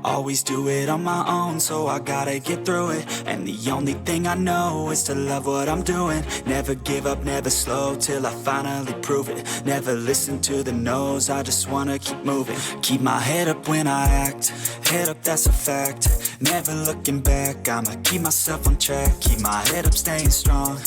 Always do it on my own, so I gotta get through it. And the only thing I know is to love what I'm doing. Never give up, never slow, till I finally prove it. Never listen to the no's, I just wanna keep moving. Keep my head up when I act, head up, that's a fact. Never looking back, I'ma keep myself on track. Keep my head up, staying strong,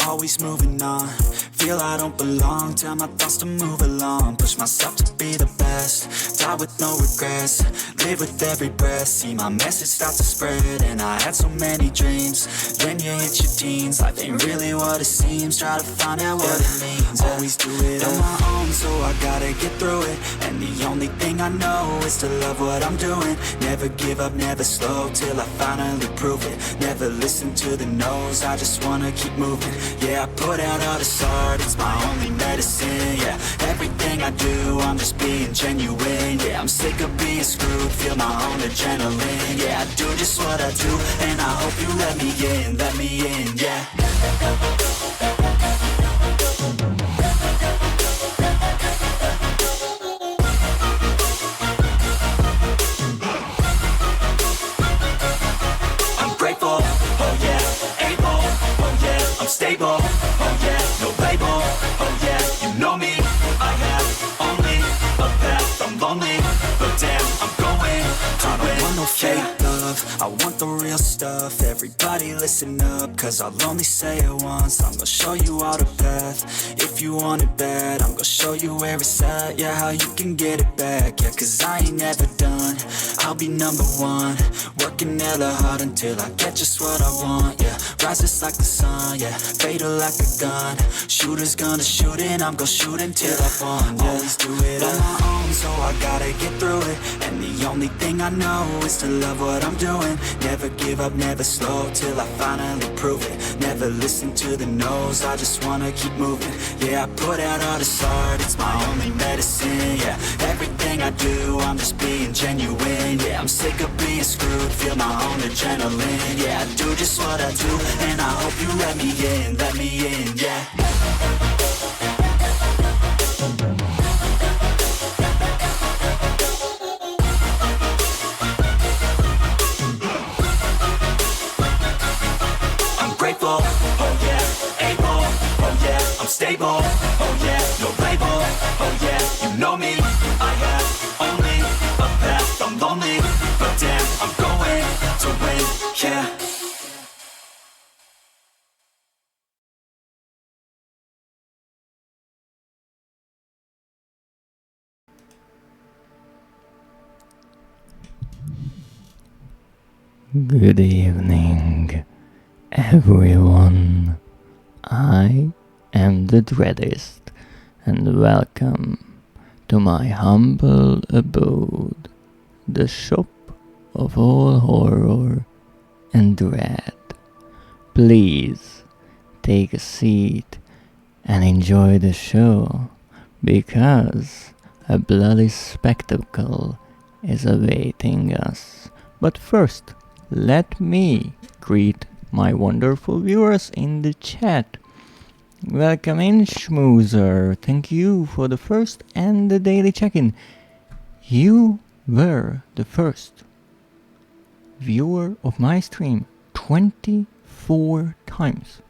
always moving on. Feel I don't belong, tell my thoughts to move along. Push myself to be the best, die with no regrets. Live with every breath, see my message start to spread. And I had so many dreams, then you hit your teens. Life ain't really what it seems, try to find out what it means. Always do it on my own, so I gotta get through it. And the only thing I know is to love what I'm doing. Never give up, never slow, till I finally prove it. Never listen to the no's, I just wanna keep moving. Yeah, I put out all this art, it's my only medicine. Yeah, everything I do, I'm just being genuine. Yeah, I'm sick of being screwed, feel my own adrenaline. Yeah, I do just what I do, and I hope you let me in, yeah. I'm stable, oh yeah, no label, oh yeah, you know me. I have only a path, I'm lonely, but damn, I'm going to win. I don't want no fake love, I want the real stuff. Everybody listen up, cause I'll only say it once. I'm gonna show you all the path, if you want it bad. I'm gonna show you where it's at, yeah, how you can get it back. Yeah, cause I ain't never done, I'll be number one. Working hella hard until I get just what I want, yeah. Rises like the sun, yeah, fatal like a gun. Shooter's gonna shoot and I'm gonna shoot until I won, yeah. Always do it on my own, so I gotta get through it. And the only thing I know is to love what I'm doing. Never give up, never slow, till I finally prove it. Never listen to the no's, I just wanna keep moving. Yeah, I put out all this art, it's my only medicine. Yeah, everything I do, I'm just being genuine. Yeah, I'm sick of being screwed, feel my own adrenaline. Yeah, I do just what I do, and I hope you let me in, yeah. I'm grateful, oh yeah, able, oh yeah, I'm stable, oh yeah, no label, oh yeah, you know me. I have only a path, I'm lonely, but damn, I'm going to win, yeah. Good evening, everyone. I am the Dreadist, and welcome to my humble abode, the shop of all horror and dread. Please take a seat and enjoy the show, because a bloody spectacle is awaiting us. But first, let me greet my wonderful viewers in the chat. Welcome in, Schmoozer. Thank you for the first and the daily check-in. You were the first viewer of my stream 24 times.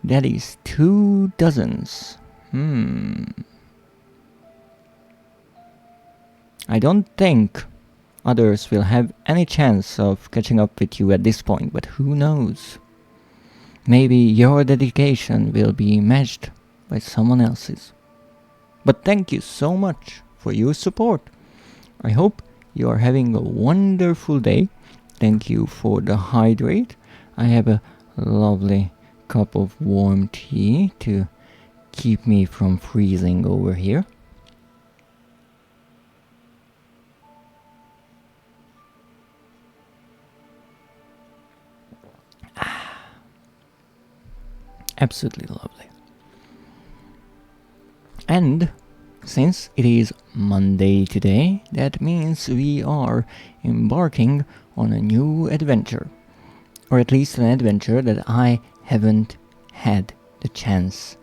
That is 2 dozens. I don't think others will have any chance of catching up with you at this point, but who knows? Maybe your dedication will be matched by someone else's. But thank you so much for your support. I hope you are having a wonderful day. Thank you for the hydrate. I have a lovely cup of warm tea to keep me from freezing over here. Absolutely lovely. And since it is Monday today, that means we are embarking on a new adventure. Or at least an adventure that I haven't had the chance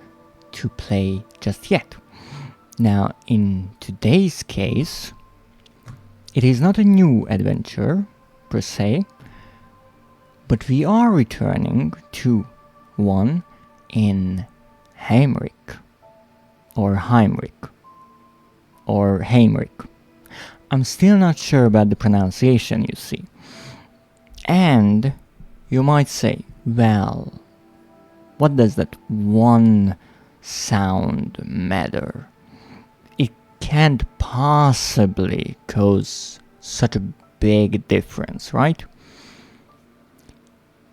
to play just yet. Now, in today's case, It is not a new adventure, per se, but we are returning to one in Haimrik, or Haimrik, or Haimrik. I'm still not sure about the pronunciation, you see. And you might say, well, what does that one sound matter? It can't possibly cause such a big difference, right?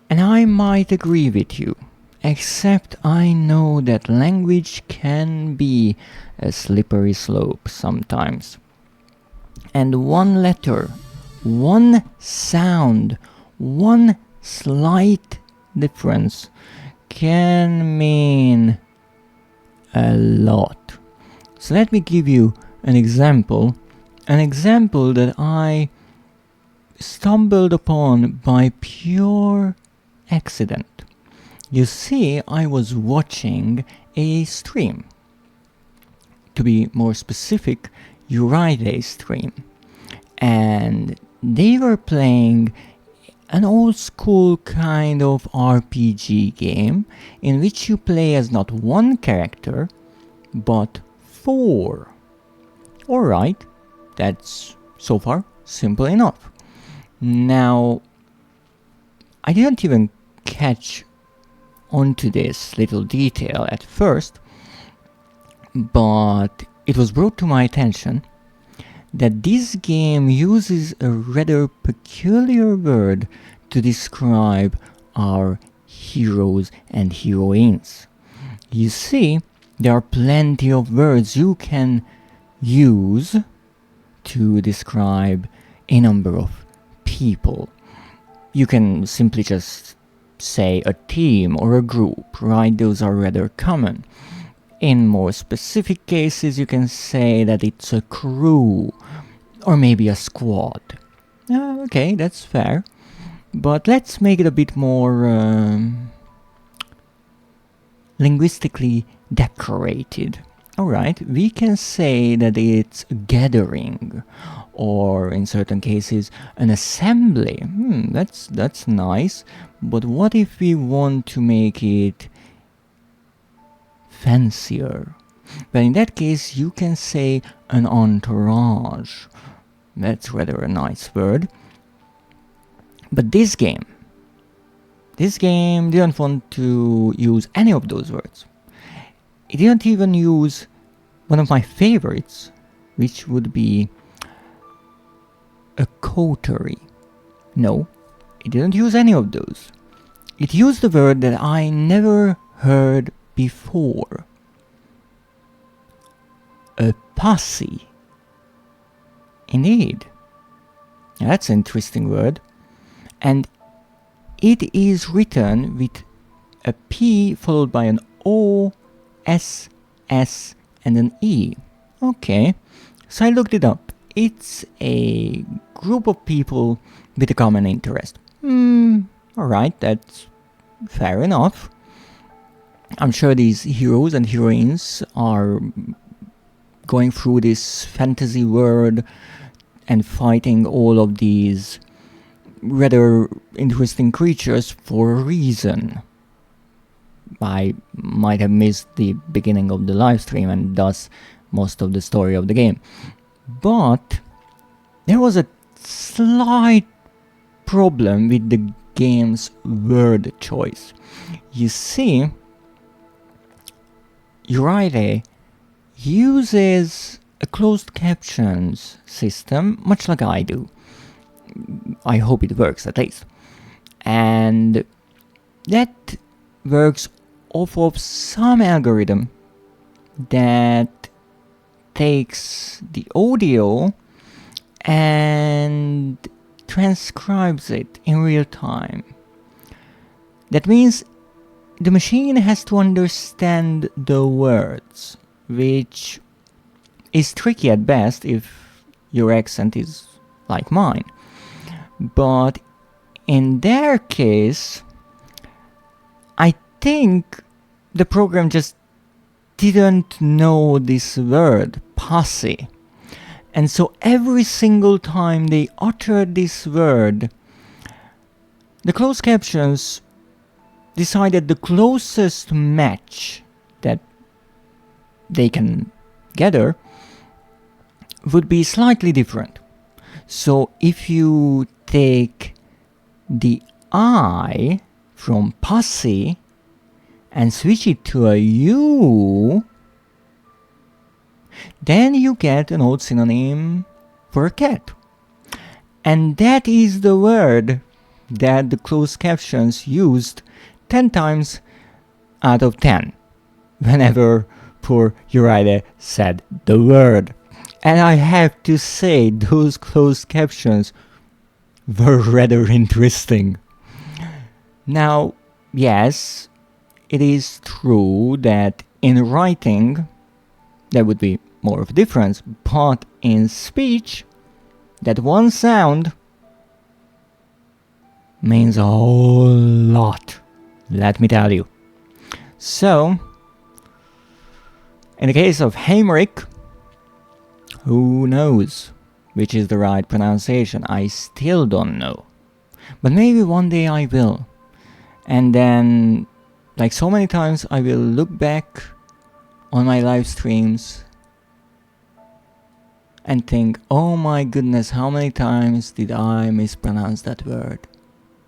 And I might agree with you, except I know that language can be a slippery slope sometimes. And one letter, one sound, one slight difference can mean a lot. So let me give you an example that I stumbled upon by pure accident. You see, I was watching a stream. To be more specific, Dreadist stream. And they were playing an old school kind of RPG game in which you play as not one character, but 4. Alright, that's so far simple enough. Now, I didn't even catch onto this little detail at first, but it was brought to my attention that this game uses a rather peculiar word to describe our heroes and heroines. You see, there are plenty of words you can use to describe a number of people. You can simply just say a team or a group, right? Those are rather common. In more specific cases, you can say that it's a crew, or maybe a squad. Okay, that's fair. But let's make it a bit more linguistically decorated. Alright, we can say that it's a gathering, or in certain cases, an assembly. That's nice. But what if we want to make it fancier? But in that case, you can say an entourage. That's rather a nice word. But this game didn't want to use any of those words. It didn't even use one of my favorites, which would be a coterie. No, it didn't use any of those. It used a word that I never heard before. A posse. Indeed. That's an interesting word. And it is written with a P followed by an O, S, S, and an E. Okay, so I looked it up. It's a group of people with a common interest. Alright, that's fair enough. I'm sure these heroes and heroines are going through this fantasy world and fighting all of these rather interesting creatures for a reason. I might have missed the beginning of the live stream and thus most of the story of the game. But there was a slight problem with the game's word choice. You see, Uribe uses a closed captions system, much like I do. I hope it works at least. And that works off of some algorithm that takes the audio and transcribes it in real time. That means the machine has to understand the words, which is tricky at best if your accent is like mine. But in their case, I think the program just didn't know this word, posse. And so every single time they uttered this word, the closed captions decided the closest match that they can gather would be slightly different. So if you take the I from pussy and switch it to a U, then you get an old synonym for a cat. And that is the word that the closed captions used 10 times out of 10 whenever poor Uriah said the word. And I have to say, those closed captions were rather interesting. Now, yes, it is true that in writing there would be more of a difference, but in speech, that one sound means a whole lot, let me tell you. So, in the case of Haimrik, who knows which is the right pronunciation? I still don't know. But maybe one day I will. And then, like so many times, I will look back on my live streams and think, oh my goodness, how many times did I mispronounce that word?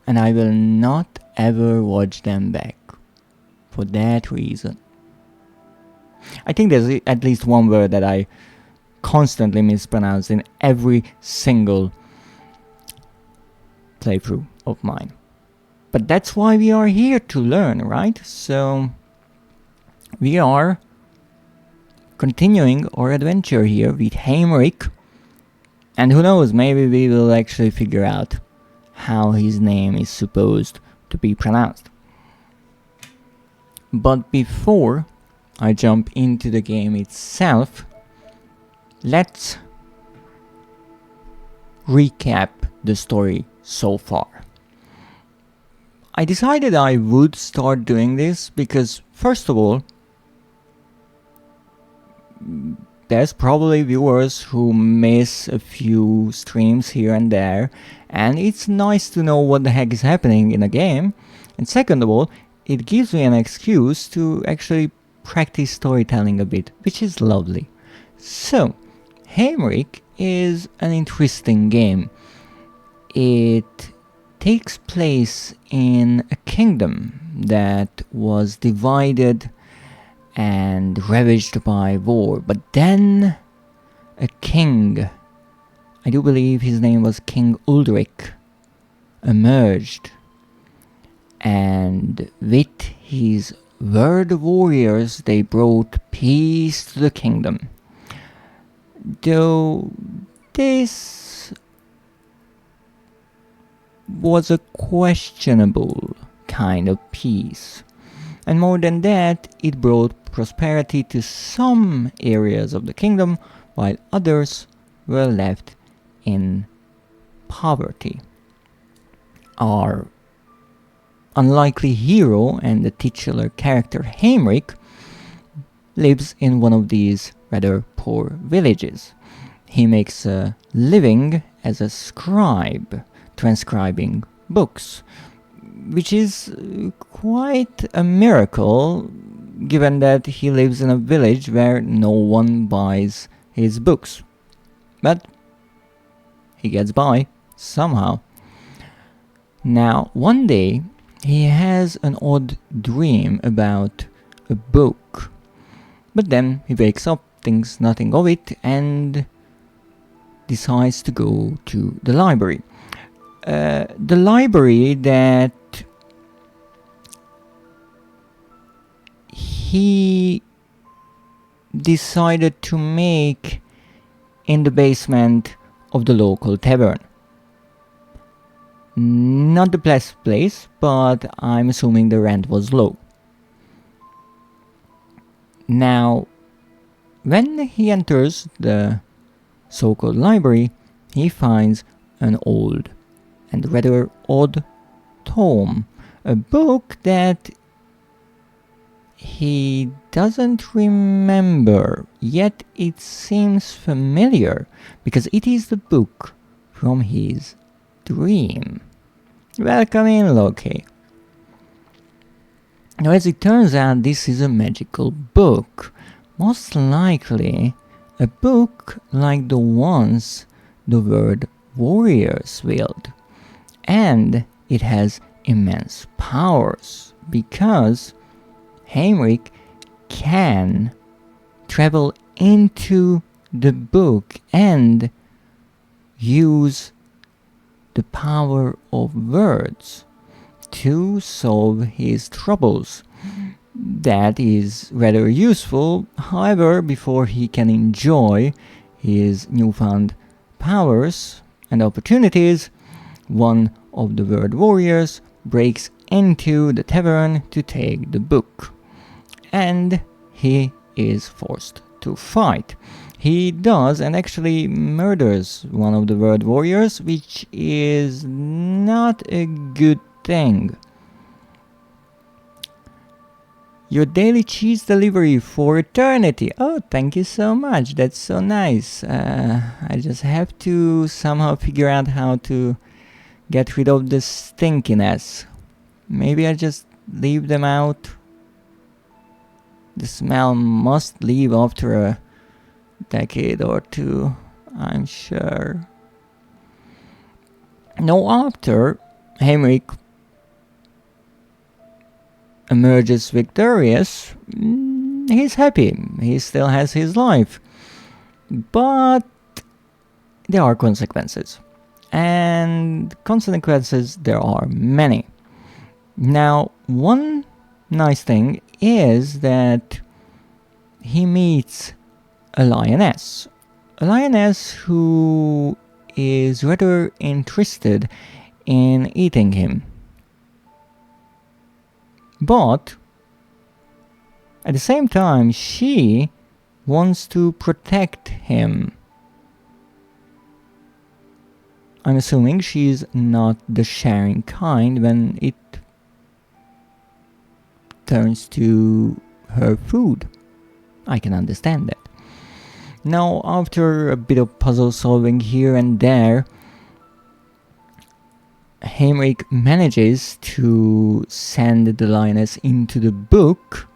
And I will not ever watch them back for that reason. I think there's at least one word that I constantly mispronounce in every single playthrough of mine. But that's why we are here, to learn, right? So we are continuing our adventure here with Haimrik, and who knows, maybe we will actually figure out how his name is supposed to be pronounced. But before I jump into the game itself, let's recap the story so far. I decided I would start doing this because, first of all, there's probably viewers who miss a few streams here and there, and it's nice to know what the heck is happening in a game. And second of all, it gives me an excuse to actually practice storytelling a bit, which is lovely. So, Haimrik is an interesting game. It takes place in a kingdom that was divided and ravaged by war, but then a king, I do believe his name was King Ulrich, emerged, and with his word warriors they brought peace to the kingdom. Though this was a questionable kind of peace, and more than that, it brought prosperity to some areas of the kingdom, while others were left in poverty. Our unlikely hero and the titular character Haimrik lives in one of these rather poor villages. He makes a living as a scribe, transcribing books, which is quite a miracle given that he lives in a village where no one buys his books. But he gets by somehow. Now, one day he has an odd dream about a book, but then he wakes up, thinks nothing of it, and decides to go to the library. The library that he decided to make in the basement of the local tavern. Not the best place, but I'm assuming the rent was low. Now, when he enters the so-called library, he finds an old and rather odd tome, a book that he doesn't remember, yet it seems familiar, because it is the book from his dream. Welcome in, Loki. Now, as it turns out, this is a magical book. Most likely a book like the ones the word warriors wield. And it has immense powers, because Haimrik can travel into the book and use the power of words to solve his troubles. That is rather useful. However, before he can enjoy his newfound powers and opportunities, one of the word warriors breaks into the tavern to take the book, and he is forced to fight. He does, and actually murders one of the word warriors, which is not a good thing. Your daily cheese delivery for eternity. Oh, thank you so much. That's so nice. I just have to somehow figure out how to get rid of the stinkiness. Maybe I just leave them out. The smell must leave after a decade or two, I'm sure. Now, after Haimrik emerges victorious, he's happy. He still has his life. But there are consequences. And consequences, there are many. Now, one nice thing is that he meets a lioness. A lioness who is rather interested in eating him. But at the same time, she wants to protect him. I'm assuming she's not the sharing kind when it turns to her food. I can understand that. Now, after a bit of puzzle solving here and there, Haimrik manages to send the lioness into the book,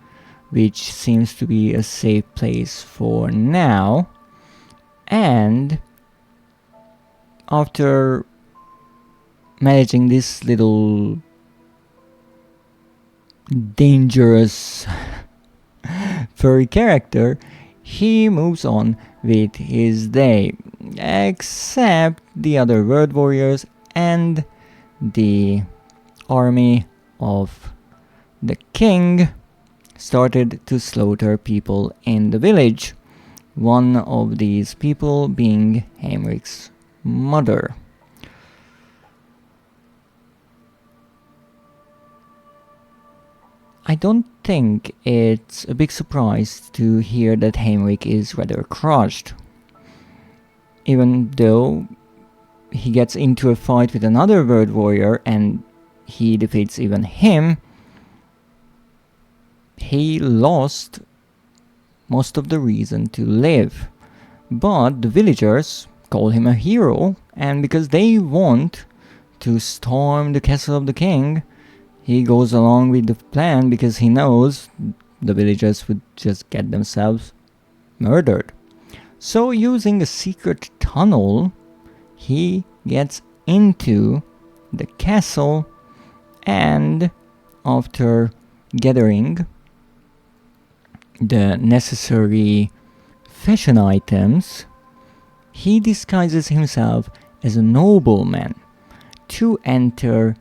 which seems to be a safe place for now. And after managing this little dangerous furry character, he moves on with his day, except the other word warriors and the army of the king started to slaughter people in the village. One of these people being Haimrik's mother. I don't think it's a big surprise to hear that Haimrik is rather crushed. Even though he gets into a fight with another word warrior and he defeats even him, he lost most of the reason to live. But the villagers call him a hero, and because they want to storm the castle of the king, he goes along with the plan because he knows the villagers would just get themselves murdered. So, using a secret tunnel, he gets into the castle, and after gathering the necessary fashion items, he disguises himself as a nobleman to enter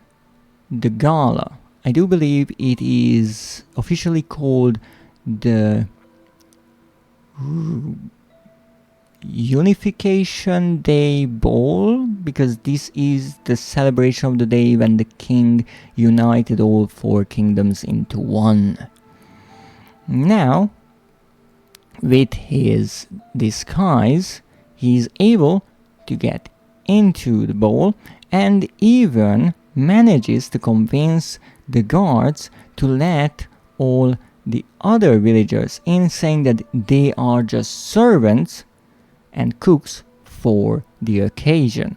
the gala. I do believe it is officially called the Unification Day Ball, because this is the celebration of the day when the king united all four kingdoms into one. Now, with his disguise, he is able to get into the ball and even manages to convince the guards to let all the other villagers in saying that they are just servants and cooks for the occasion.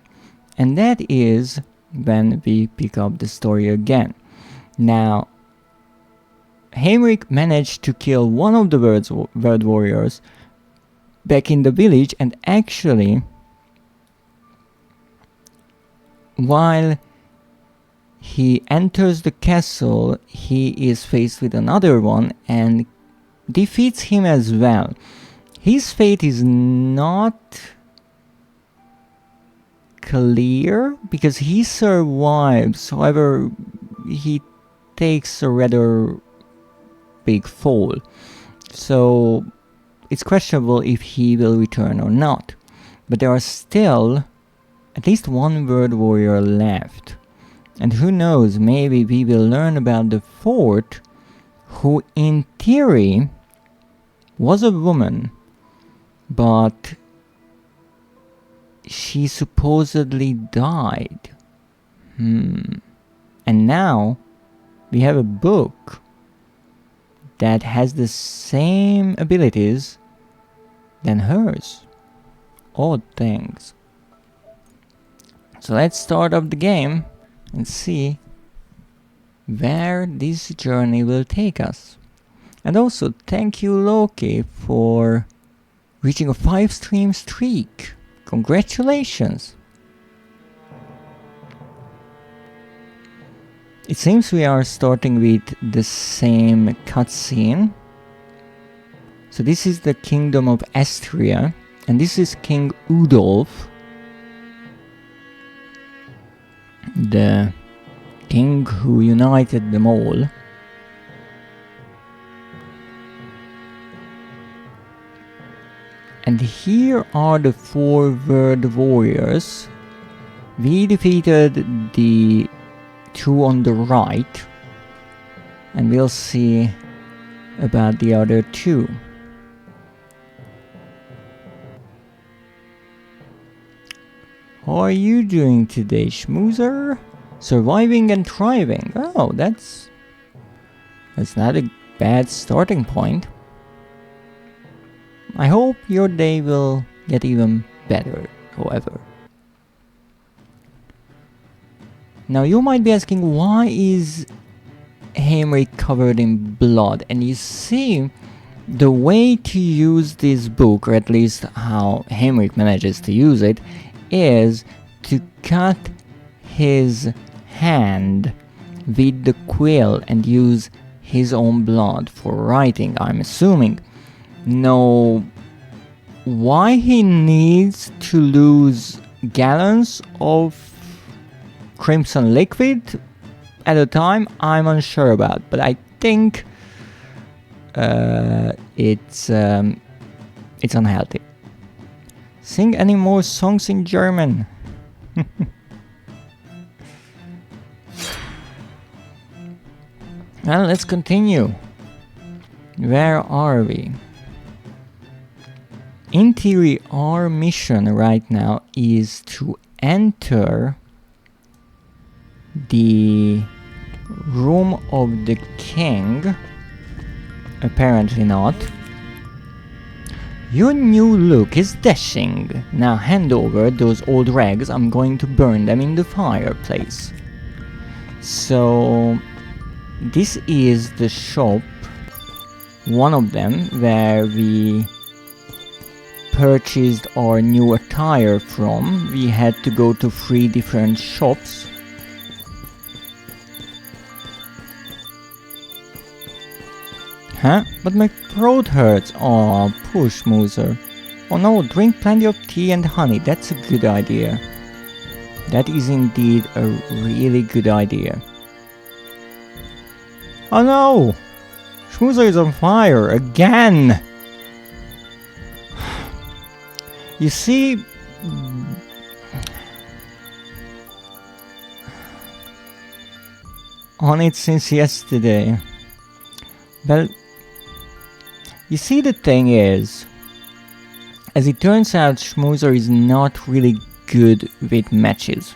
And that is when we pick up the story again. Now, Haimrik managed to kill one of the word warriors back in the village, and actually, while he enters the castle, he is faced with another one and defeats him as well. His fate is not clear because he survives, however, he takes a rather big fall. So it's questionable if he will return or not. But there are still at least one word warrior left. And who knows, maybe we will learn about the fourth, who in theory was a woman, but she supposedly died. And now we have a book that has the same abilities than hers. Odd things. So let's start up the game and see where this journey will take us. And also thank you, Loki, for reaching a 5-stream streak. Congratulations! It seems we are starting with the same cutscene. So this is the kingdom of Astria, and this is King Udolf, the king who united them all. And here are the 4 word warriors. We defeated the 2 on the right, and we'll see about the other 2. How are you doing today, Schmoozer? Surviving and thriving. Oh, that's not a bad starting point. I hope your day will get even better, however. Now you might be asking, why is Haimrik covered in blood? And you see, the way to use this book, or at least how Haimrik manages to use it, is to cut his hand with the quill and use his own blood for writing, I'm assuming. Now, why he needs to lose gallons of crimson liquid at a time, I'm unsure about, but I think it's unhealthy. Sing any more songs in German. Well, let's continue. Where are we? In theory, our mission right now is to enter the room of the king. Apparently not. Your new look is dashing. Now hand over those old rags. I'm going to burn them in the fireplace. So this is the shop, one of them, where we purchased our new attire from. We had to go to 3 different shops. Huh? But my throat hurts. Aw, poor Schmoozer. Oh no, drink plenty of tea and honey. That's a good idea. That is indeed a really good idea. Oh no! Schmoozer is on fire again! You see, on it since yesterday. Well, you see, the thing is, as it turns out, Schmoozer is not really good with matches.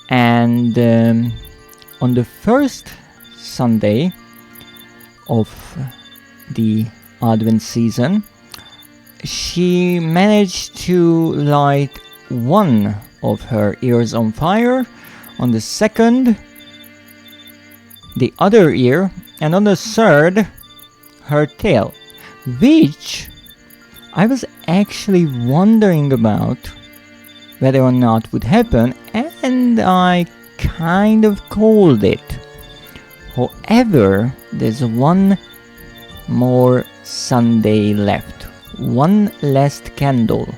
And on the first Sunday of the Advent season, she managed to light one of her ears on fire, on the second the other ear, and on the third her tail, which I was actually wondering about whether or not would happen, and I kind of called it. However, there's one more Sunday left, one last candle,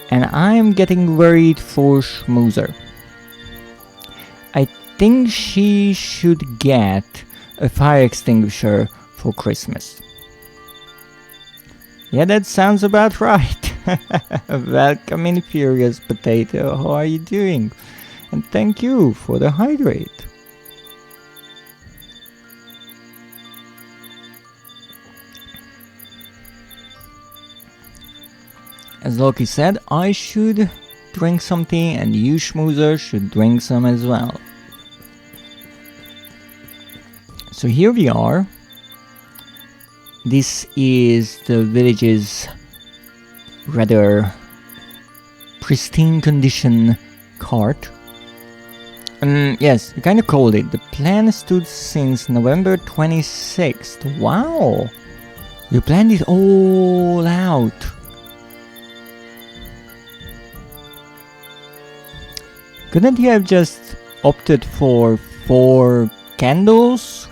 and I'm getting worried for Schmoozer. I think she should get a fire extinguisher for Christmas. Yeah, that sounds about right. Welcome in, Furious Potato. How are you doing? And thank you for the hydrate. As Loki said, I should drink something and you, Schmoozer, should drink some as well. So here we are. This is the village's rather pristine condition cart. Yes, you kinda called it. The plan stood since November 26th. Wow! You planned it all out. Couldn't you have just opted for 4 candles?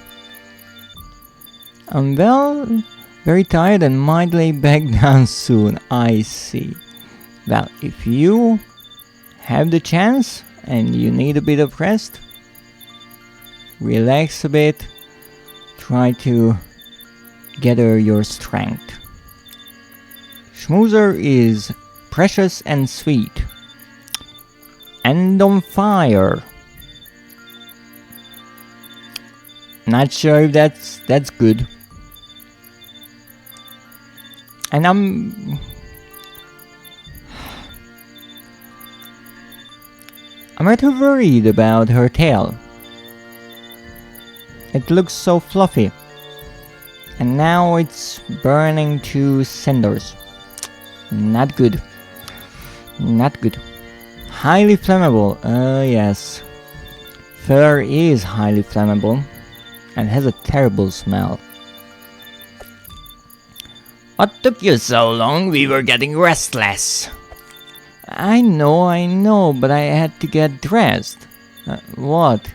I'm well, very tired and might lay back down soon. I see. Well, if you have the chance and you need a bit of rest, relax a bit, try to gather your strength. Schmoozer is precious and sweet. And on fire. Not sure if that's good. And I'm rather worried about her tail. It looks so fluffy. And now it's burning to cinders. Not good. Not good. Highly flammable. Yes. Fur is highly flammable and has a terrible smell. What took you so long? We were getting restless. I know, but I had to get dressed. What?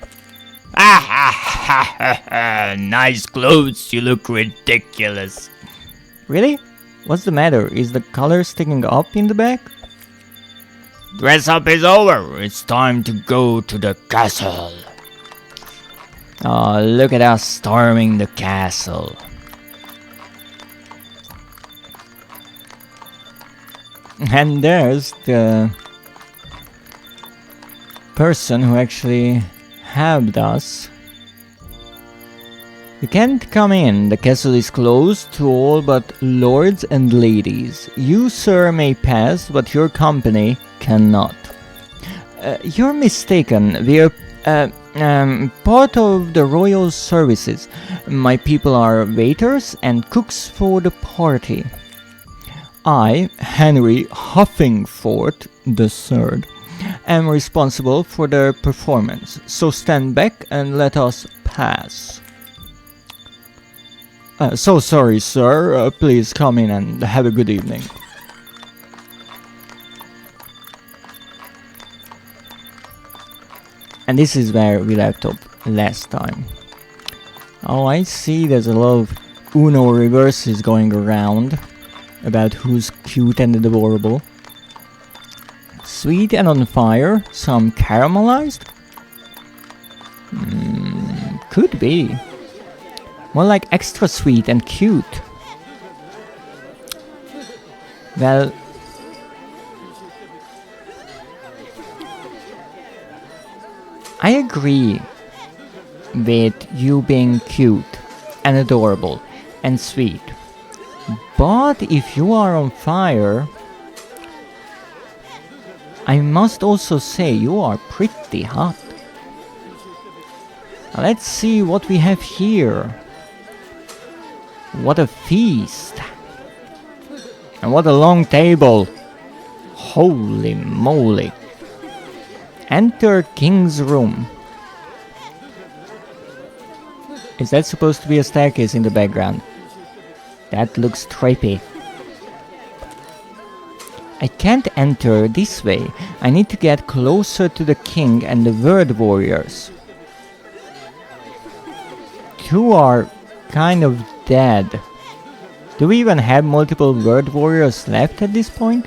Nice clothes, you look ridiculous. Really? What's the matter? Is the collar sticking up in the back? Dress up is over. It's time to go to the castle. Oh, look at us storming the castle. And there's the person who actually helped us. You can't come in. The castle is closed to all but lords and ladies. You, sir, may pass, but your company cannot. You're mistaken. We're part of the royal services. My people are waiters and cooks for the party. I, Henry Huffingford III, am responsible for the performance, so stand back and let us pass. So sorry, sir. Please come in and have a good evening. And this is where we left off last time. Oh, I see there's a lot of Uno reverses going around about who's cute and adorable. Sweet and on fire, some caramelized? Could be. More like extra sweet and cute. Well, I agree with you being cute and adorable and sweet. But if you are on fire, I must also say you are pretty hot. Now let's see what we have here. What a feast! And what a long table! Holy moly! Enter King's room. Is that supposed to be a staircase in the background? That looks trippy. I can't enter this way. I need to get closer to the king and the word warriors. Two are kind of dead. Do we even have multiple word warriors left at this point?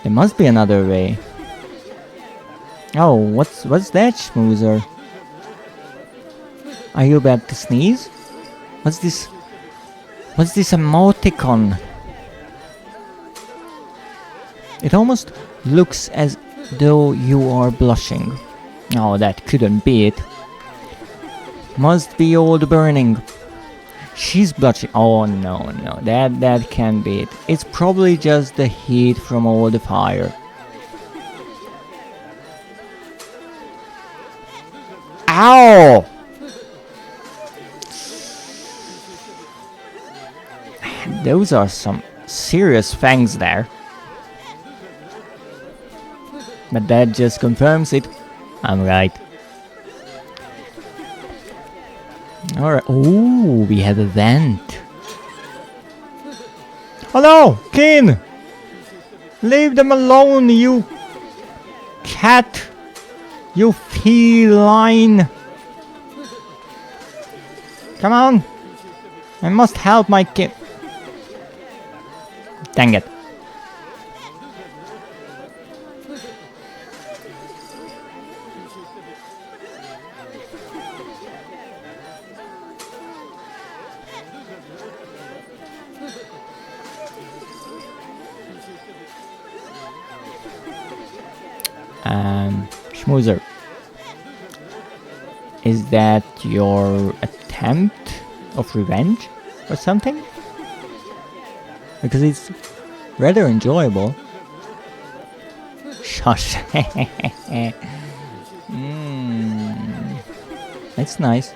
There must be another way. Oh, what's that, schmoozer? Are you about to sneeze? What's this emoticon? It almost looks as though you are blushing. Oh, that couldn't be it. Must be all the burning. She's blushing. Oh no, that can't be it. It's probably just the heat from all the fire. Ow! Those are some serious fangs there. But that just confirms it. I'm right. Alright. Oh, we have a vent. Hello, King! Leave them alone, you cat! You feline! Come on! I must help my kid. Dang it. Schmoozer, is that your attempt of revenge or something? Because it's rather enjoyable. Shush. That's nice.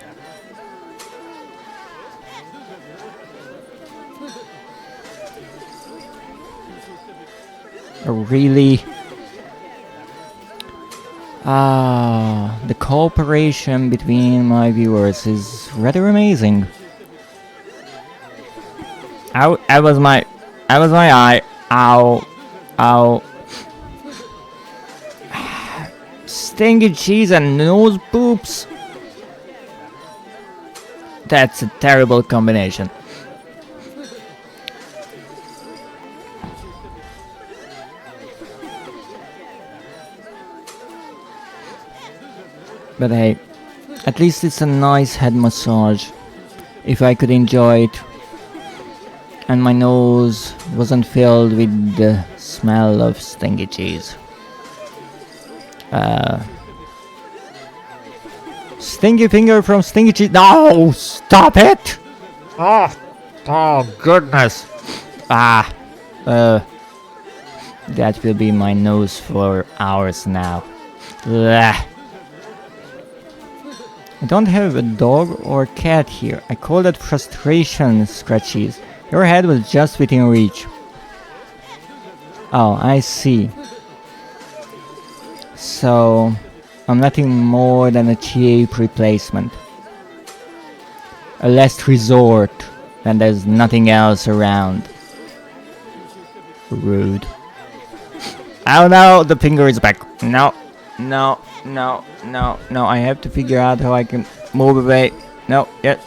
Really? The cooperation between my viewers is rather amazing. Ow, that was my eye. Ow. Ow. Stinky cheese and nose poops. That's a terrible combination. But hey, at least it's a nice head massage. If I could enjoy it. And my nose wasn't filled with the smell of stinky cheese. Stinky finger from stinky cheese. No! Stop it! Oh goodness. That will be my nose for hours now. Blech. I don't have a dog or cat here. I call that frustration, Scratchies. Your head was just within reach. Oh, I see. So, I'm nothing more than a cheap replacement. A last resort when there's nothing else around. Rude. Oh no, the finger is back. No, I have to figure out how I can move away. No, yes.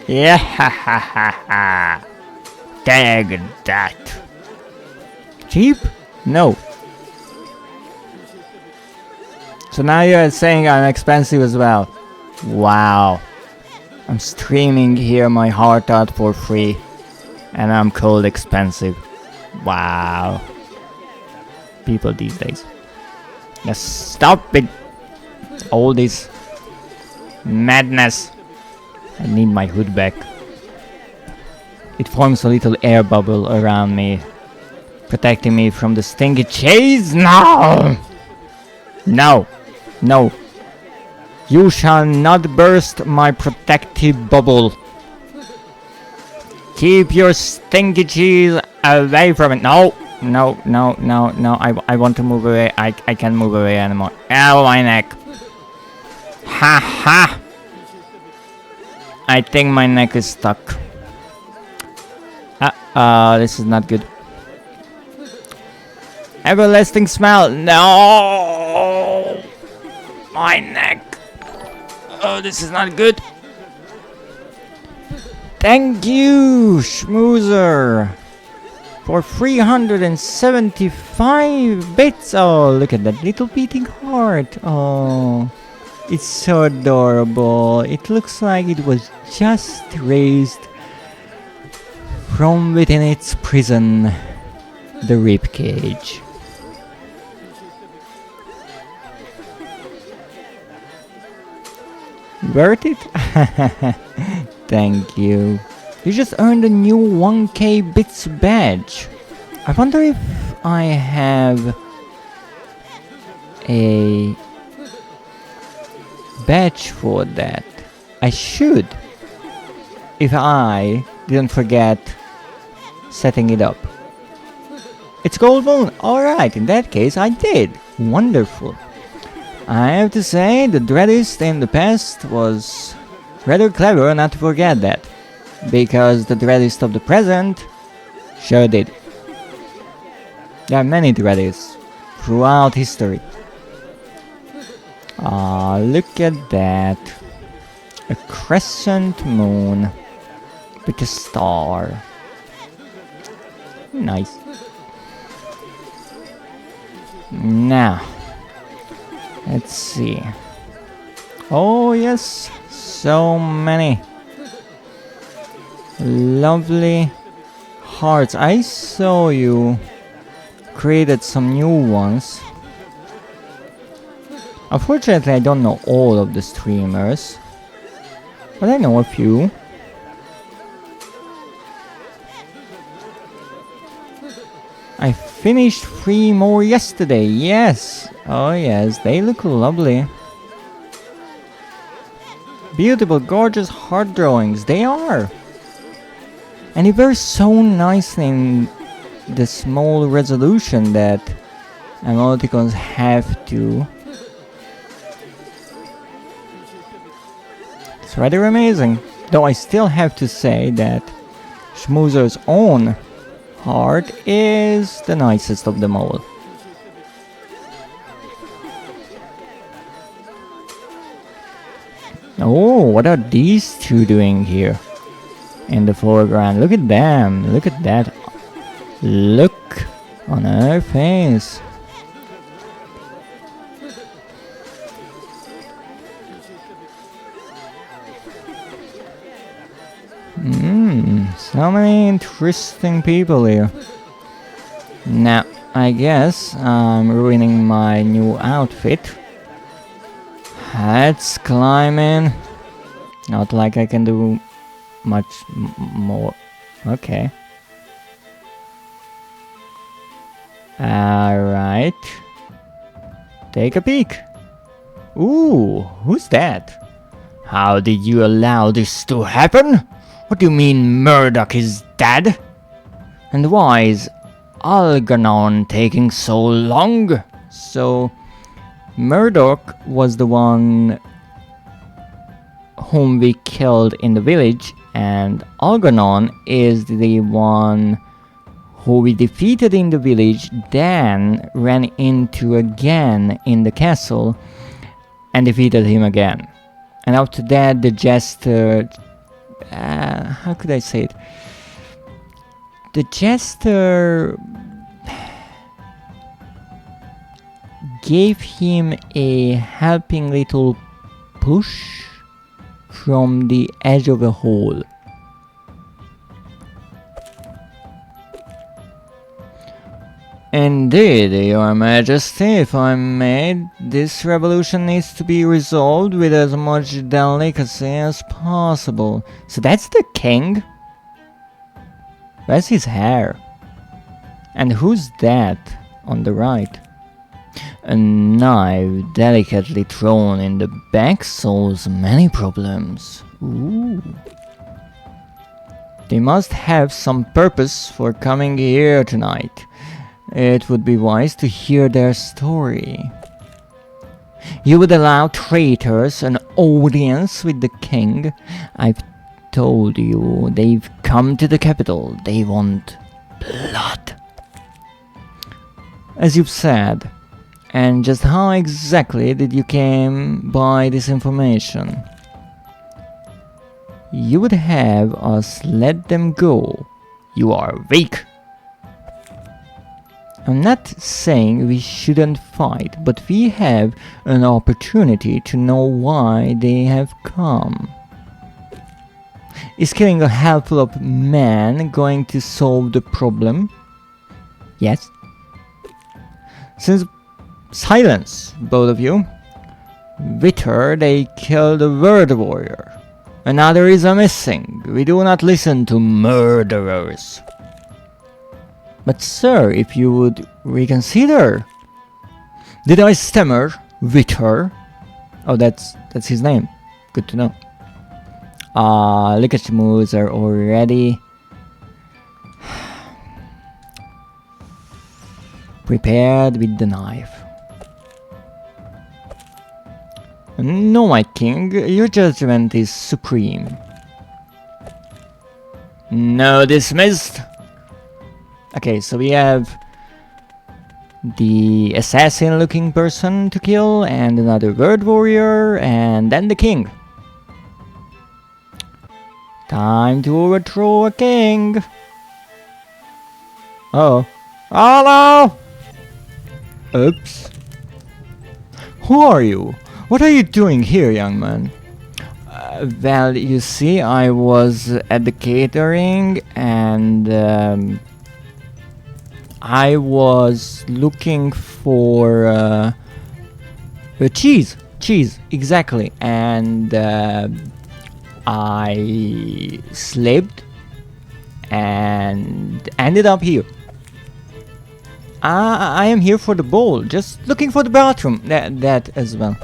Yeah, ha ha ha ha. Dang that. Cheap? No. So now you're saying I'm expensive as well. Wow. I'm streaming here my heart out for free. And I'm called expensive. Wow. People these days. Just stop it. All this madness. I need my hood back. It forms a little air bubble around me, protecting me from the stinky cheese. No! No! No! You shall not burst my protective bubble. Keep your stinky cheese away from it. No, no, no, no, no. I want to move away. I can't move away anymore. Ow, my neck. Ha ha. I think my neck is stuck. This is not good. Everlasting smell. No. My neck. Oh, this is not good. Thank you, Schmoozer, for 375 bits. Oh, look at that little beating heart. Oh, it's so adorable. It looks like it was just raised from within its prison, the ribcage. Worth it? Thank you. You just earned a new 1k bits badge. I wonder if I have a badge for that. I should, if I didn't forget setting it up. It's Gold Moon. Alright, in that case I did. Wonderful. I have to say, the Dreadist in the past was rather clever not to forget that, because the Dreadist of the present sure did. There are many Dreadists throughout history. Look at that. A crescent moon with a star. Nice. Now, let's see. Oh yes, so many lovely hearts. I saw you created some new ones. Unfortunately, I don't know all of the streamers, but I know a few. I finished 3 more yesterday, yes! Oh yes, they look lovely. Beautiful, gorgeous heart drawings, they are! And they were so nice in the small resolution that emoticons have to. It's rather amazing. Though I still have to say that Schmoozer's own heart is the nicest of them all. Oh, what are these two doing here in the foreground? Look at them, look at that look on her face. So many interesting people here. Now, I guess I'm ruining my new outfit. Let's climb in. Not like I can do much more. Okay. Alright. Take a peek. Ooh, who's that? How did you allow this to happen? What do you mean Murdoch is dead? And why is Algernon taking so long? So, Murdoch was the one whom we killed in the village, and Algernon is the one who we defeated in the village, then ran into again in the castle and defeated him again. And after that, the jester... how could I say it? The jester gave him a helping little push from the edge of the hole. Indeed, your majesty, if I may, this revolution needs to be resolved with as much delicacy as possible. So that's the king? Where's his hair? And who's that on the right? A knife delicately thrown in the back solves many problems. Ooh. They must have some purpose for coming here tonight. It would be wise to hear their story. You would allow traitors an audience with the king? I've told you, they've come to the capital. They want blood. As you've said. And just how exactly did you came by this information? You would have us let them go. You are weak. I'm not saying we shouldn't fight, but we have an opportunity to know why they have come. Is killing a handful of men going to solve the problem? Yes. Since silence, both of you. Vitter, they killed a word warrior. Another is missing. We do not listen to murderers. But sir, if you would reconsider. Did I stammer? Vitter? Oh, that's his name. Good to know. Look at Schmoozer already. Prepared with the knife. No, my king, your judgment is supreme. No, dismissed. Okay, so we have the assassin-looking person to kill, and another word warrior, and then the king. Time to overthrow a king. Oh. Oh no! Oops. Who are you? What are you doing here, young man? Well, you see, I was at the catering and I was looking for cheese, exactly, and I slipped and ended up here. I am here for the bowl, just looking for the bathroom, that as well.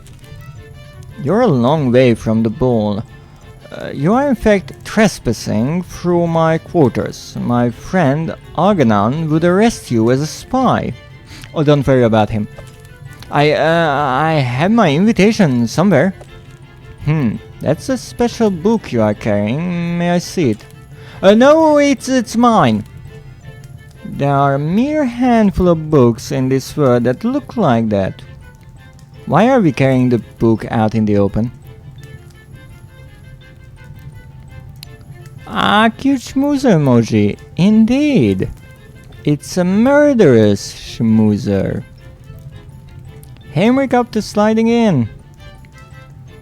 You're a long way from the bowl. You are in fact trespassing through my quarters. My friend Arganan would arrest you as a spy. Oh, don't worry about him. I have my invitation somewhere. That's a special book you are carrying. May I see it? No, it's mine. There are a mere handful of books in this world that look like that. Why are we carrying the book out in the open? Cute schmoozer emoji. Indeed. It's a murderous schmoozer. Haimrik up to sliding in.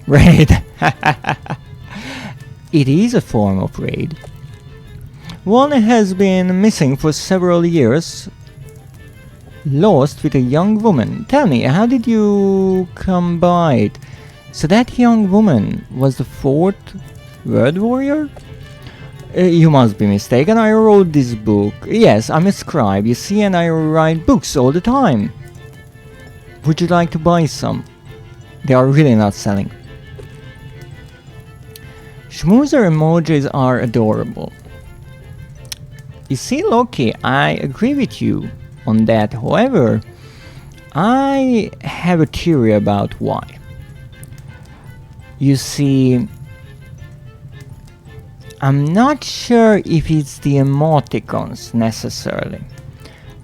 Raid. It is a form of raid. One has been missing for several years. Lost with a young woman. Tell me, how did you come by it? So that young woman was the fourth word warrior? You must be mistaken, I wrote this book. Yes, I'm a scribe, you see, and I write books all the time. Would you like to buy some? They are really not selling. Schmoozer emojis are adorable. You see, Loki, I agree with you on that. However, I have a theory about why. You see, I'm not sure if it's the emoticons necessarily.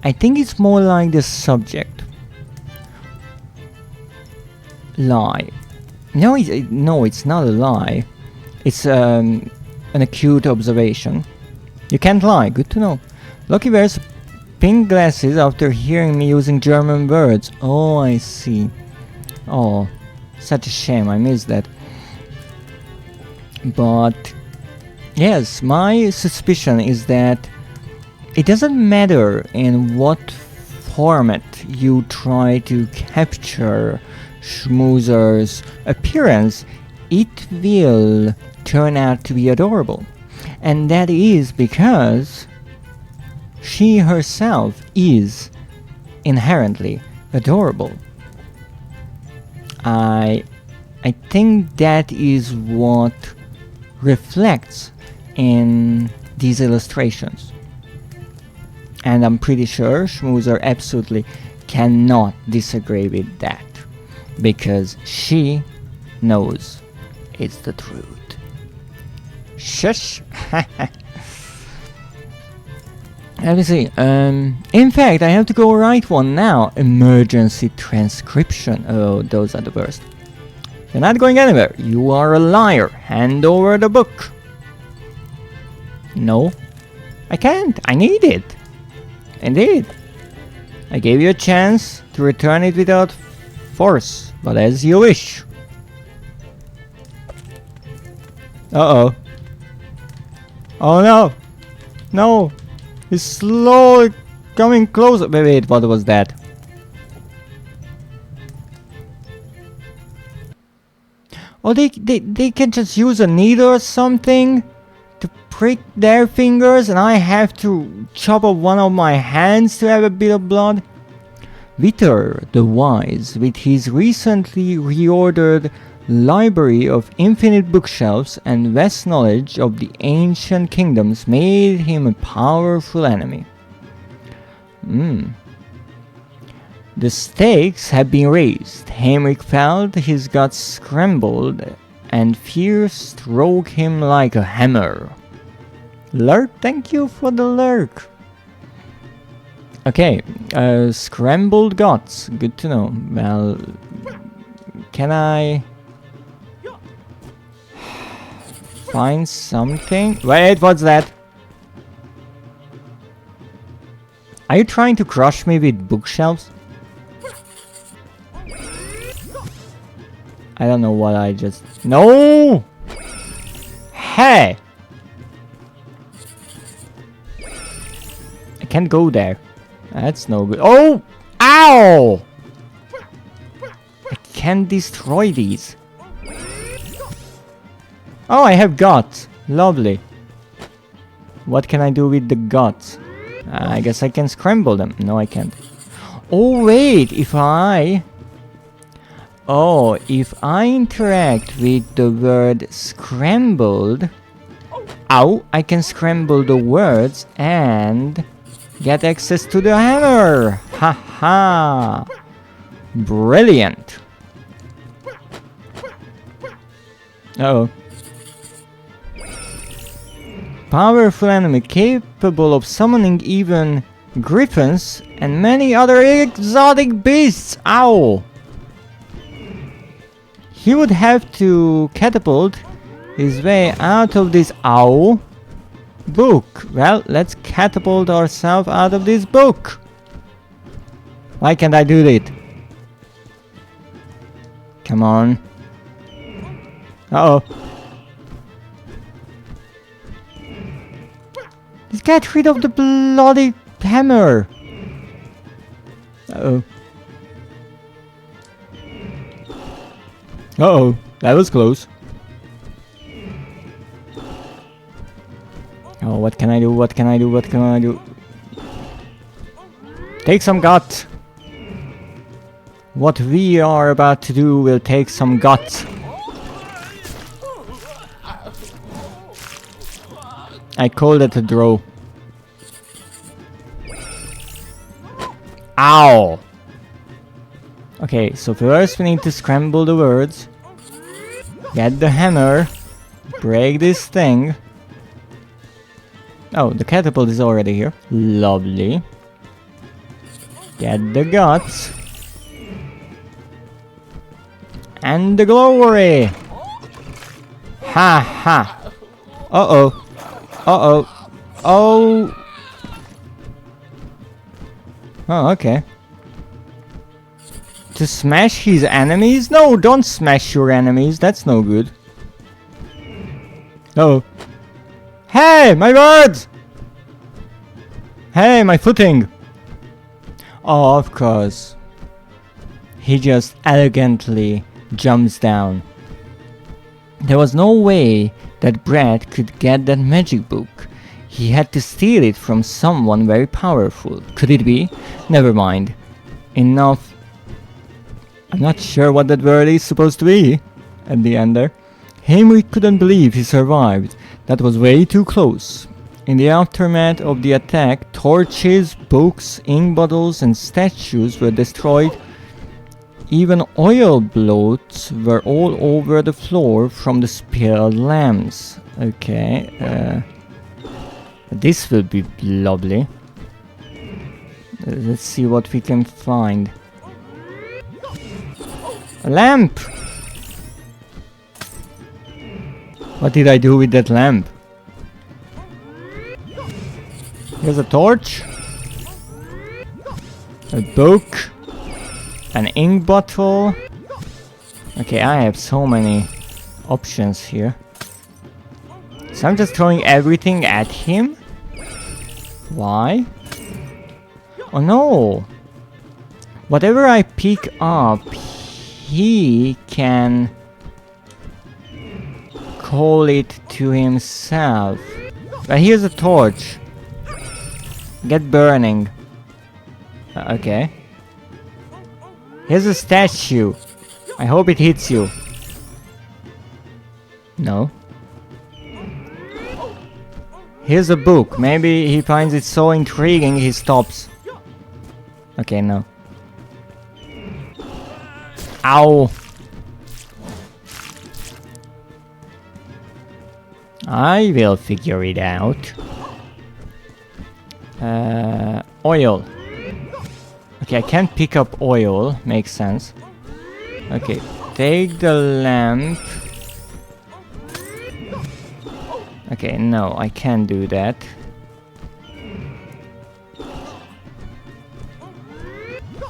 I think it's more like the subject. Lie. No, it's not a lie. It's an acute observation. You can't lie, good to know. Loki wears pink glasses after hearing me using German words. Oh, I see. Oh, such a shame, I missed that. But yes, my suspicion is that it doesn't matter in what format you try to capture Schmoozer's appearance, it will turn out to be adorable. And that is because she herself is inherently adorable. I think that is what reflects in these illustrations. And I'm pretty sure Schmoozer absolutely cannot disagree with that, because she knows it's the truth. Shush! Let me see. In fact, I have to go write one now. Emergency transcription. Oh, those are the worst. You're not going anywhere. You are a liar. Hand over the book. No, I can't. I need it. Indeed. I gave you a chance to return it without force, but as you wish. Uh-oh. Oh no! No! He's slowly coming closer. Wait, what was that? Oh, they can just use a needle or something to prick their fingers, and I have to chop off one of my hands to have a bit of blood? Vitor the Wise, with his recently reordered library of infinite bookshelves and vast knowledge of the ancient kingdoms, made him a powerful enemy. The stakes have been raised. Haimrik felt his guts scrambled, and fear struck him like a hammer. Lurk, thank you for the lurk. Okay, scrambled guts, good to know. Well, can I find something? Wait, what's that? Are you trying to crush me with bookshelves? I don't know what I just... No! Hey! I can't go there. That's no good. Oh! Ow! I can't destroy these. Oh, I have guts. Lovely. What can I do with the guts? I guess I can scramble them. No, I can't. Oh, wait. If I interact with the word scrambled... Ow! I can scramble the words and get access to the hammer! Ha ha! Brilliant! Uh-oh. Powerful enemy capable of summoning even griffins and many other exotic beasts. Ow! He would have to catapult his way out of this book. Well, let's catapult ourselves out of this book. Why can't I do it? Come on. Uh-oh. Let's get rid of the bloody hammer. Uh-oh. Uh-oh. That was close. Oh, what can I do? What can I do? What can I do? Take some guts. What we are about to do will take some guts. I called it a draw. Ow! Okay, so first we need to scramble the words. Get the hammer. Break this thing. Oh, the catapult is already here. Lovely. Get the guts. And the glory! Ha ha! Uh-oh. Uh-oh. Oh! Oh, okay. To smash his enemies? No, don't smash your enemies. That's no good. Oh. Hey, my birds! Hey, my footing! Oh, of course. He just elegantly jumps down. There was no way that Brad could get that magic book. He had to steal it from someone very powerful. Could it be? Never mind. Enough. I'm not sure what that word is supposed to be. At the end there. Haimrik couldn't believe he survived. That was way too close. In the aftermath of the attack, torches, books, ink bottles, and statues were destroyed. Even oil bloats were all over the floor from the spilled lamps. Okay, this will be lovely. Let's see what we can find. A lamp! What did I do with that lamp? Here's a torch. A book. An ink bottle. Okay, I have so many options here. So I'm just throwing everything at him? Why? Oh no! Whatever I pick up, he can call it to himself. But here's a torch. Get burning. Okay. Here's a statue. I hope it hits you. No. Here's a book. Maybe he finds it so intriguing he stops. Okay, no. Ow. I will figure it out. Oil. Okay, I can't pick up oil. Makes sense. Okay, take the lamp. Okay, no, I can't do that.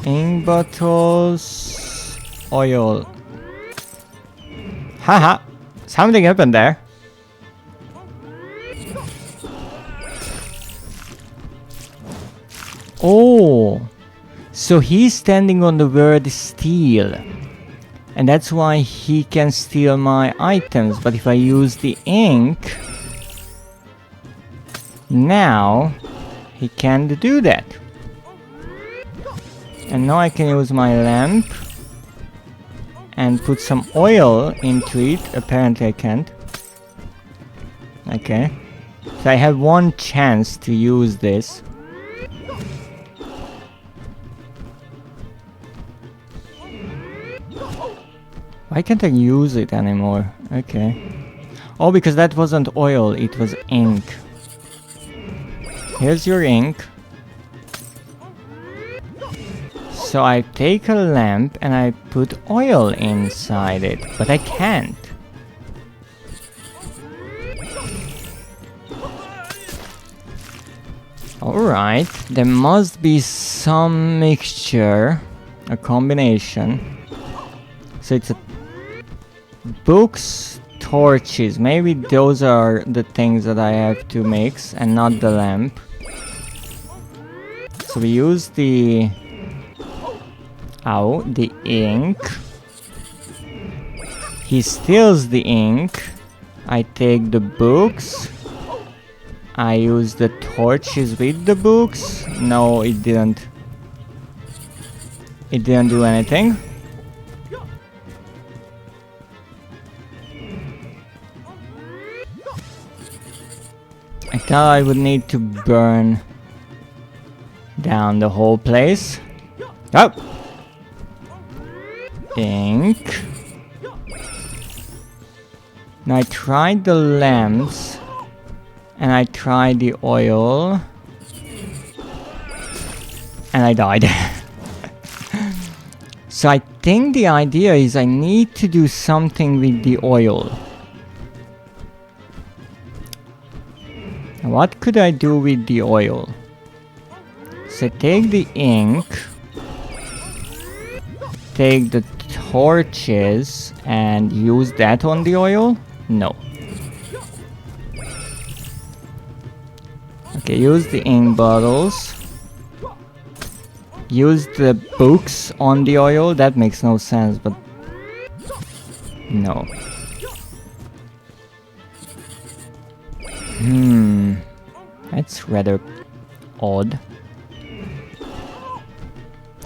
Ink bottles. Oil. Haha! Something happened there. Oh! So he's standing on the word steal. And that's why he can steal my items. But if I use the ink... now... he can't do that. And now I can use my lamp. And put some oil into it. Apparently I can't. Okay. So I have one chance to use this. Why can't I use it anymore? Okay. Oh, because that wasn't oil, it was ink. Here's your ink. So I take a lamp and I put oil inside it, but I can't. Alright, there must be some mixture, a combination. So it's a books, torches, maybe those are the things that I have to mix and not the lamp. So we use the ink. He steals the ink. I take the books. I use the torches with the books. No, it didn't. It didn't do anything. I thought I would need to burn down the whole place. Oh! Ink. Now I tried the lamps. And I tried the oil. And I died. So I think the idea is I need to do something with the oil. What could I do with the oil? So take the ink, take the torches and use that on the oil? No. Okay, use the ink bottles. Use the books on the oil? That makes no sense, but... no. That's rather odd.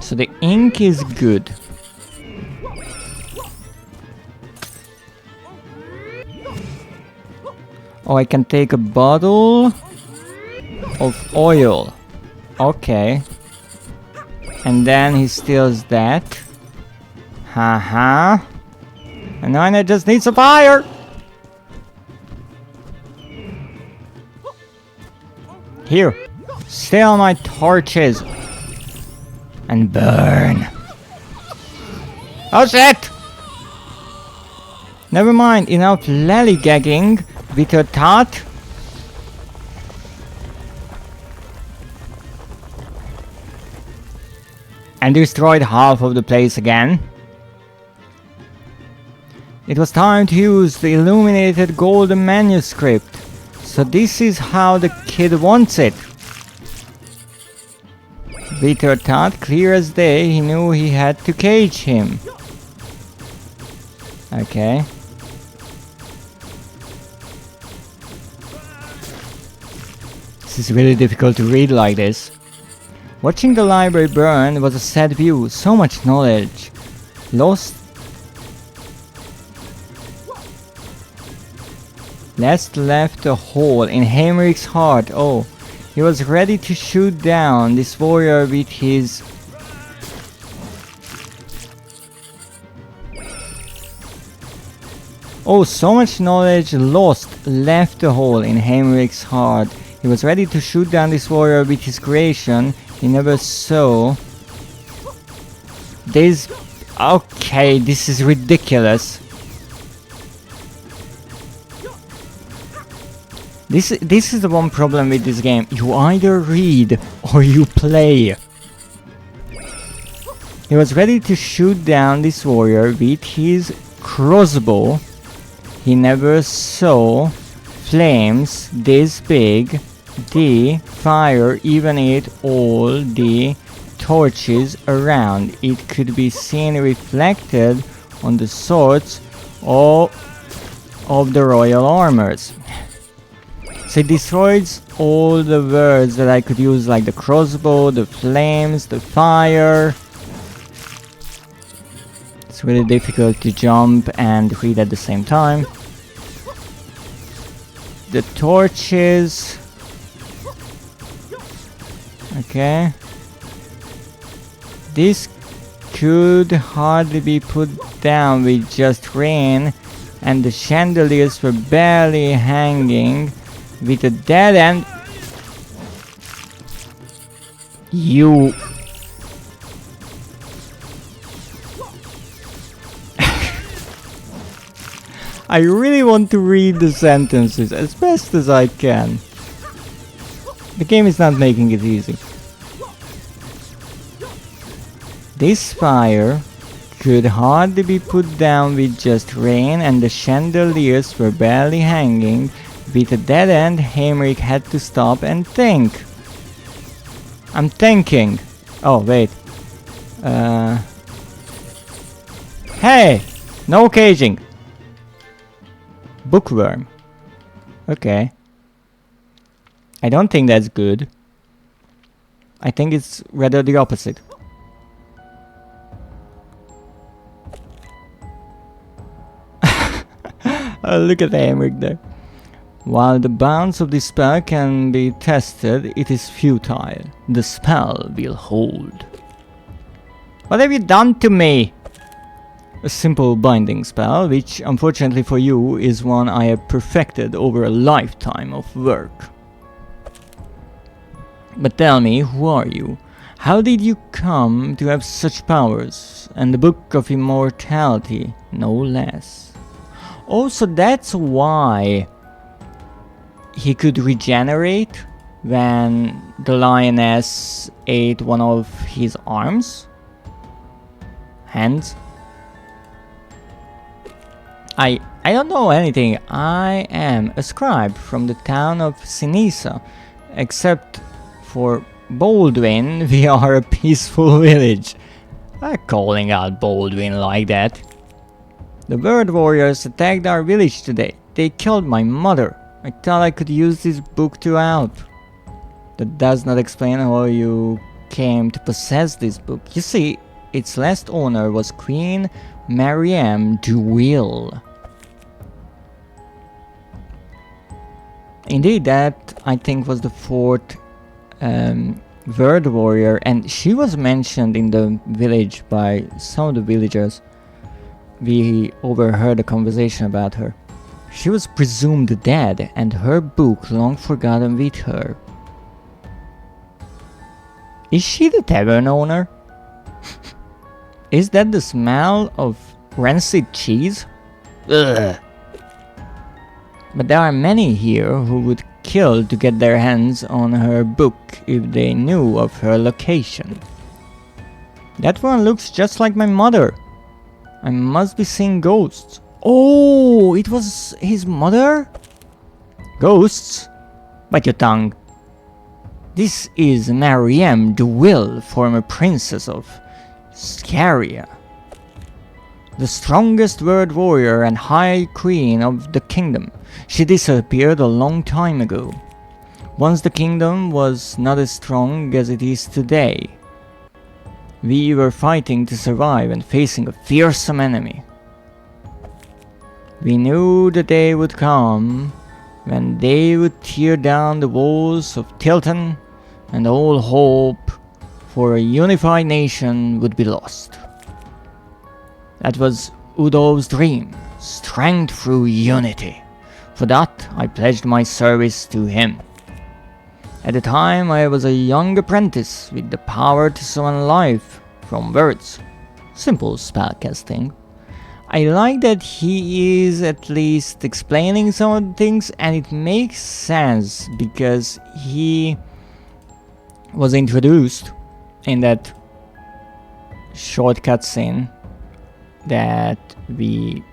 So the ink is good. Oh, I can take a bottle of oil. Okay. And then he steals that. Haha. And now I just need some fire! Here. Steal my torches. And burn. Oh shit! Never mind, enough lollygagging with your tot. And destroyed half of the place again. It was time to use the illuminated golden manuscript. So this is how the kid wants it. Peter thought, clear as day, he knew he had to cage him. Okay. This is really difficult to read like this. Watching the library burn was a sad view. So much knowledge lost. Last left a hole in Haimrik's heart. Oh, he was ready to shoot down this warrior with his... Oh, so much knowledge lost left a hole in Haimrik's heart. He was ready to shoot down this warrior with his creation. He never saw... This... Okay, this is ridiculous. This is the one problem with this game. You either read or you play. He was ready to shoot down this warrior with his crossbow. He never saw flames this big. The fire even ate all the torches around. It could be seen reflected on the swords of the royal armors. So it destroys all the words that I could use, like the crossbow, the flames, the fire. It's really difficult to jump and read at the same time. The torches. Okay. This could hardly be put down with just rain, and the chandeliers were barely hanging. With a dead end. You. I really want to read the sentences as best as I can. The game is not making it easy. This fire could hardly be put down with just rain, and the chandeliers were barely hanging. With a dead end, Haimrik had to stop and think. I'm thinking. Oh, wait. Hey! No caging! Bookworm. Okay. I don't think that's good. I think it's rather the opposite. Oh, look at Haimrik there. While the bounds of this spell can be tested, it is futile. The spell will hold. What have you done to me? A simple binding spell, which unfortunately for you is one I have perfected over a lifetime of work. But tell me, who are you? How did you come to have such powers? And the Book of Immortality, no less. Also, that's why he could regenerate when the lioness ate one of his arms? Hands? I don't know anything. I am a scribe from the town of Sinisa. Except for Baldwin, we are a peaceful village. I'm calling out Baldwin like that. The bird warriors attacked our village today. They killed my mother. I thought I could use this book to help. That does not explain how you came to possess this book. You see, its last owner was Queen Mariam Jewel. Indeed, that I think was the fourth word warrior, and she was mentioned in the village by some of the villagers. We overheard a conversation about her. She was presumed dead, and her book long forgotten with her. Is she the tavern owner? Is that the smell of rancid cheese? Ugh. But there are many here who would kill to get their hands on her book if they knew of her location. That one looks just like my mother. I must be seeing ghosts. Oh, it was his mother? Ghosts? Bite your tongue. This is Mariam Duil, former princess of Scaria, the strongest word warrior and high queen of the kingdom. She disappeared a long time ago. Once the kingdom was not as strong as it is today. We were fighting to survive and facing a fearsome enemy. We knew the day would come when they would tear down the walls of Tilton and all hope for a unified nation would be lost. That was Udov's dream, strength through unity. For that, I pledged my service to him. At the time, I was a young apprentice with the power to summon life from words. Simple spellcasting. I like that he is at least explaining some of the things, and it makes sense because he was introduced in that short cutscene that we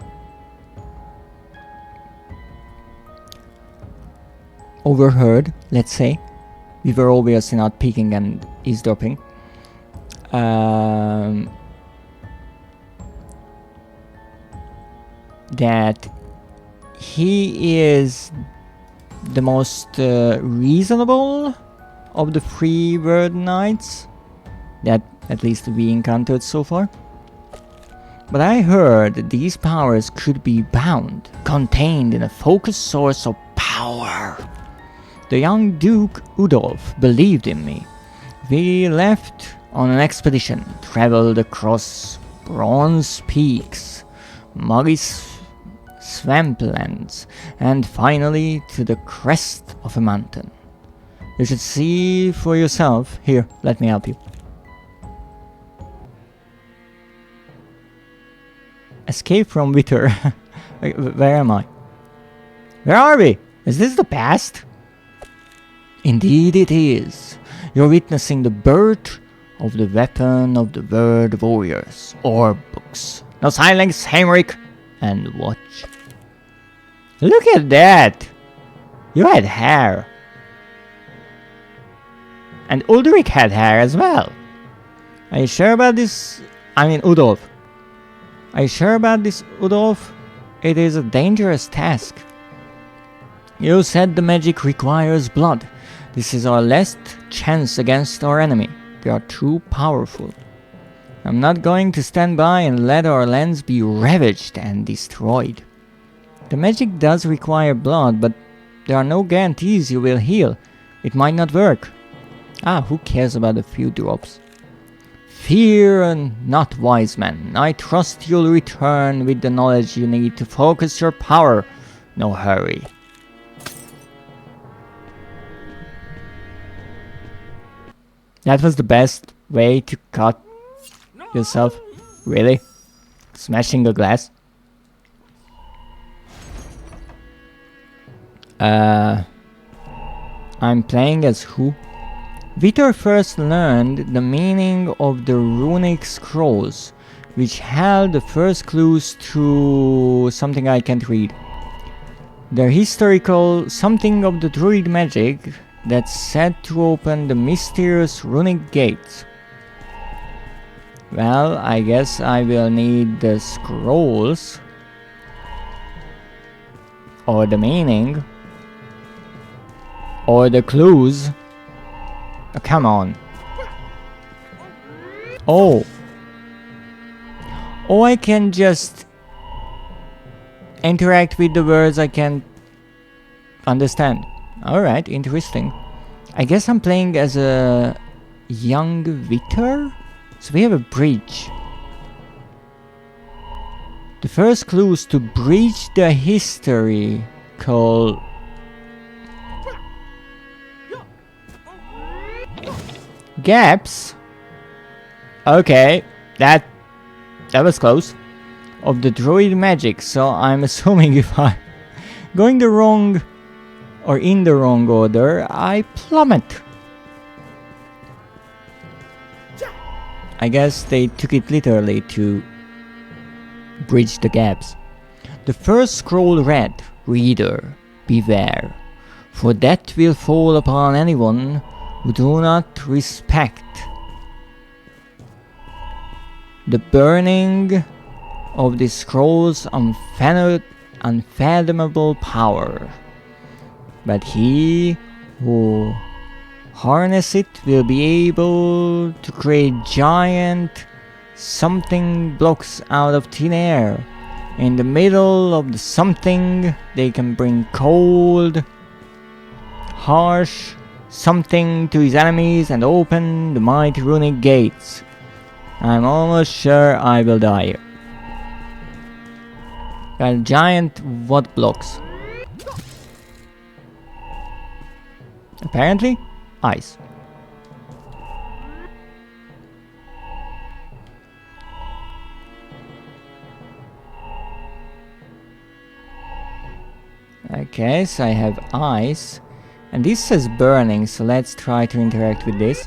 overheard, let's say. We were obviously not peeking and eavesdropping. That he is the most reasonable of the 3 word knights that at least we encountered so far. But I heard these powers could be bound, contained in a focused source of power. The young Duke Udolf believed in me. We left on an expedition, traveled across bronze peaks, muggy swamplands, and finally to the crest of a mountain. You should see for yourself. Here, let me help you. Escape from Wither. Where am I? Where are we? Is this the past? Indeed it is. You're witnessing the birth of the weapon of the word warriors, or books. Now silence, Haimrik, and watch. Look at that! You had hair. And Ulrich had hair as well. Are you sure about this? I mean, Udolf. Are you sure about this, Udolf? It is a dangerous task. You said the magic requires blood. This is our last chance against our enemy. They are too powerful. I'm not going to stand by and let our lands be ravaged and destroyed. The magic does require blood, but there are no guarantees you will heal. It might not work. Ah, who cares about a few drops? Fear not, wise man. I trust you'll return with the knowledge you need to focus your power. No hurry. That was the best way to cut yourself. Really? Smashing a glass? I'm playing as who? Vitor first learned the meaning of the runic scrolls, which held the first clues to something I can't read. The historical something of the druid magic that's said to open the mysterious runic gates. Well, I guess I will need the scrolls. Or the meaning. Or the clues. Oh, come on. Oh. Oh, I can just interact with the words I can understand. Alright, interesting. I guess I'm playing as a young Victor? So we have a bridge. The first clue is to breach the history called... Gaps? Okay, that was close. Of the droid magic, so I'm assuming if I'm going the wrong or in the wrong order, I plummet. I guess they took it literally to bridge the gaps. The first scroll read, Reader, beware, for that will fall upon anyone who do not respect the burning of the scroll's unfathomable power. But he who harness it will be able to create giant something blocks out of thin air. In the middle of the something they can bring cold, harsh something to his enemies and open the mighty runic gates. I'm almost sure I will die here. Got giant what blocks? Apparently, ice. Okay, so I have ice. And this says burning, so let's try to interact with this.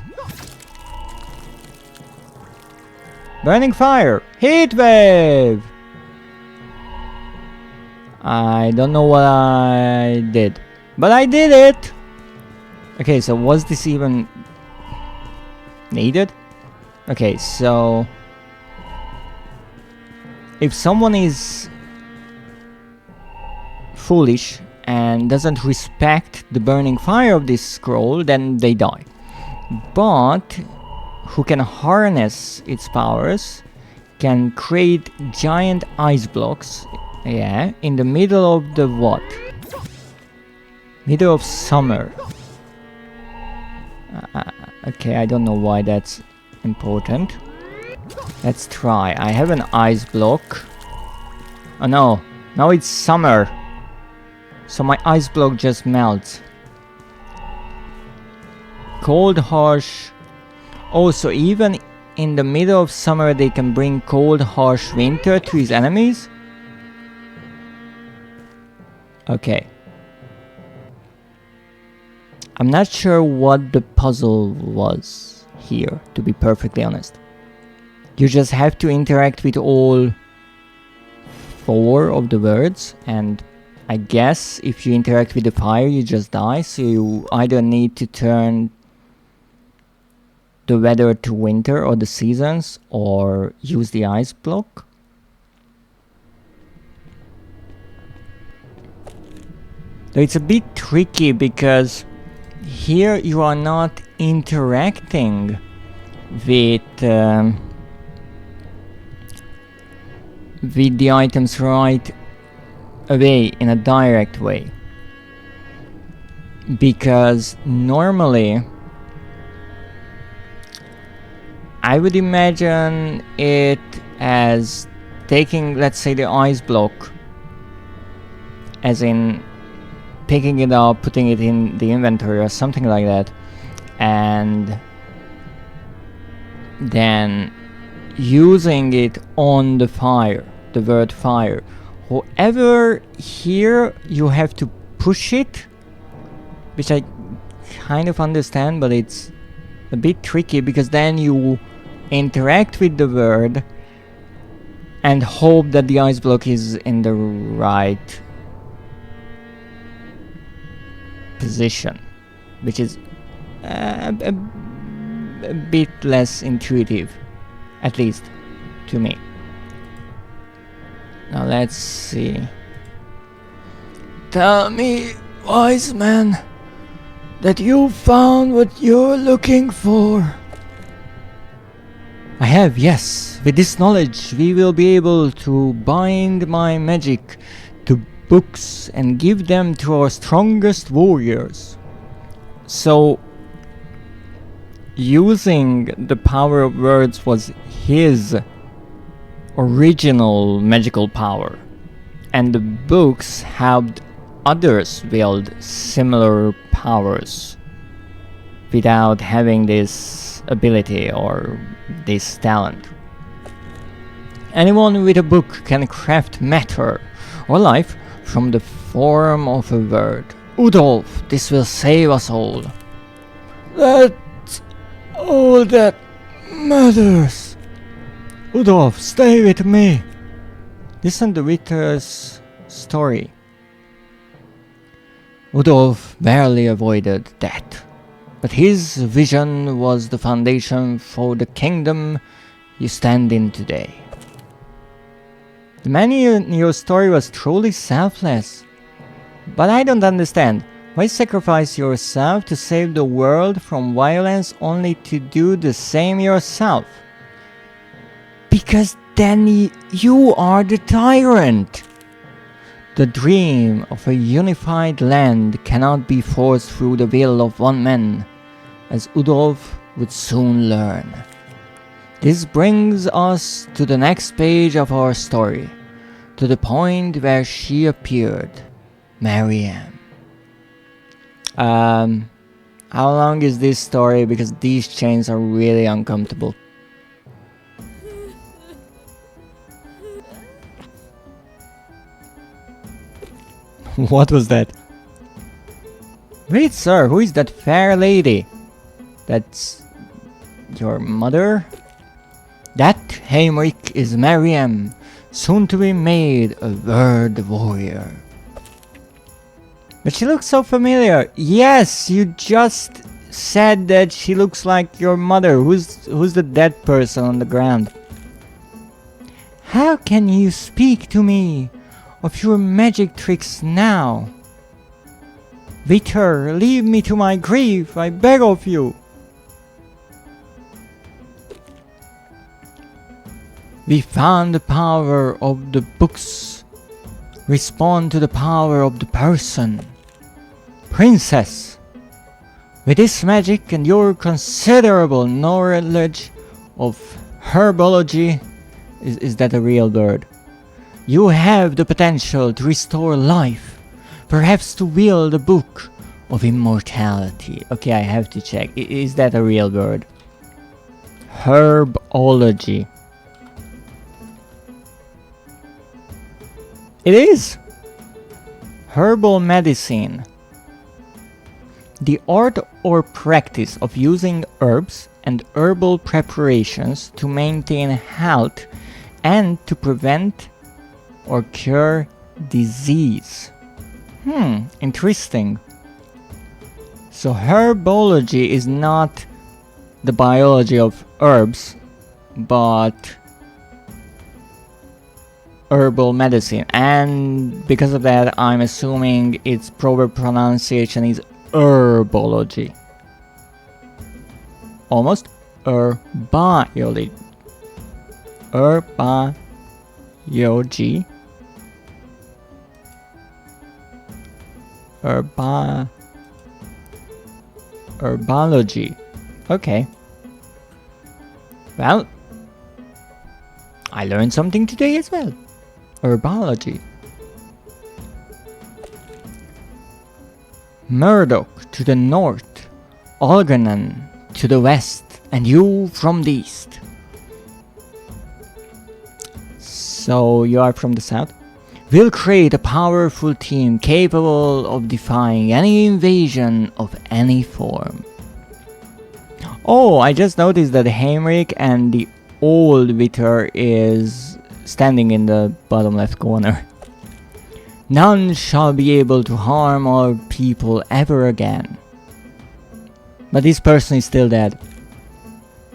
Burning fire! Heat wave! I don't know what I did. But I did it! Okay, so was this even needed? Okay, so if someone is foolish and doesn't respect the burning fire of this scroll, then they die. But who can harness its powers can create giant ice blocks, yeah, in the middle of the what? Middle of summer. Okay, I don't know why that's important. Let's try. I have an ice block. Oh no, now it's summer. So my ice block just melts. Cold, harsh. Oh, so even in the middle of summer they can bring cold, harsh winter to his enemies? Okay. I'm not sure what the puzzle was here, to be perfectly honest. You just have to interact with all 4 of the words, and I guess if you interact with the fire you just die, so you either need to turn the weather to winter or the seasons, or use the ice block. Though it's a bit tricky because here you are not interacting with the items right away in a direct way, because normally I would imagine it as taking, let's say, the ice block, as in picking it up, putting it in the inventory or something like that, and then using it on the fire, the word fire. However, here you have to push it, which I kind of understand, but it's a bit tricky because then you interact with the word and hope that the ice block is in the right position, which is a bit less intuitive, at least to me. Now let's see. Tell me, wise man, that you found what you're looking for. I have, yes. With this knowledge we will be able to bind my magic to books and give them to our strongest warriors. So using the power of words was his original magical power, and the books helped others wield similar powers without having this ability or this talent. Anyone with a book can craft matter or life from the form of a word. Udolf, this will save us all. That's all that matters. Udolf, stay with me. Listen to Ritter's story. Udolf barely avoided death, but his vision was the foundation for the kingdom you stand in today. The man in your story was truly selfless. But I don't understand. Why sacrifice yourself to save the world from violence only to do the same yourself? Because then you are the tyrant. The dream of a unified land cannot be forced through the will of one man, as Udolf would soon learn. This brings us to the next page of our story, to the point where she appeared, Marianne. How long is this story? Because these chains are really uncomfortable. What was that? Wait, sir, who is that fair lady? That's your mother? That Haimrik is Mariam, soon to be made a word warrior. But she looks so familiar. Yes, you just said that she looks like your mother. Who's the dead person on the ground? How can you speak to me of your magic tricks now? Victor, leave me to my grief, I beg of you. We found the power of the books. Respond to the power of the person. Princess, with this magic and your considerable knowledge of herbology, is that a real bird? You have the potential to restore life, perhaps to wield the book of immortality. Okay, I have to check. Is that a real bird? Herbology. It is! Herbal medicine. The art or practice of using herbs and herbal preparations to maintain health and to prevent or cure disease. Interesting. So herbology is not the biology of herbs, but herbal medicine, and because of that I'm assuming its proper pronunciation is herbology. Almost herbology. Herbology. Herbology. Okay. Well, I learned something today as well. Herbology. Murdoch to the north, Algernon to the west, and you from the east. So you are from the south? We'll create a powerful team capable of defying any invasion of any form. Oh, I just noticed that Haimrik and the old Vitter is standing in the bottom left corner. None shall be able to harm our people ever again. But this person is still dead.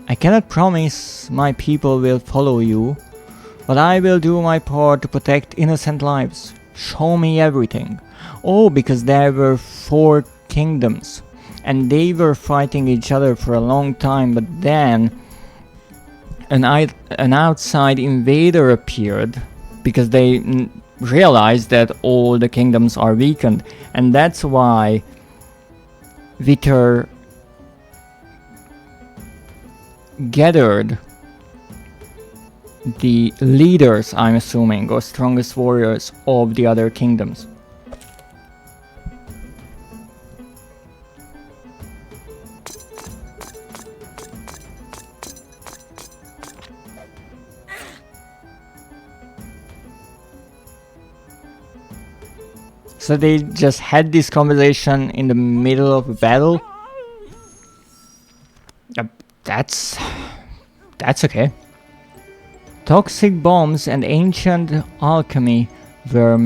I cannot promise my people will follow you, but I will do my part to protect innocent lives. Show me everything. Oh, because there were 4 kingdoms, and they were fighting each other for a long time, but then an outside invader appeared because they realized that all the kingdoms are weakened, and that's why Vitter gathered the leaders, I'm assuming, or strongest warriors of the other kingdoms. So they just had this conversation in the middle of a battle? That's okay. Toxic bombs and ancient alchemy were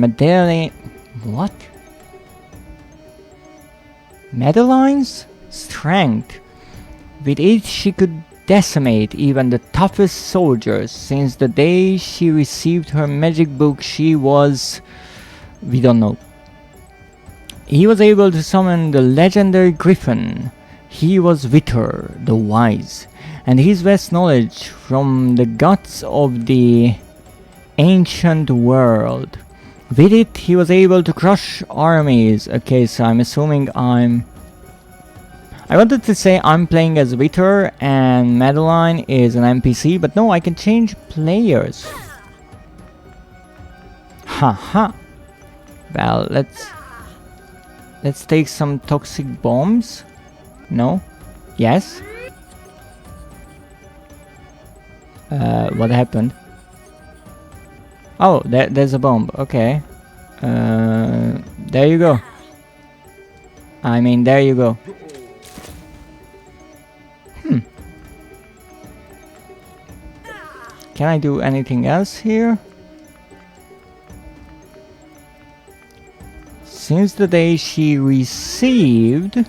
what? Madeline's strength. With it she could decimate even the toughest soldiers. Since the day she received her magic book she was... we don't know. He was able to summon the legendary griffin. He was Vitor, the wise, and his vast knowledge from the gods of the ancient world. With it, he was able to crush armies. Okay, so I'm assuming I wanted to say I'm playing as Vitor and Madeline is an NPC, but no, I can change players. Haha. Well, let's take some toxic bombs. No? Yes? What happened? Oh, there's a bomb. Okay. There you go. I mean, there you go. Can I do anything else here? Since the day she received...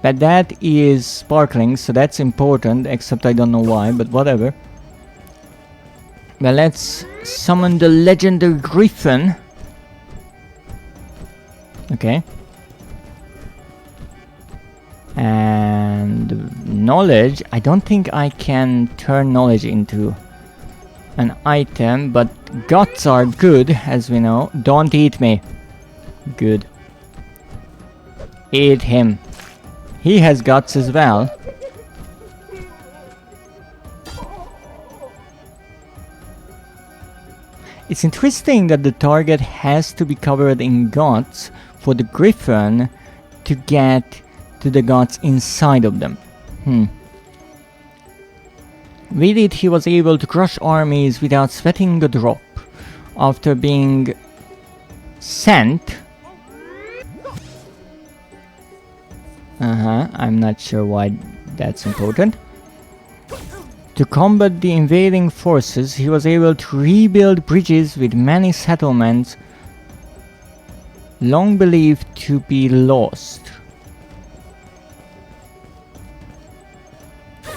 But that is sparkling, so that's important, except I don't know why, but whatever. Well, let's summon the legendary griffin. Okay. And knowledge, I don't think I can turn knowledge into an item, but guts are good, as we know. Don't eat me. Good. Eat him. He has guts as well. It's interesting that the target has to be covered in guts for the griffin to get to the guts inside of them. With it, he was able to crush armies without sweating a drop. After being sent... I'm not sure why that's important. To combat the invading forces, he was able to rebuild bridges with many settlements long believed to be lost.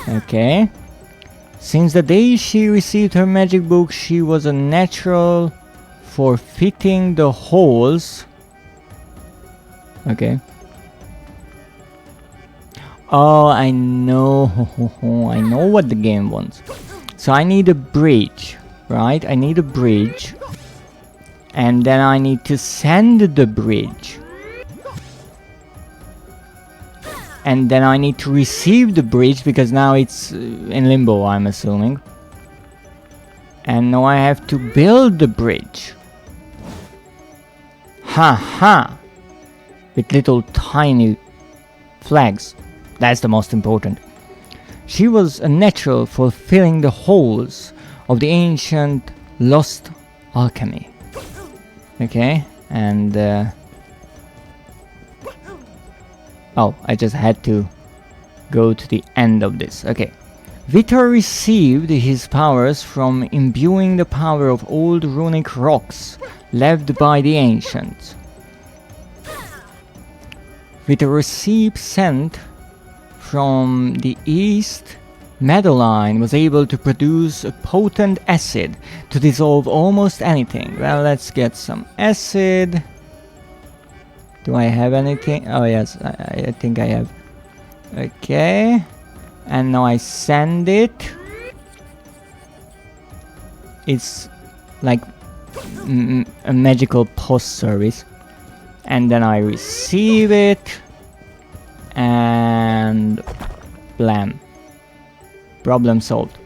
Okay. Since the day she received her magic book, she was a natural for fitting the holes. Okay. Oh, I know. I know what the game wants. So I need a bridge, right? I need a bridge. And then I need to send the bridge. And then I need to receive the bridge because now it's in limbo, I'm assuming. And now I have to build the bridge. Ha! With little tiny flags. That's the most important. She was a natural for filling the holes of the ancient lost alchemy. Okay, and oh, I just had to go to the end of this. Okay. Vitor received his powers from imbuing the power of old runic rocks left by the ancients. With a receipt sent from the east, Madeline was able to produce a potent acid to dissolve almost anything. Well, let's get some acid. Do I have anything? Oh yes, I think I have. Okay. And now I send it. It's like a magical post service. And then I receive it. And Blam. Problem solved.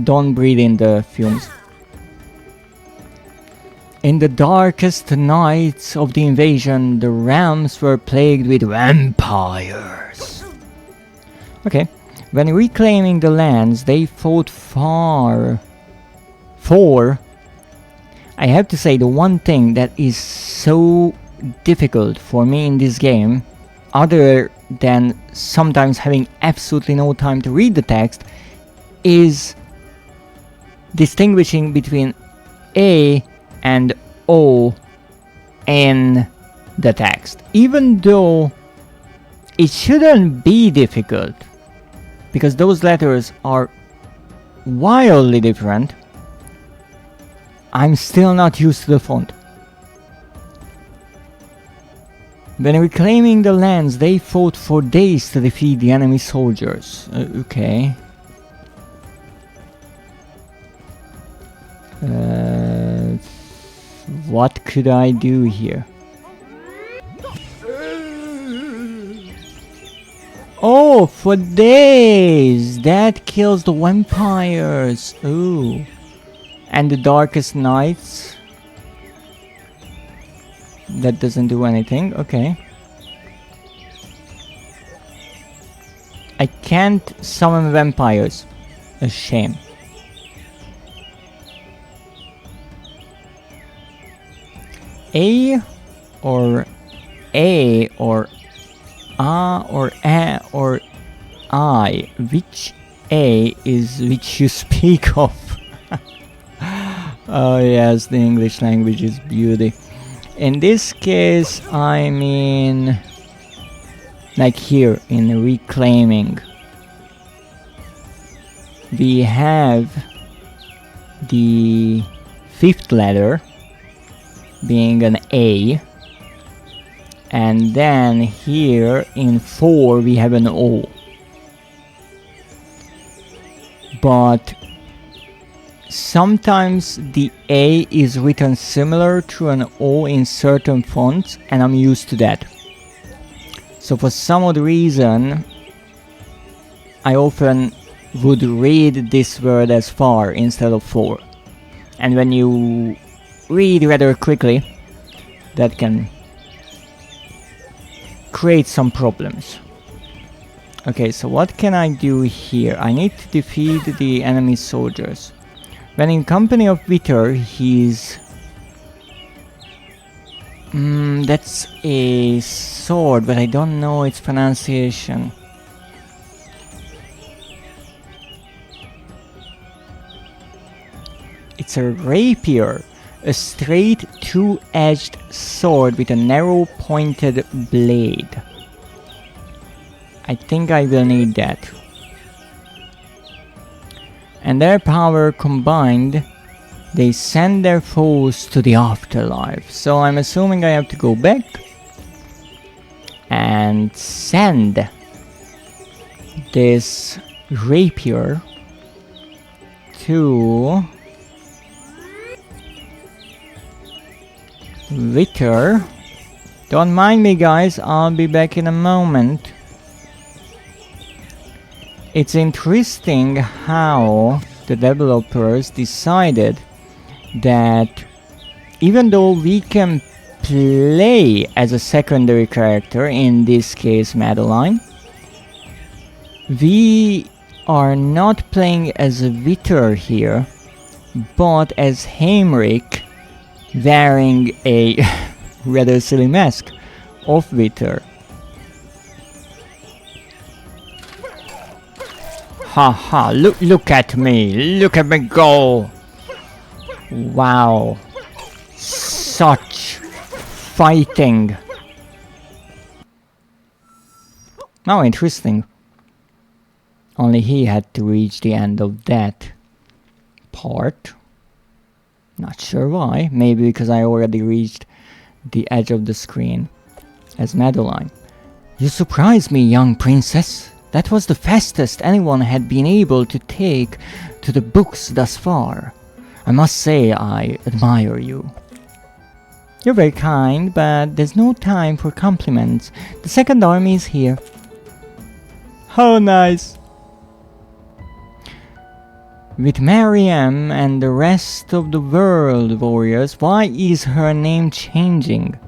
Don't breathe in the fumes. In the darkest nights of the invasion, the realms were plagued with vampires. Okay. When reclaiming the lands, they fought for... I have to say, the one thing that is so difficult for me in this game, other than sometimes having absolutely no time to read the text, is distinguishing between A and O in the text. Even though it shouldn't be difficult, because those letters are wildly different, I'm still not used to the font. When reclaiming the lands, they fought for days to defeat the enemy soldiers. Okay. What could I do here? Oh, for days! That kills the vampires! Ooh. And the darkest nights? That doesn't do anything, okay. I can't summon vampires. A shame. A or A or A or A or I? Which A is which you speak of? Oh yes, the English language is beauty. In this case, I mean, like here in reclaiming, we have the fifth letter being an A, and then here in 4 we have an O. But sometimes the A is written similar to an O in certain fonts, and I'm used to that. So for some odd reason, I often would read this word as far instead of 4. And when you read rather quickly, that can create some problems. Okay, so what can I do here? I need to defeat the enemy soldiers. When in company of Vitor, he's... that's a sword, but I don't know its pronunciation. It's a rapier. A straight two-edged sword with a narrow pointed blade. I think I will need that. And their power combined, they send their foes to the afterlife. So I'm assuming I have to go back and send this rapier to Vitor. Don't mind me, guys, I'll be back in a moment. It's interesting how the developers decided that even though we can play as a secondary character, in this case Madeline, we are not playing as a Vitor here, but as Haimrik, wearing a rather silly mask of Vitor. Haha, look at me go! Wow, such fighting. Oh, interesting. Only he had to reach the end of that part. Not sure why. Maybe because I already reached the edge of the screen as Madeline. You surprised me, young princess. That was the fastest anyone had been able to take to the books thus far. I must say I admire you. You're very kind, but there's no time for compliments. The second army is here. How nice. With Mariam and the rest of the world warriors, why is her name changing?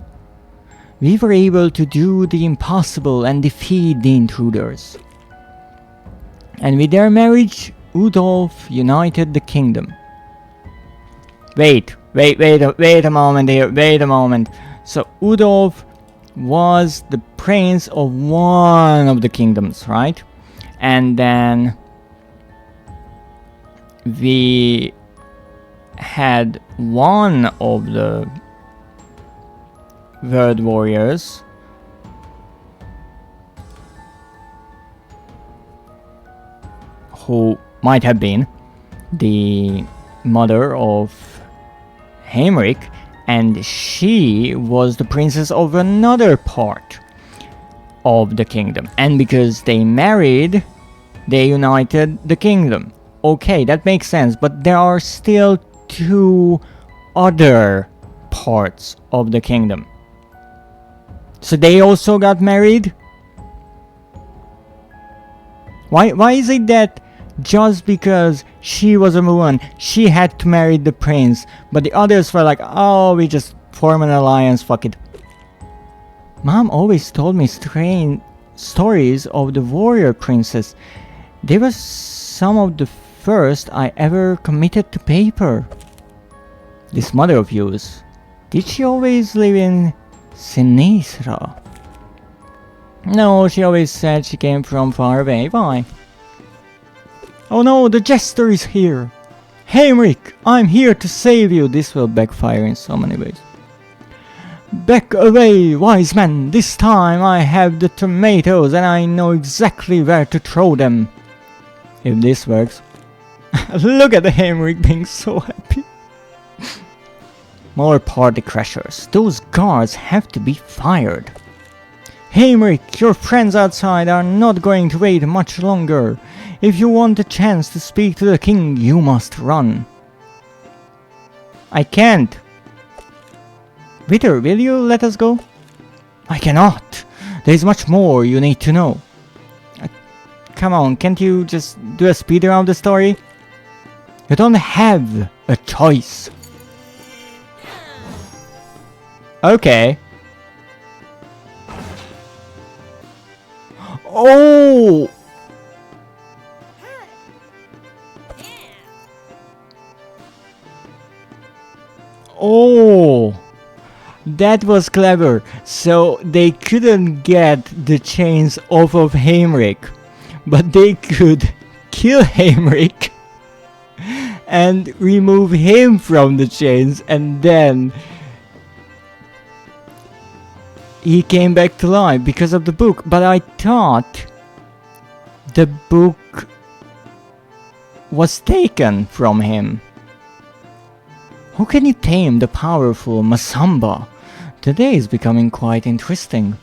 We were able to do the impossible and defeat the intruders. And with their marriage, Udolf united the kingdom. Wait a moment here, wait a moment. So Udolf was the prince of one of the kingdoms, right? And then we had one of the world warriors who might have been the mother of Haimrik, and she was the princess of another part of the kingdom. And because they married, they united the kingdom. Okay, that makes sense, but there are still two other parts of the kingdom. So they also got married? Why is it that just because she was a woman, she had to marry the prince, but the others were like, oh, we just form an alliance, fuck it. Mom always told me strange stories of the warrior princess. They were some of the first I ever committed to paper. This mother of yours, did she always live in Sinistra? No, she always said she came from far away. Why? Oh no, the jester is here! Haimrik, I'm here to save you! This will backfire in so many ways. Back away, wise man! This time I have the tomatoes and I know exactly where to throw them. If this works. Look at the Haimrik being so happy. More party crashers. Those guards have to be fired. Haimrik, your friends outside are not going to wait much longer. If you want a chance to speak to the king, you must run. I can't. Vitor, will you let us go? I cannot. There is much more you need to know. Come on, can't you just do a speed around the story? You don't have a choice. Okay. Oh! Oh! That was clever. So they couldn't get the chains off of Haimrik, but they could kill Haimrik and remove him from the chains, and then he came back to life because of the book. But I thought the book was taken from him. How can you tame the powerful Masamba? Today is becoming quite interesting.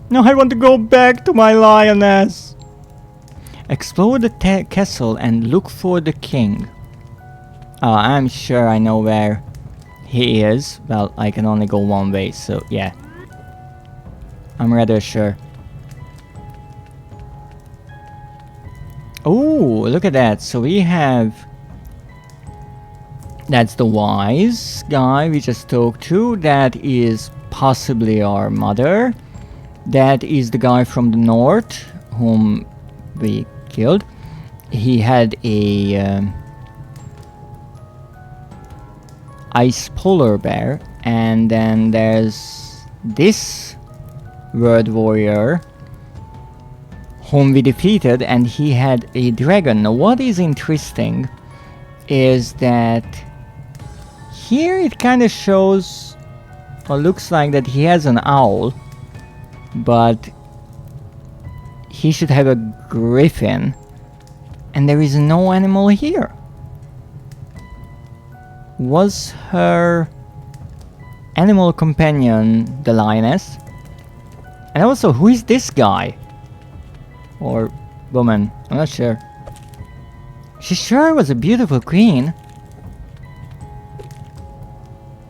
Now I want to go back to my lioness. Explore the castle and look for the king. I'm sure I know where he is. Well, I can only go one way, so yeah. I'm rather sure. Oh, look at that. So we have... That's the wise guy we just talked to. That is possibly our mother. That is the guy from the north whom we killed. He had a ice polar bear. And then there's this world warrior whom we defeated, and he had a dragon. Now what is interesting is that here it kind of shows, or looks like that he has an owl, but he should have a griffin, and there is no animal here. Was her animal companion the lioness? And also, who is this guy? Or woman, I'm not sure. She sure was a beautiful queen.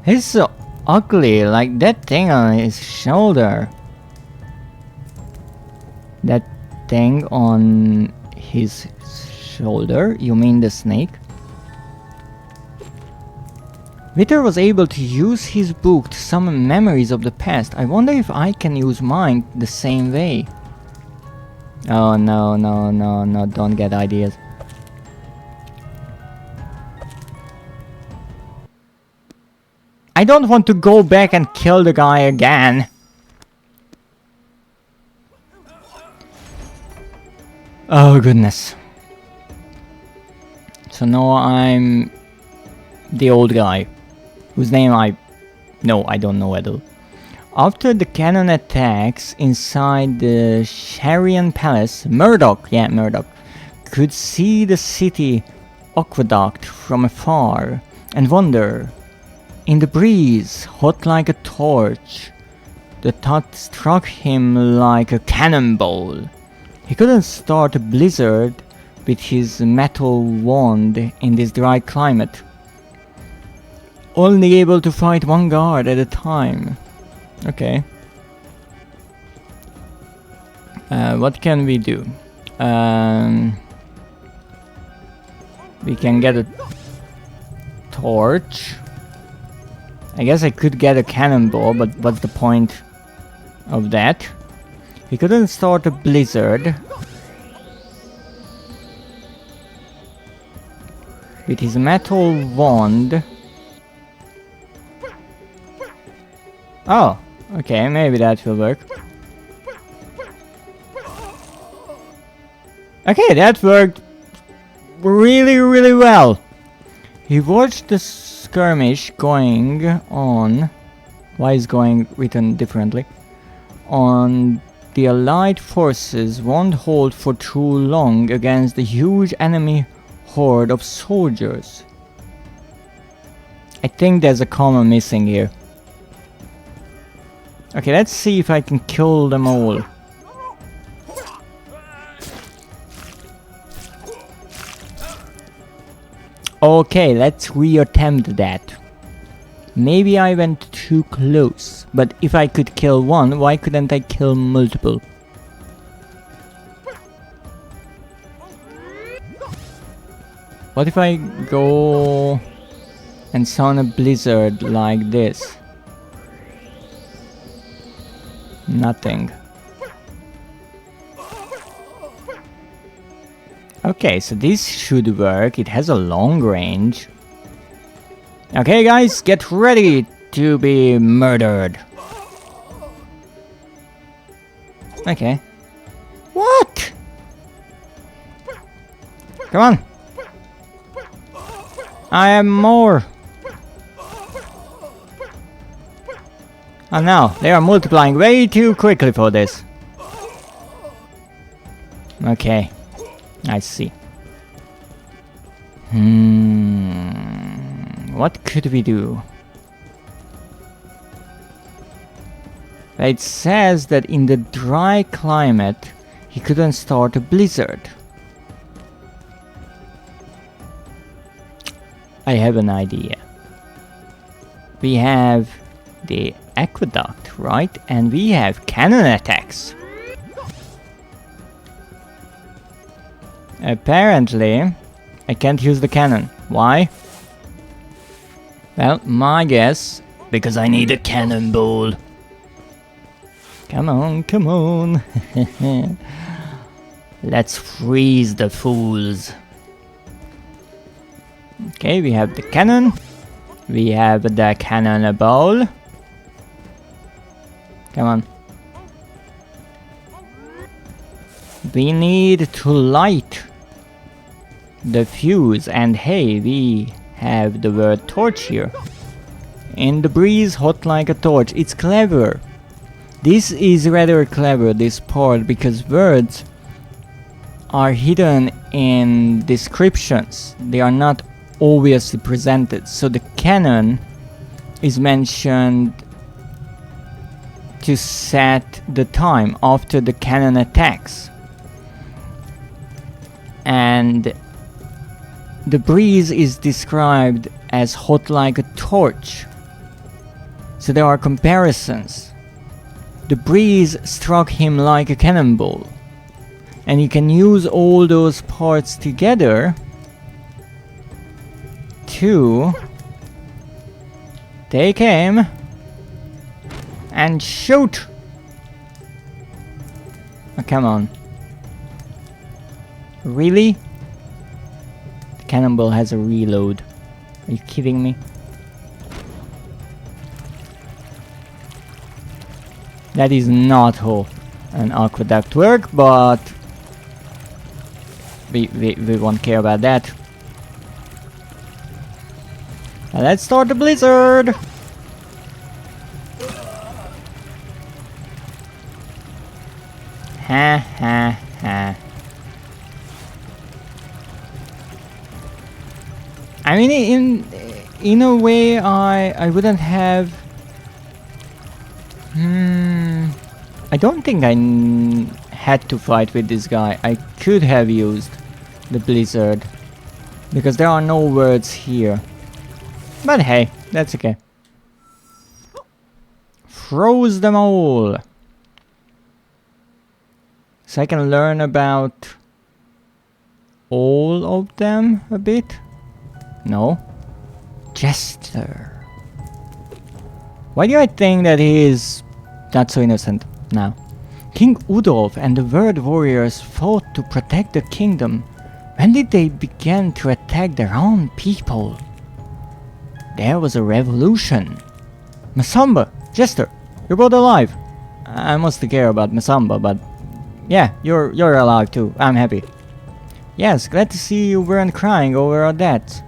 He's ugly, like that thing on his shoulder. That thing on his shoulder? You mean the snake? Victor was able to use his book to summon memories of the past. I wonder if I can use mine the same way. Oh no, no, no, no, don't get ideas. I don't want to go back and kill the guy again. Oh goodness. So now I'm the old guy, whose name I don't know at all. After the cannon attacks inside the Sharian Palace, Murdoch could see the city aqueduct from afar and wonder. In the breeze, hot like a torch, the thought struck him like a cannonball. He couldn't start a blizzard with his metal wand in this dry climate. Only able to fight one guard at a time. Okay. What can we do? We can get a torch. I guess I could get a cannonball, but what's the point of that? He couldn't start a blizzard with his metal wand. Oh, okay, maybe that will work. Okay, that worked really, really well. He watched the skirmish going on. Why is going written differently? On the Allied forces won't hold for too long against the huge enemy horde of soldiers. I think there's a comma missing here. Okay, let's see if I can kill them all. Okay, let's reattempt that. Maybe I went too close, but if I could kill one, why couldn't I kill multiple? What if I go and summon a blizzard like this? Nothing. Okay, so this should work. It has a long range. Okay, guys, get ready to be murdered. Okay. What? Come on. I have more. Oh no, they are multiplying way too quickly for this. Okay, I see. What could we do? It says that in the dry climate, he couldn't start a blizzard. I have an idea. We have the aqueduct, right? And we have cannon attacks. Apparently, I can't use the cannon. Why? Well, my guess, because I need a cannonball. Come on, come on. Let's freeze the fools. Okay, we have the cannon. We have the cannonball. Come on. We need to light the fuse, and hey, we have the word torch here. In the breeze, hot like a torch. It's clever. This is rather clever, this part, because words are hidden in descriptions. They are not obviously presented. So the cannon is mentioned to set the time after the cannon attacks. And the breeze is described as hot like a torch. So there are comparisons. The breeze struck him like a cannonball. And he can use all those parts together to take aim and shoot. Oh, come on. Really? The cannonball has a reload. Are you kidding me? That is not how an aqueduct works, but we won't care about that. Now let's start the blizzard! Ha ha ha. I mean, in a way, I wouldn't have. I don't think I had to fight with this guy. I could have used the blizzard because there are no words here. But hey, that's okay. Froze them all. So I can learn about all of them a bit. No. Jester. Why do I think that he is not so innocent now? King Udolf and the Word Warriors fought to protect the kingdom. When did they begin to attack their own people? There was a revolution. Masamba, Jester, you're both alive. I mostly care about Masamba, but yeah, you're alive too. I'm happy. Yes, glad to see you weren't crying over our deaths.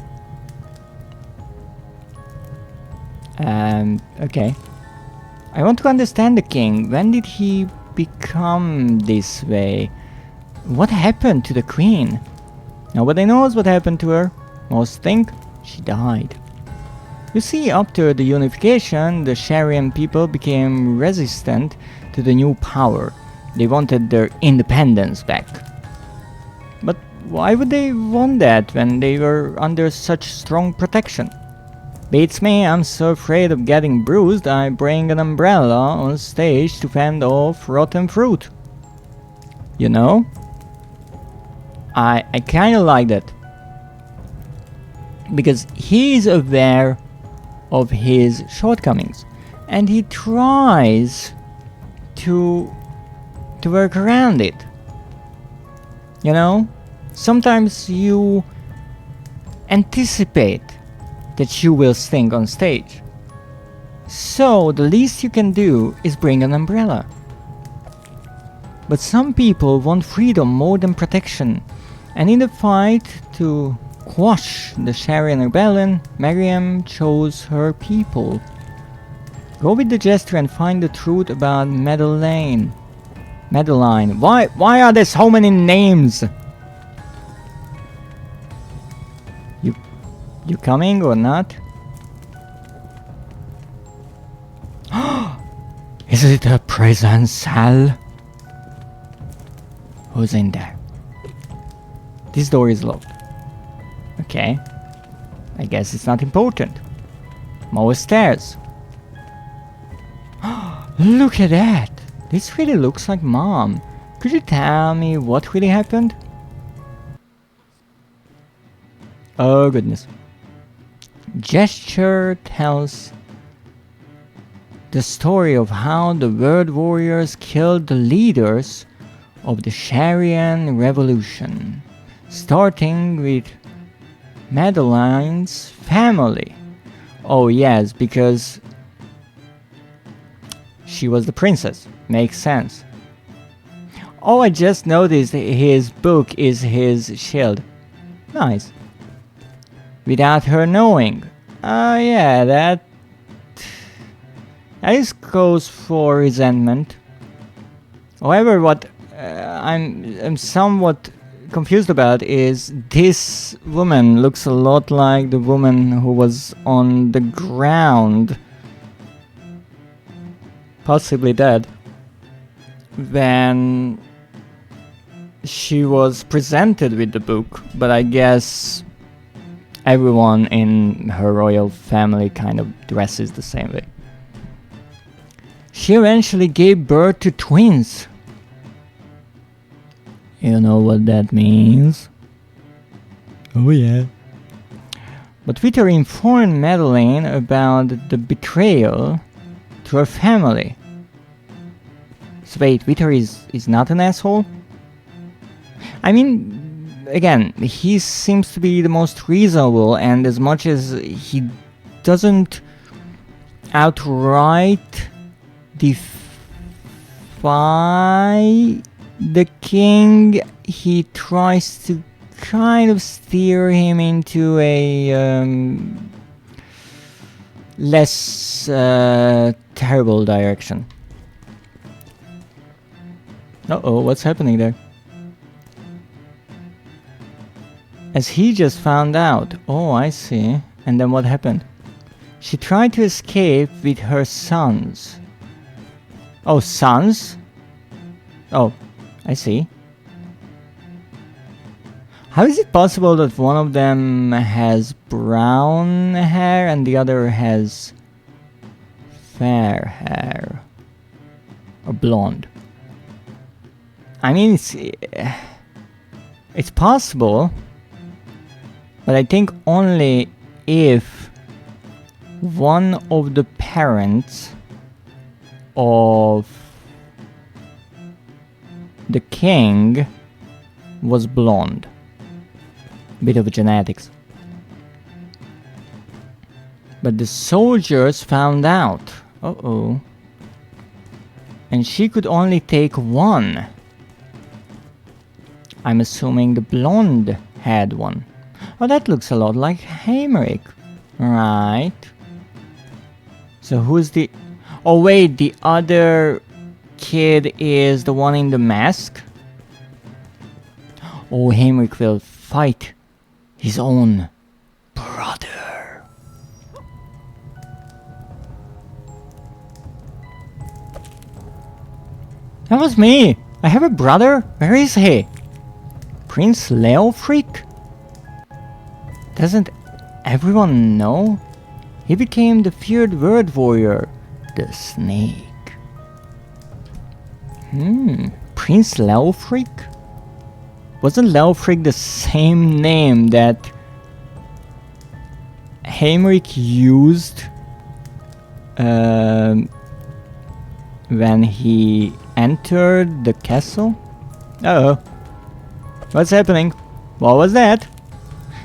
Okay. I want to understand the king. When did he become this way? What happened to the queen? Nobody knows what happened to her. Most think she died. You see, after the unification, the Sharian people became resistant to the new power. They wanted their independence back. But why would they want that when they were under such strong protection? Beats me, I'm so afraid of getting bruised, I bring an umbrella on stage to fend off rotten fruit. You know? I kinda like that. Because he's aware of his shortcomings. And he tries to work around it. You know? Sometimes you anticipate that you will stink on stage. So the least you can do is bring an umbrella. But some people want freedom more than protection, and in the fight to quash the Sharian rebellion, Miriam chose her people. Go with the Jester and find the truth about Madeline. Why are there so many names? You coming or not? Is it a prison cell? Who's in there? This door is locked. Okay. I guess it's not important. More stairs. Look at that! This really looks like Mom. Could you tell me what really happened? Oh goodness. Gesture tells the story of how the Word Warriors killed the leaders of the Sharian Revolution, starting with Madeline's family. Oh yes, because she was the princess. Makes sense. Oh, I just noticed his book is his shield. Nice. Without her knowing. Yeah, that is cause for resentment. However, what I'm somewhat confused about is this woman looks a lot like the woman who was on the ground, possibly dead, when she was presented with the book, but I guess everyone in her royal family kind of dresses the same way. She eventually gave birth to twins. You know what that means? Oh yeah. But Victor informed Madeline about the betrayal to her family. So wait, Victor is not an asshole? I mean, again, he seems to be the most reasonable, and as much as he doesn't outright defy the king, he tries to kind of steer him into a less terrible direction. Uh-oh, what's happening there? As he just found out. Oh, I see. And then what happened? She tried to escape with her sons. Oh, sons? Oh, I see. How is it possible that one of them has brown hair and the other has fair hair? Or blonde? I mean, it's possible, but I think only if one of the parents of the king was blonde. Bit of genetics. But the soldiers found out. Uh-oh. And she could only take one. I'm assuming the blonde had one. Oh, that looks a lot like Haimrik. Right. So who's the... Oh wait, the other kid is the one in the mask? Oh, Haimrik will fight his own brother. That was me! I have a brother? Where is he? Prince Leofric? Doesn't everyone know? He became the feared word warrior, the snake. Prince Leofric? Wasn't Leofric the same name that Haimrik used when he entered the castle? Uh-oh. What's happening? What was that?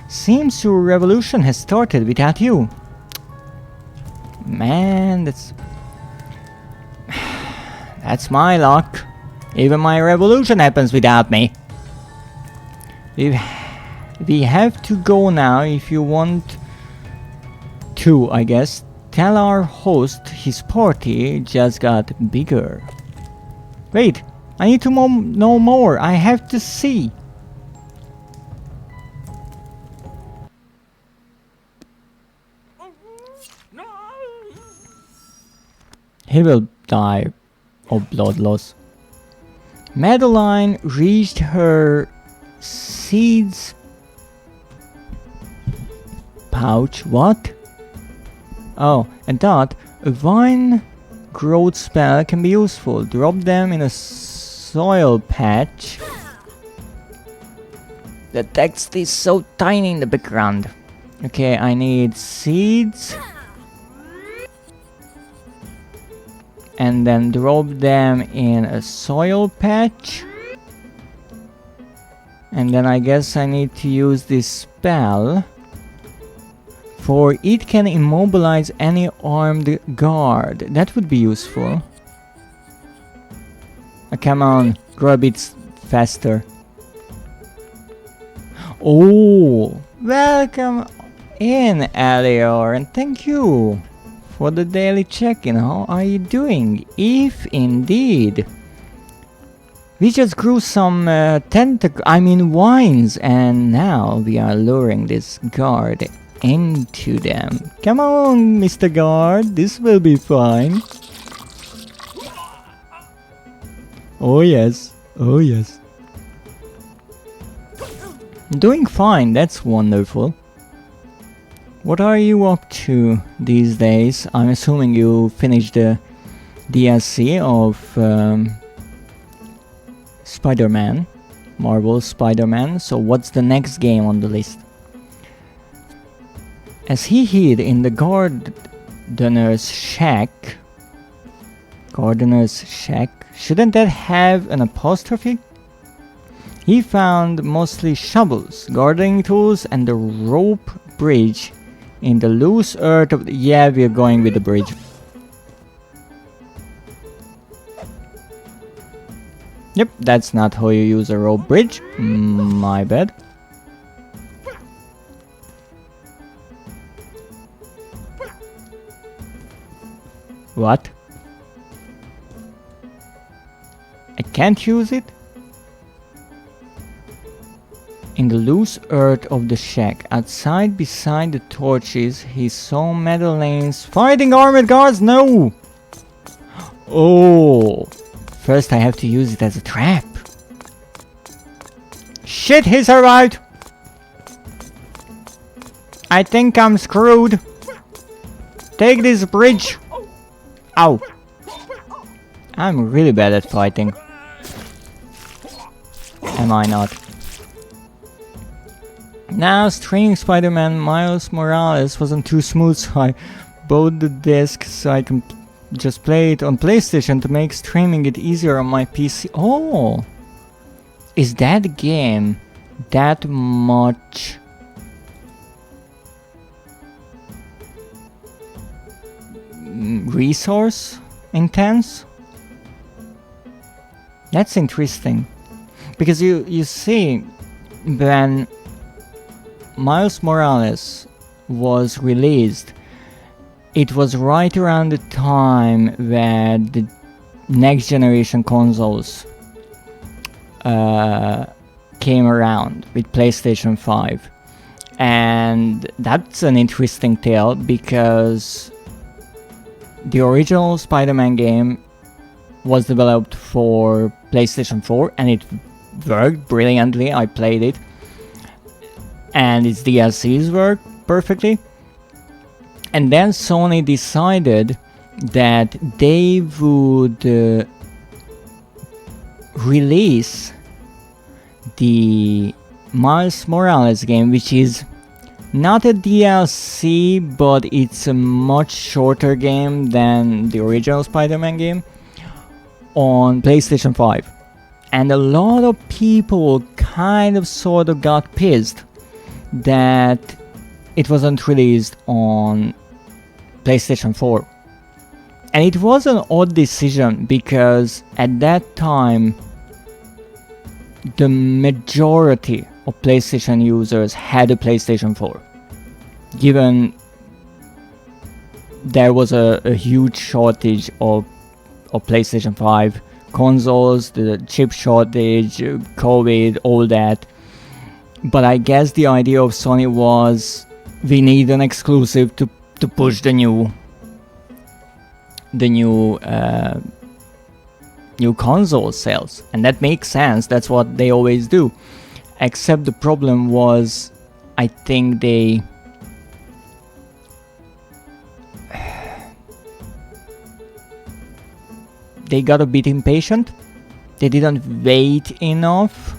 Seems your revolution has started without you. Man, that's my luck. Even my revolution happens without me. We have to go now if you want to, I guess. Tell our host his party just got bigger. Wait, I need to know more. I have to see. He will die of blood loss. Madeline reached her seeds pouch. What? Oh, and that a vine growth spell can be useful. Drop them in a soil patch. The text is so tiny in the background. Okay, I need seeds. And then drop them in a soil patch. And then I guess I need to use this spell. For it can immobilize any armed guard. That would be useful. Come on, grab it faster. Oh, welcome in, Alior, and thank you for the daily check-in. How are you doing? If indeed. We just grew some vines, and now we are luring this guard into them. Come on, Mr. Guard, this will be fine. Oh yes, oh yes. Doing fine, that's wonderful. What are you up to these days? I'm assuming you finished the DLC of Spider-Man, Marvel's Spider-Man. So what's the next game on the list? As he hid in the gardener's shack. Gardener's shack? Shouldn't that have an apostrophe? He found mostly shovels, gardening tools, and the rope bridge in the loose earth of the... Yeah, we're going with the bridge. Yep, that's not how you use a rope bridge. My bad. What? I can't use it? In the loose earth of the shack, outside beside the torches, he saw metal lanes fighting armored guards. No! Oh! First I have to use it as a trap. Shit, he survived! I think I'm screwed. Take this bridge. Ow. I'm really bad at fighting. Am I not? Now, streaming Spider-Man Miles Morales wasn't too smooth, so I bought the disc so I can just play it on PlayStation to make streaming it easier on my PC. Oh! Is that game that much resource intense? That's interesting. Because you see, when Miles Morales was released, it was right around the time where the next generation consoles came around with PlayStation 5. And that's an interesting tale because the original Spider-Man game was developed for PlayStation 4 and it worked brilliantly. I played it and its DLCs worked perfectly. And then Sony decided that they would release the Miles Morales game, which is not a DLC, but it's a much shorter game than the original Spider-Man game, on PlayStation 5. And a lot of people kind of sort of got pissed that it wasn't released on PlayStation 4. And it was an odd decision because at that time the majority of PlayStation users had a PlayStation 4. Given there was a huge shortage of PlayStation 5 consoles, the chip shortage, COVID, all that. But I guess the idea of Sony was we need an exclusive to push the new console sales, and that makes sense. That's what they always do. Except the problem was, I think they got a bit impatient. They didn't wait enough,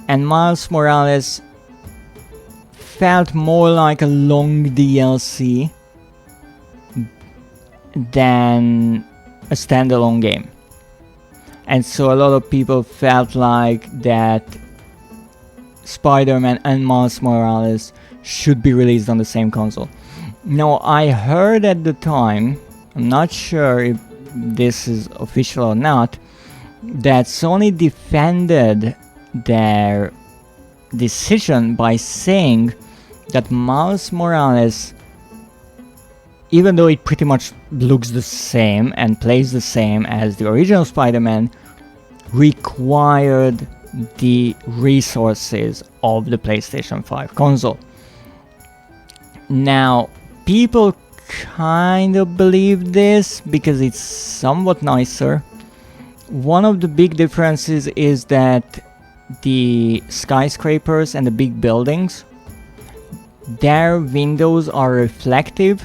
and Miles Morales felt more like a long DLC than a standalone game. And so a lot of people felt like that Spider-Man and Miles Morales should be released on the same console. Now, I heard at the time, I'm not sure if this is official or not, that Sony defended their decision by saying that Miles Morales, even though it pretty much looks the same and plays the same as the original Spider-Man, required the resources of the PlayStation 5 console. Now, people kind of believe this because it's somewhat nicer. One of the big differences is that the skyscrapers and the big buildings, their windows are reflective,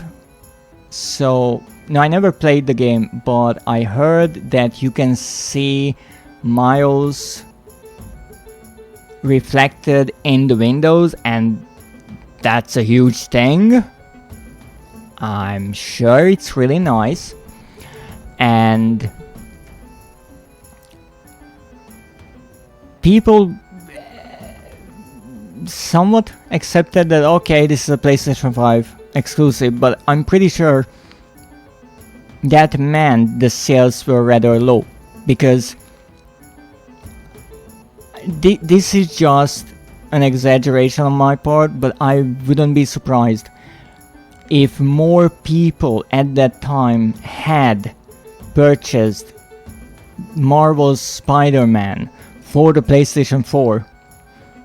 So, no, I never played the game, but I heard that you can see Miles reflected in the windows, and that's a huge thing. I'm sure it's really nice. And people somewhat accepted that, okay, this is a PlayStation 5 exclusive, but I'm pretty sure that meant the sales were rather low, because this is just an exaggeration on my part, but I wouldn't be surprised if more people at that time had purchased Marvel's Spider-Man for the PlayStation 4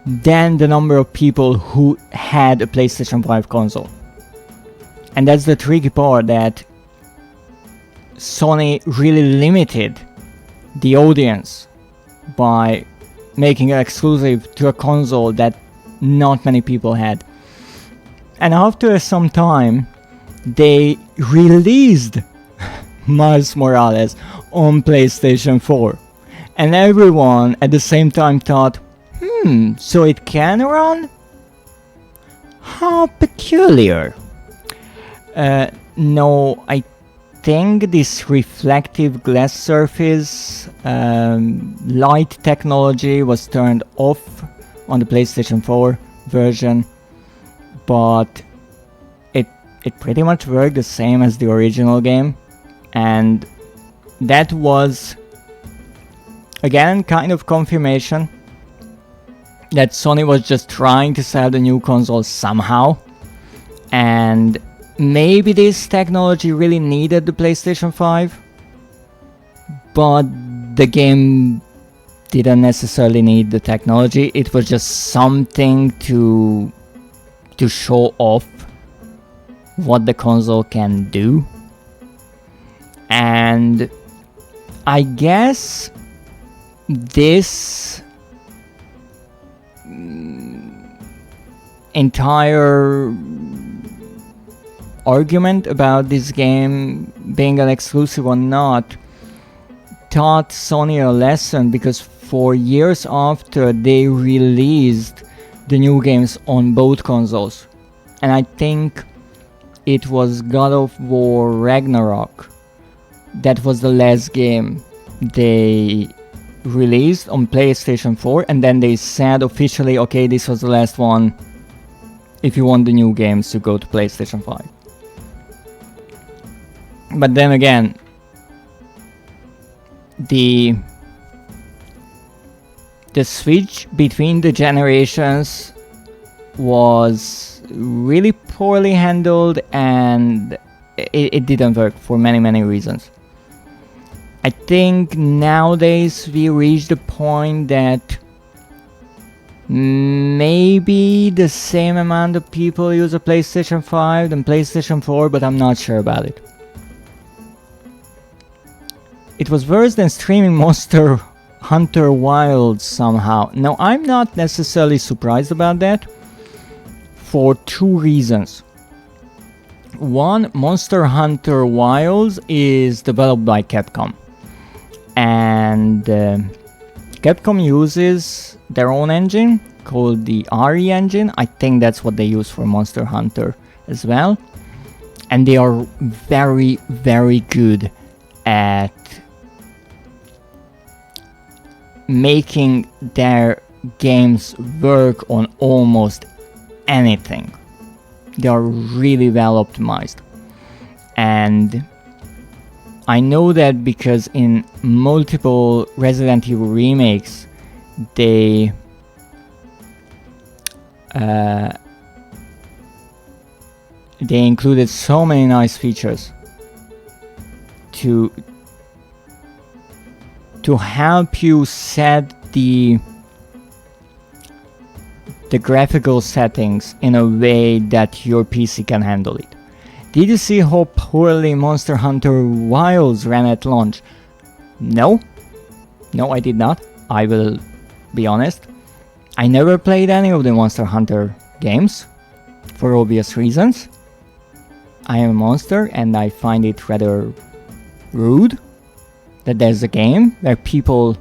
than the number of people who had a PlayStation 5 console. And that's the tricky part, that Sony really limited the audience by making it exclusive to a console that not many people had. And after some time, they released Miles Morales on PlayStation 4. And everyone at the same time thought, so it can run? How peculiar. No, I think this reflective glass surface light technology was turned off on the PlayStation 4 version, but it pretty much worked the same as the original game, and that was again kind of confirmation that Sony was just trying to sell the new console somehow, and maybe this technology really needed the PlayStation 5, but the game didn't necessarily need the technology. It was just something to show off what the console can do. And I guess this entire argument about this game being an exclusive or not taught Sony a lesson, because for years after, they released the new games on both consoles. And I think it was God of War Ragnarok that was the last game they released on PlayStation 4, and then they said officially, okay, this was the last one. If you want the new games, to go to PlayStation 5. But then again, the switch between the generations was really poorly handled, and it didn't work for many reasons. I think nowadays we reached the point that maybe the same amount of people use a PlayStation 5 than PlayStation 4, but I'm not sure about it. It was worse than streaming Monster Hunter Wilds somehow. Now, I'm not necessarily surprised about that, for two reasons. One, Monster Hunter Wilds is developed by Capcom, and Capcom uses their own engine called the RE engine. I think that's what they use for Monster Hunter as well, and they are very good at making their games work on almost anything. They are really well optimized, and I know that because in multiple Resident Evil remakes they included so many nice features to help you set the graphical settings in a way that your PC can handle it. Did you see how poorly Monster Hunter Wilds ran at launch? No, I did not. I will be honest. I never played any of the Monster Hunter games, for obvious reasons. I am a monster, and I find it rather rude that there's a game where people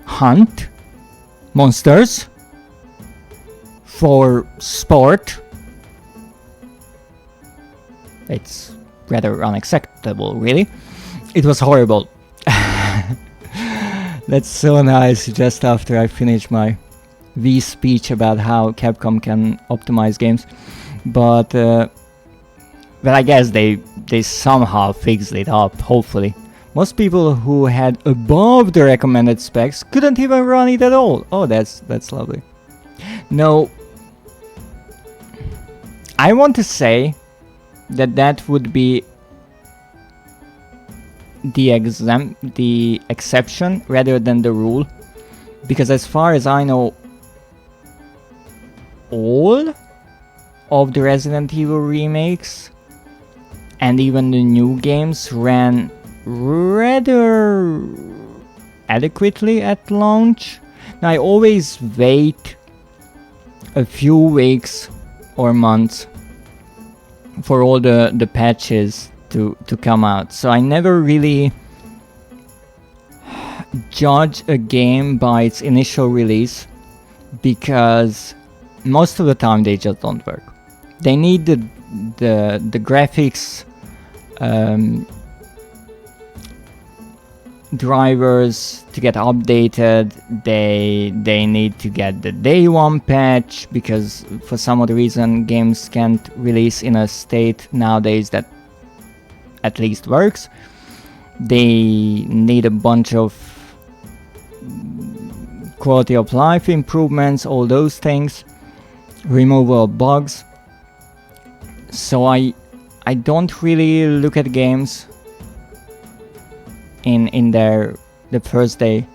hunt monsters for sport. It's rather unacceptable, really. It was horrible. That's so nice, just after I finished my V speech about how Capcom can optimize games. But I guess they somehow fixed it up, hopefully. Most people who had above the recommended specs couldn't even run it at all. Oh, that's lovely. No, I want to say that would be the exception rather than the rule, because as far as I know, all of the Resident Evil remakes and even the new games ran rather adequately at launch. Now, I always wait a few weeks or months for all the patches to come out, so I never really judge a game by its initial release, because most of the time they just don't work. They need the graphics drivers to get updated. They need to get the day one patch, because for some odd reason games can't release in a state nowadays that at least works. They need a bunch of quality of life improvements, all those things, removal of bugs. So I don't really look at games in the first day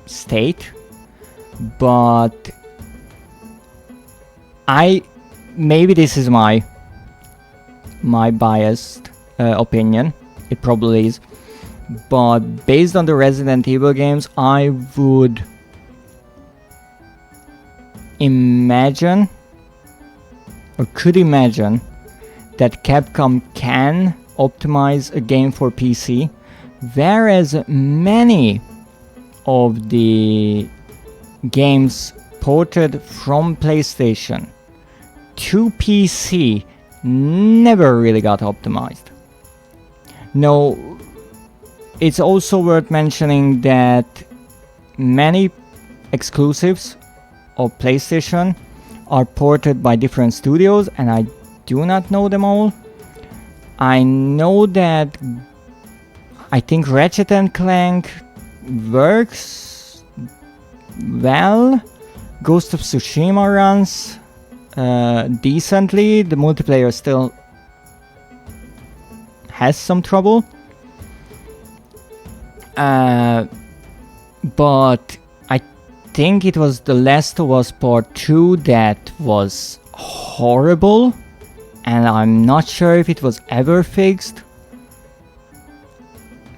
state, but maybe this is my biased opinion. It probably is, but based on the Resident Evil games, I would imagine or could imagine that Capcom can optimize a game for PC, whereas many of the games ported from PlayStation to PC never really got optimized. Now, it's also worth mentioning that many exclusives of PlayStation are ported by different studios, and I do not know them all. I know that I think Ratchet and Clank works well. Ghost of Tsushima runs decently. The multiplayer still has some trouble. But I think it was The Last of Us Part 2 that was horrible, and I'm not sure if it was ever fixed.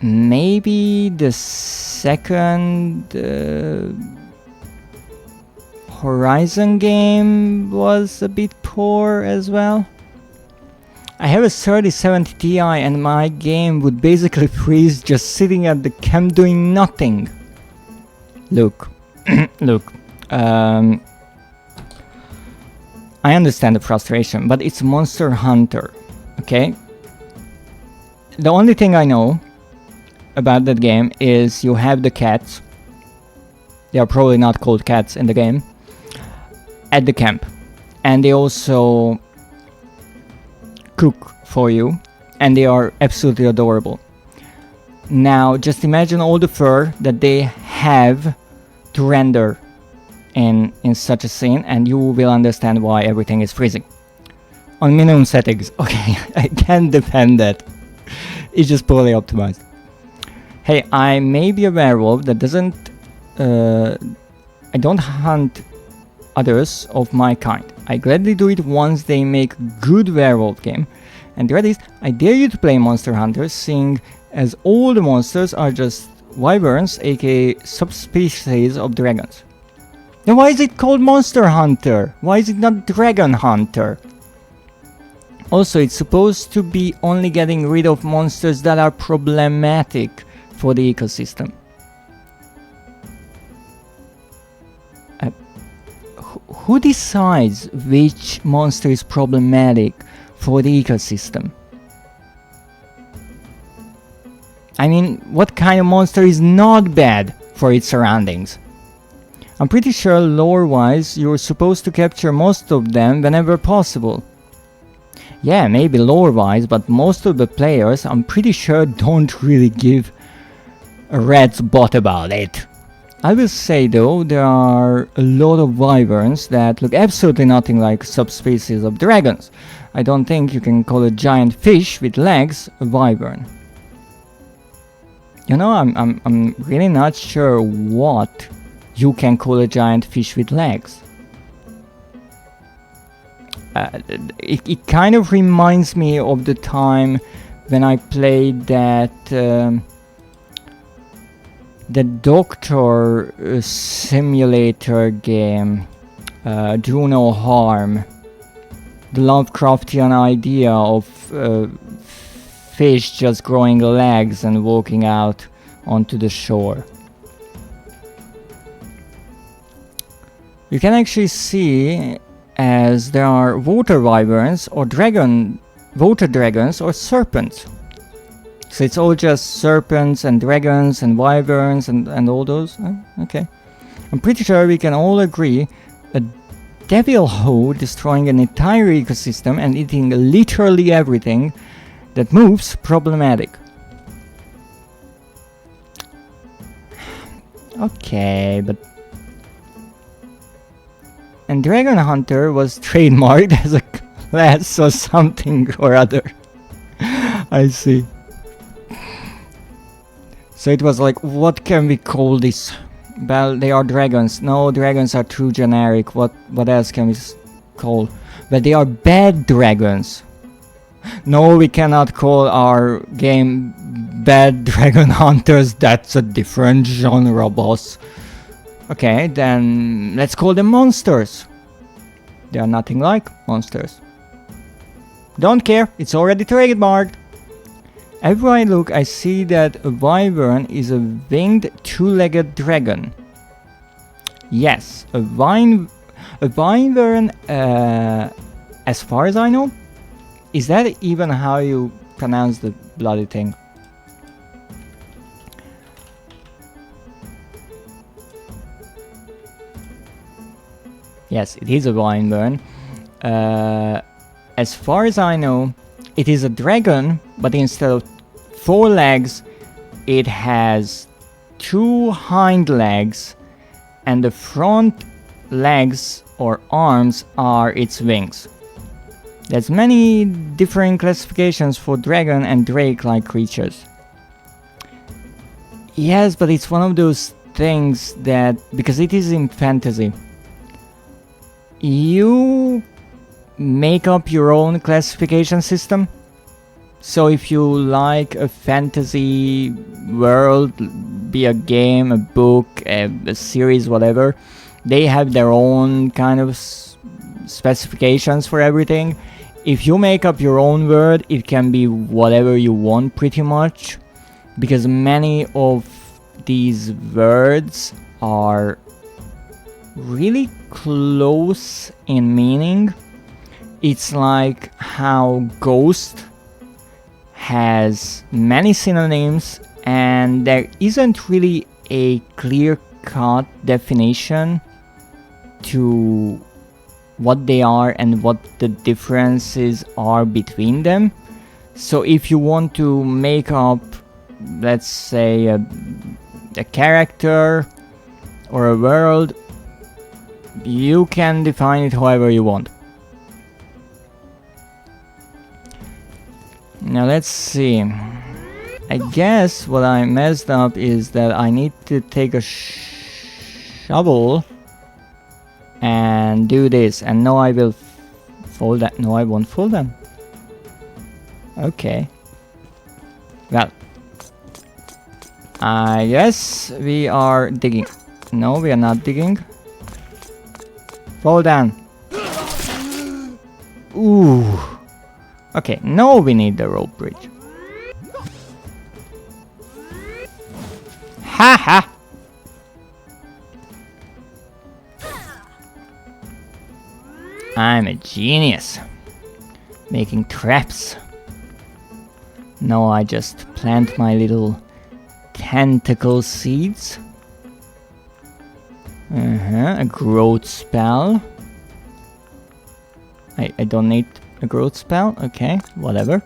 Maybe the second Horizon game was a bit poor as well. I have a 3070 Ti and my game would basically freeze just sitting at the cam doing nothing. Look, look, I understand the frustration, but it's Monster Hunter, okay? The only thing I know about that game is you have the cats. They are probably not called cats in the game. At the camp. And they also cook for you. And they are absolutely adorable. Now, just imagine all the fur that they have to render in such a scene, and you will understand why everything is freezing. On minimum settings. Okay, I can't defend that. It's just poorly optimized. Hey, I may be a werewolf that doesn't... I don't hunt others of my kind. I gladly do it once they make good werewolf game. And Dreadist, I dare you to play Monster Hunter, seeing as all the monsters are just wyverns, aka subspecies of dragons. Then why is it called Monster Hunter? Why is it not Dragon Hunter? Also, it's supposed to be only getting rid of monsters that are problematic for the ecosystem. Who decides which monster is problematic for the ecosystem? I mean, what kind of monster is not bad for its surroundings? I'm pretty sure lore-wise you're supposed to capture most of them whenever possible. Yeah, maybe lore-wise, but most of the players, I'm pretty sure, don't really give a rat's butt about it. I will say though, there are a lot of wyverns that look absolutely nothing like subspecies of dragons. I don't think you can call a giant fish with legs a wyvern. You know, I'm really not sure what you can call a giant fish with legs. It kind of reminds me of the time when I played that the doctor simulator game, Do No Harm. The Lovecraftian idea of fish just growing legs and walking out onto the shore. You can actually see as there are water wyverns or water dragons or serpents. So it's all just serpents and dragons and wyverns and all those. Okay. I'm pretty sure we can all agree a devil hoe destroying an entire ecosystem and eating literally everything that moves problematic. Okay, but... And Dragon Hunter was trademarked as a class or something or other. I see. So it was like, what can we call this? Well, they are dragons. No, dragons are too generic. What else can we call? But they are bad dragons. No, we cannot call our game Bad Dragon Hunters. That's a different genre, boss. Okay, then let's call them monsters. They are nothing like monsters. Don't care, it's already trademarked. Everywhere I look, I see that a wyvern is a winged two-legged dragon. Yes, a wyvern, as far as I know. Is that even how you pronounce the bloody thing? Yes, it is a wyvern. As far as I know, it is a dragon, but instead of 4 legs, it has 2 hind legs, and the front legs or arms are its wings. There's many different classifications for dragon and drake-like creatures. Yes, but it's one of those things that, because it is in fantasy, you make up your own classification system. So if you like a fantasy world, be a game, a book, a series, whatever, they have their own kind of specifications for everything. If you make up your own word, it can be whatever you want pretty much, because many of these words are really close in meaning. It's like how ghost has many synonyms and there isn't really a clear-cut definition to what they are and what the differences are between them. So if you want to make up, let's say, a character or a world, you can define it however you want. Now let's see. I guess what I messed up is that I need to take a shovel and do this, and no, I will fold that. No, I won't fold them. Okay. Well, I guess we are digging. No, we are not digging. Fall down. Ooh. Okay, now we need the rope bridge. Haha! I'm a genius. Making traps. Now I just plant my little tentacle seeds. A growth spell. I don't need a growth spell. Okay, whatever.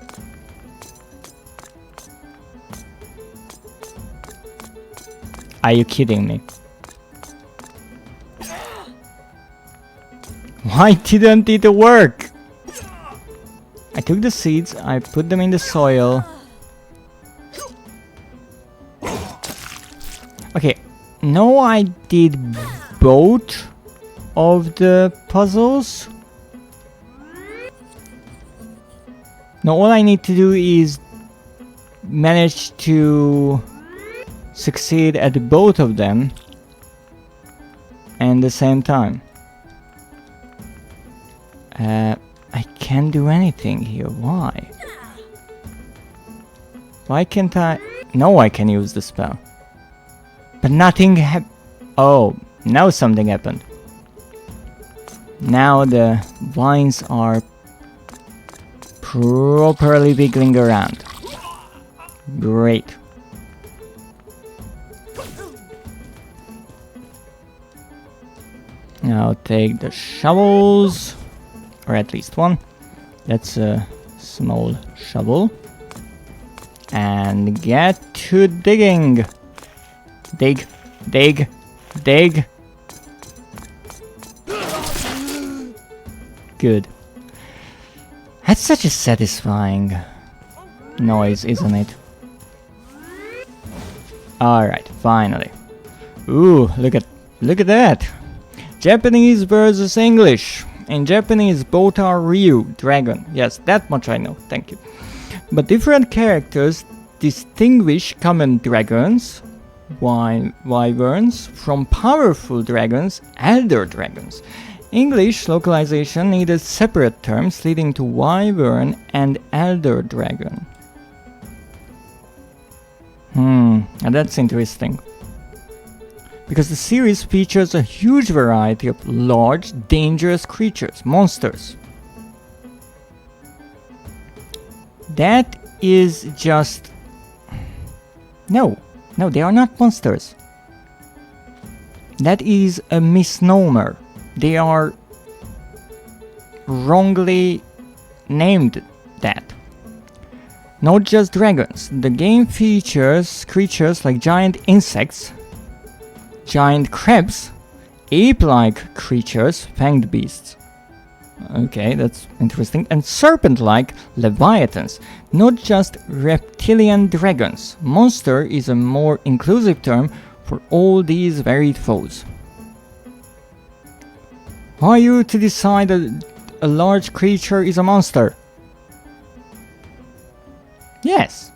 Are you kidding me? Why didn't it work? I took the seeds, I put them in the soil. Okay, now I did both of the puzzles. Now all I need to do is manage to succeed at both of them at the same time. I can't do anything here. Why? Why can't I? No, I can use the spell. But nothing Oh, now something happened. Now the vines are properly wiggling around. Great. Now take the shovels. Or at least one. That's a small shovel. And get to digging. Dig, dig, dig. Good. That's such a satisfying noise, isn't it? Alright, finally. Ooh, look at that. Japanese versus English. In Japanese, both are Ryu, dragon. Yes, that much I know, thank you. But different characters distinguish common dragons, wyverns, from powerful dragons, elder dragons. English localization needed separate terms, leading to wyvern and elder dragon. That's interesting. Because the series features a huge variety of large, dangerous creatures, monsters. That is just... No, they are not monsters. That is a misnomer. They are wrongly named that. Not just dragons. The game features creatures like giant insects, giant crabs, ape-like creatures, fanged beasts. Okay, that's interesting. And serpent-like leviathans, not just reptilian dragons. Monster is a more inclusive term for all these varied foes. How are you to decide that a large creature is a monster? Yes.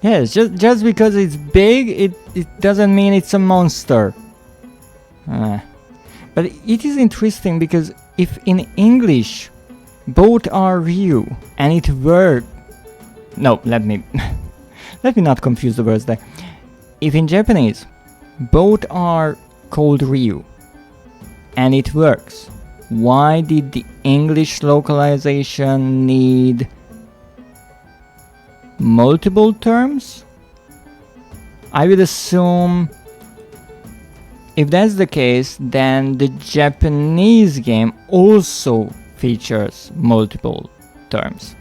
Yes, just because it's big, it doesn't mean it's a monster. But it is interesting because if in English both are Ryu and it were... No, let me not confuse the words there. If in Japanese both are called Ryu and it works, why did the English localization need multiple terms? I would assume if that's the case, then the Japanese game also features multiple terms.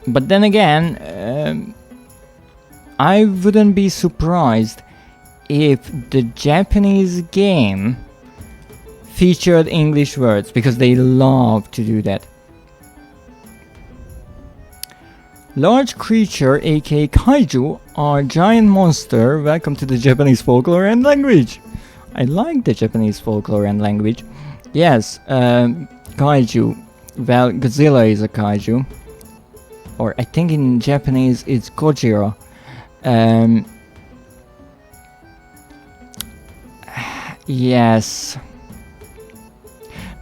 But then again, I wouldn't be surprised if the Japanese game featured English words, because they love to do that. Large creature, aka kaiju, are giant monster. Welcome to the Japanese folklore and language. I like the Japanese folklore and language. Yes, kaiju. Well, Godzilla is a kaiju. Or I think in Japanese it's Gojira. Yes.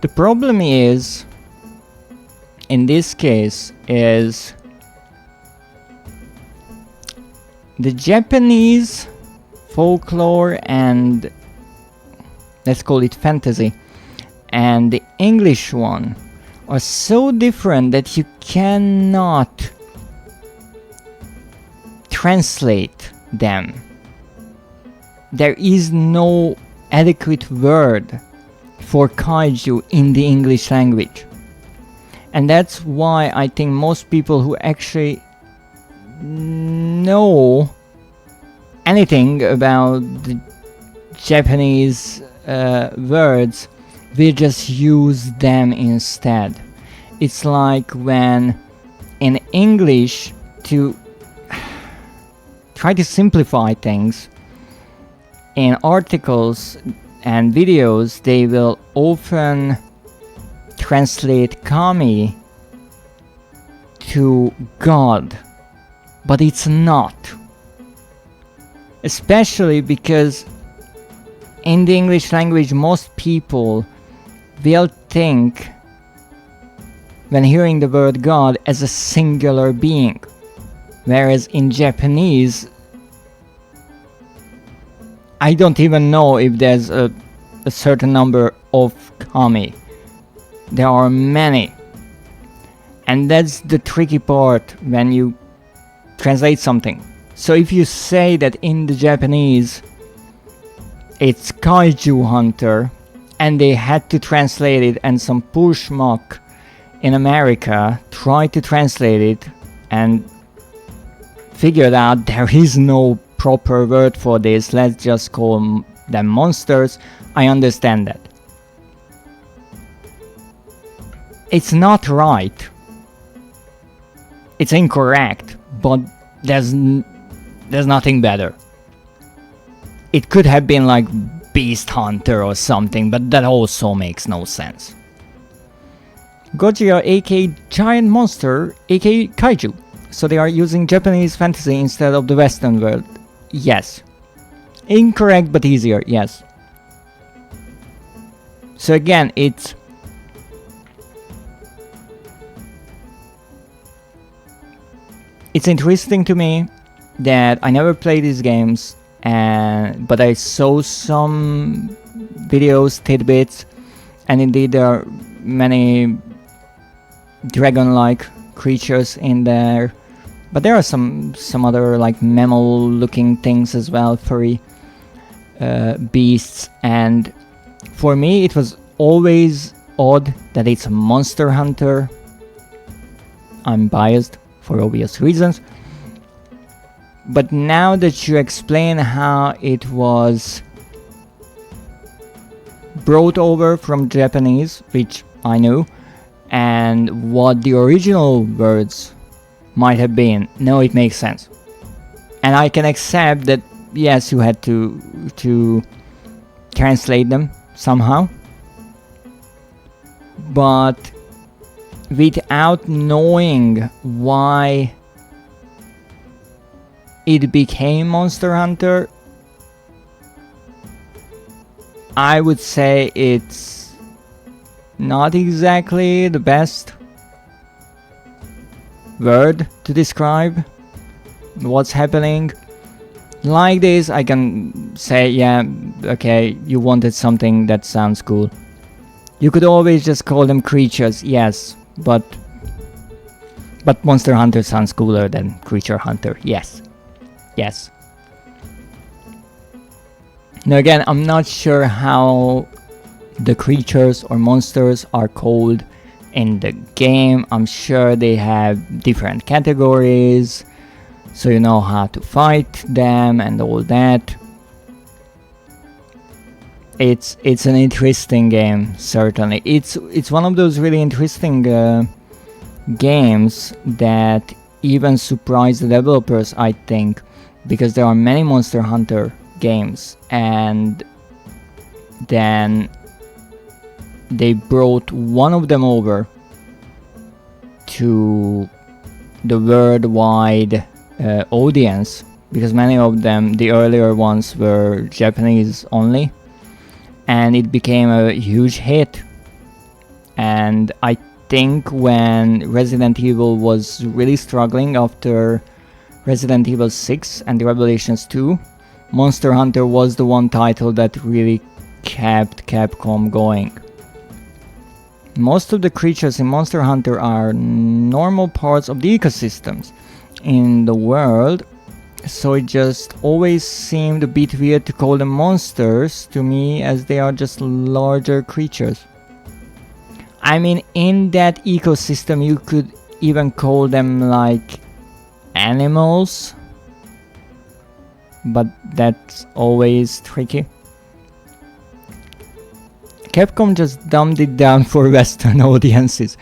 The problem is, in this case, is the Japanese folklore and, let's call it fantasy, and the English one are so different that you cannot translate them. There is no adequate word for kaiju in the English language. And that's why I think most people who actually know anything about the Japanese words will just use them instead. It's like when in English, to try to simplify things, in articles and videos they will often translate kami to God, but it's not. Especially because in the English language most people will think, when hearing the word God, as a singular being, whereas in Japanese I don't even know if there's a certain number of kami. There are many, and that's the tricky part when you translate something. So if you say that in the Japanese it's kaiju hunter, and they had to translate it, and some pushmock in America tried to translate it and figured out there is no proper word for this, let's just call them monsters, I understand that. It's not right. It's incorrect, but there's nothing better. It could have been like Beast Hunter or something, but that also makes no sense. Gojira aka Giant Monster aka Kaiju. So they are using Japanese fantasy instead of the Western world. Yes. Incorrect but easier, yes. So again, it's interesting to me that I never played these games, but I saw some videos, tidbits, and indeed there are many dragon-like creatures in there, but there are some other like mammal-looking things as well, furry beasts, and for me it was always odd that it's a monster hunter. I'm biased for obvious reasons, but now that you explain how it was brought over from Japanese, which I knew, and what the original words might have been, no, it makes sense. And I can accept that, yes, you had to translate them somehow, but without knowing why it became Monster Hunter, I would say it's not exactly the best word to describe what's happening. Like this, I can say, yeah, okay, you wanted something that sounds cool. You could always just call them creatures, yes, but Monster Hunter sounds cooler than Creature Hunter, yes. Yes. Now again, I'm not sure how the creatures or monsters are called in the game. I'm sure they have different categories, so you know how to fight them and all that. It's an interesting game, certainly. It's one of those really interesting games that even surprise the developers, I think, because there are many Monster Hunter games, and then they brought one of them over to the worldwide audience, because many of them, the earlier ones, were Japanese only, and it became a huge hit. And I think when Resident Evil was really struggling after Resident Evil 6 and Revelations 2, Monster Hunter was the one title that really kept Capcom going. Most of the creatures in Monster Hunter are normal parts of the ecosystems in the world, so it just always seemed a bit weird to call them monsters to me, as they are just larger creatures. I mean, in that ecosystem you could even call them like animals, but that's always tricky. Capcom just dumbed it down for Western audiences,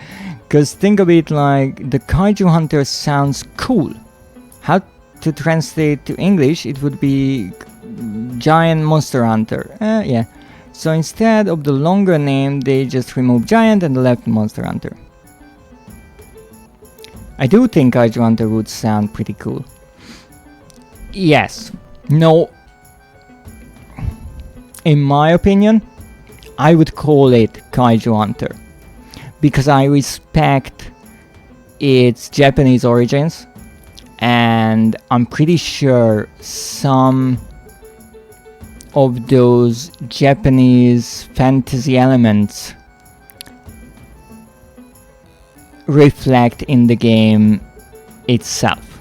cause think of it like the Kaiju Hunter sounds cool. How to translate to English, it would be Giant Monster Hunter. Yeah. So instead of the longer name, they just removed Giant and left Monster Hunter. I do think Kaiju Hunter would sound pretty cool. Yes. No. In my opinion, I would call it Kaiju Hunter, because I respect its Japanese origins, and I'm pretty sure some of those Japanese fantasy elements reflect in the game itself.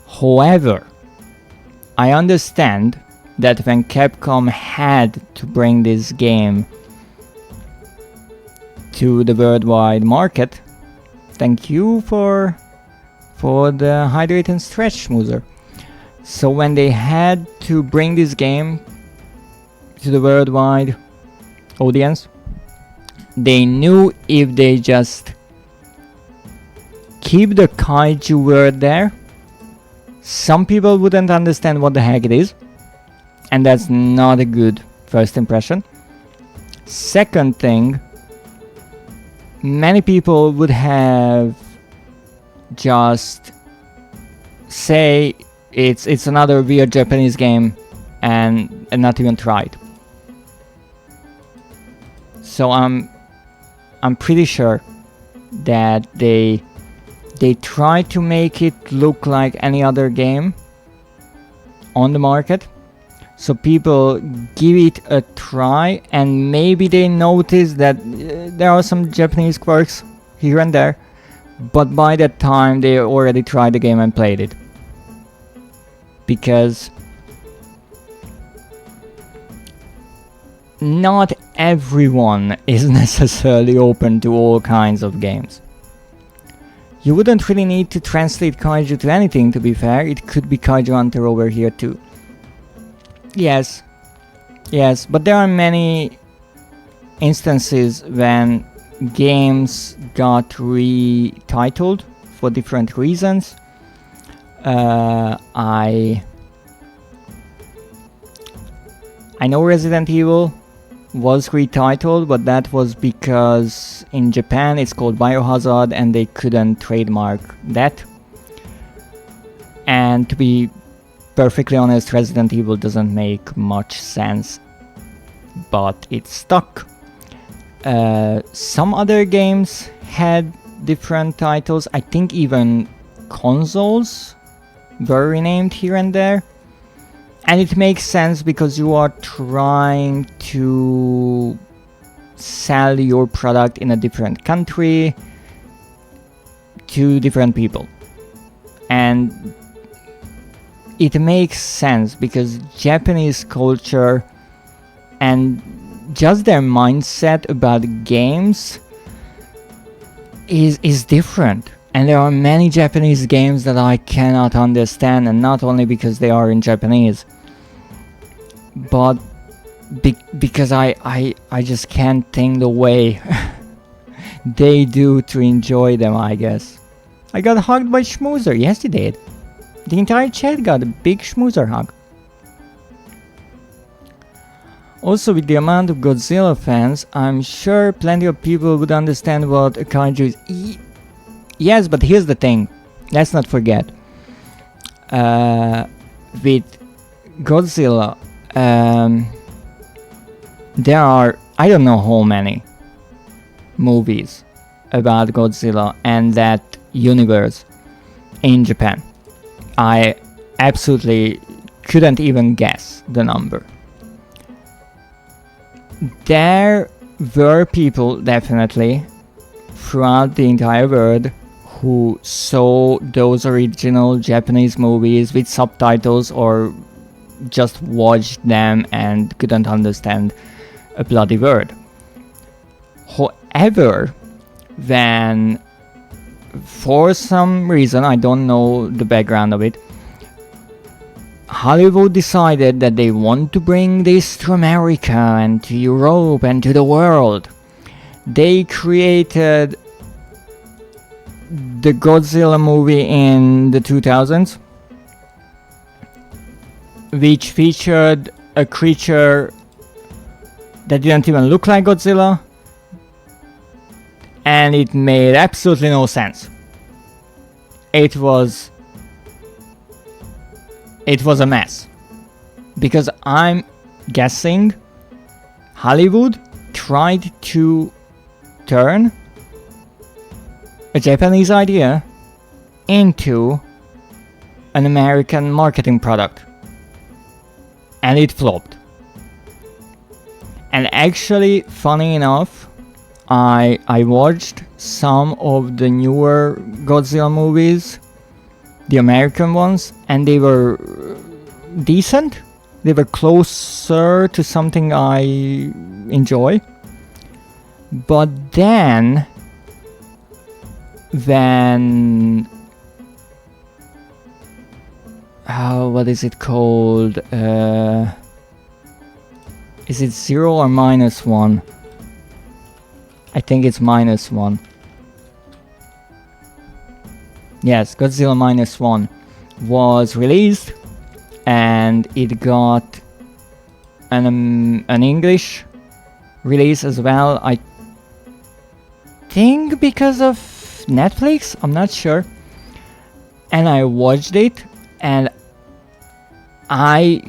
However, I understand that when Capcom had to bring this game to the worldwide market, thank you for the hydrate and stretch schmoozer. So when they had to bring this game to the worldwide audience, they knew if they just keep the kaiju word there, some people wouldn't understand what the heck it is, and that's not a good first impression. Second thing, many people would have just say it's another weird Japanese game and not even tried. So I'm pretty sure that they try to make it look like any other game on the market, so people give it a try, and maybe they notice that there are some Japanese quirks here and there, but by that time they already tried the game and played it. Because not everyone is necessarily open to all kinds of games. You wouldn't really need to translate kaiju to anything, to be fair. It could be Kaiju Hunter over here too. Yes, but there are many instances when games got retitled for different reasons. I know Resident Evil was retitled, but that was because in Japan it's called Biohazard and they couldn't trademark that. And to be perfectly honest, Resident Evil doesn't make much sense, but it stuck. Some other games had different titles. I think even consoles were renamed here and there. And it makes sense because you are trying to sell your product in a different country to different people. And it makes sense because Japanese culture and just their mindset about games is different. And there are many Japanese games that I cannot understand, and not only because they are in Japanese, but because I just can't think the way they do to enjoy them, I guess. I got hugged by Schmoozer, yes he did. The entire chat got a big Schmoozer hug. Also, with the amount of Godzilla fans, I'm sure plenty of people would understand what a kaiju is. Yes, but here's the thing, let's not forget. With Godzilla, there are, I don't know how many movies about Godzilla and that universe in Japan. I absolutely couldn't even guess the number. There were people definitely throughout the entire world who saw those original Japanese movies with subtitles or just watched them and couldn't understand a bloody word. However, when for some reason, I don't know the background of it, Hollywood decided that they want to bring this to America and to Europe and to the world. They created the Godzilla movie in the 2000s, which featured a creature that didn't even look like Godzilla, and it made absolutely no sense. It was a mess, because I'm guessing Hollywood tried to turn a Japanese idea into an American marketing product, and it flopped. And actually, funny enough, I watched some of the newer Godzilla movies, the American ones, and they were decent. They were closer to something I enjoy. But then, when what is it called? Is it 0 or -1? I think it's -1. Yes, Godzilla -1 was released, and it got an English release as well. I think because of Netflix, I'm not sure. And I watched it, and I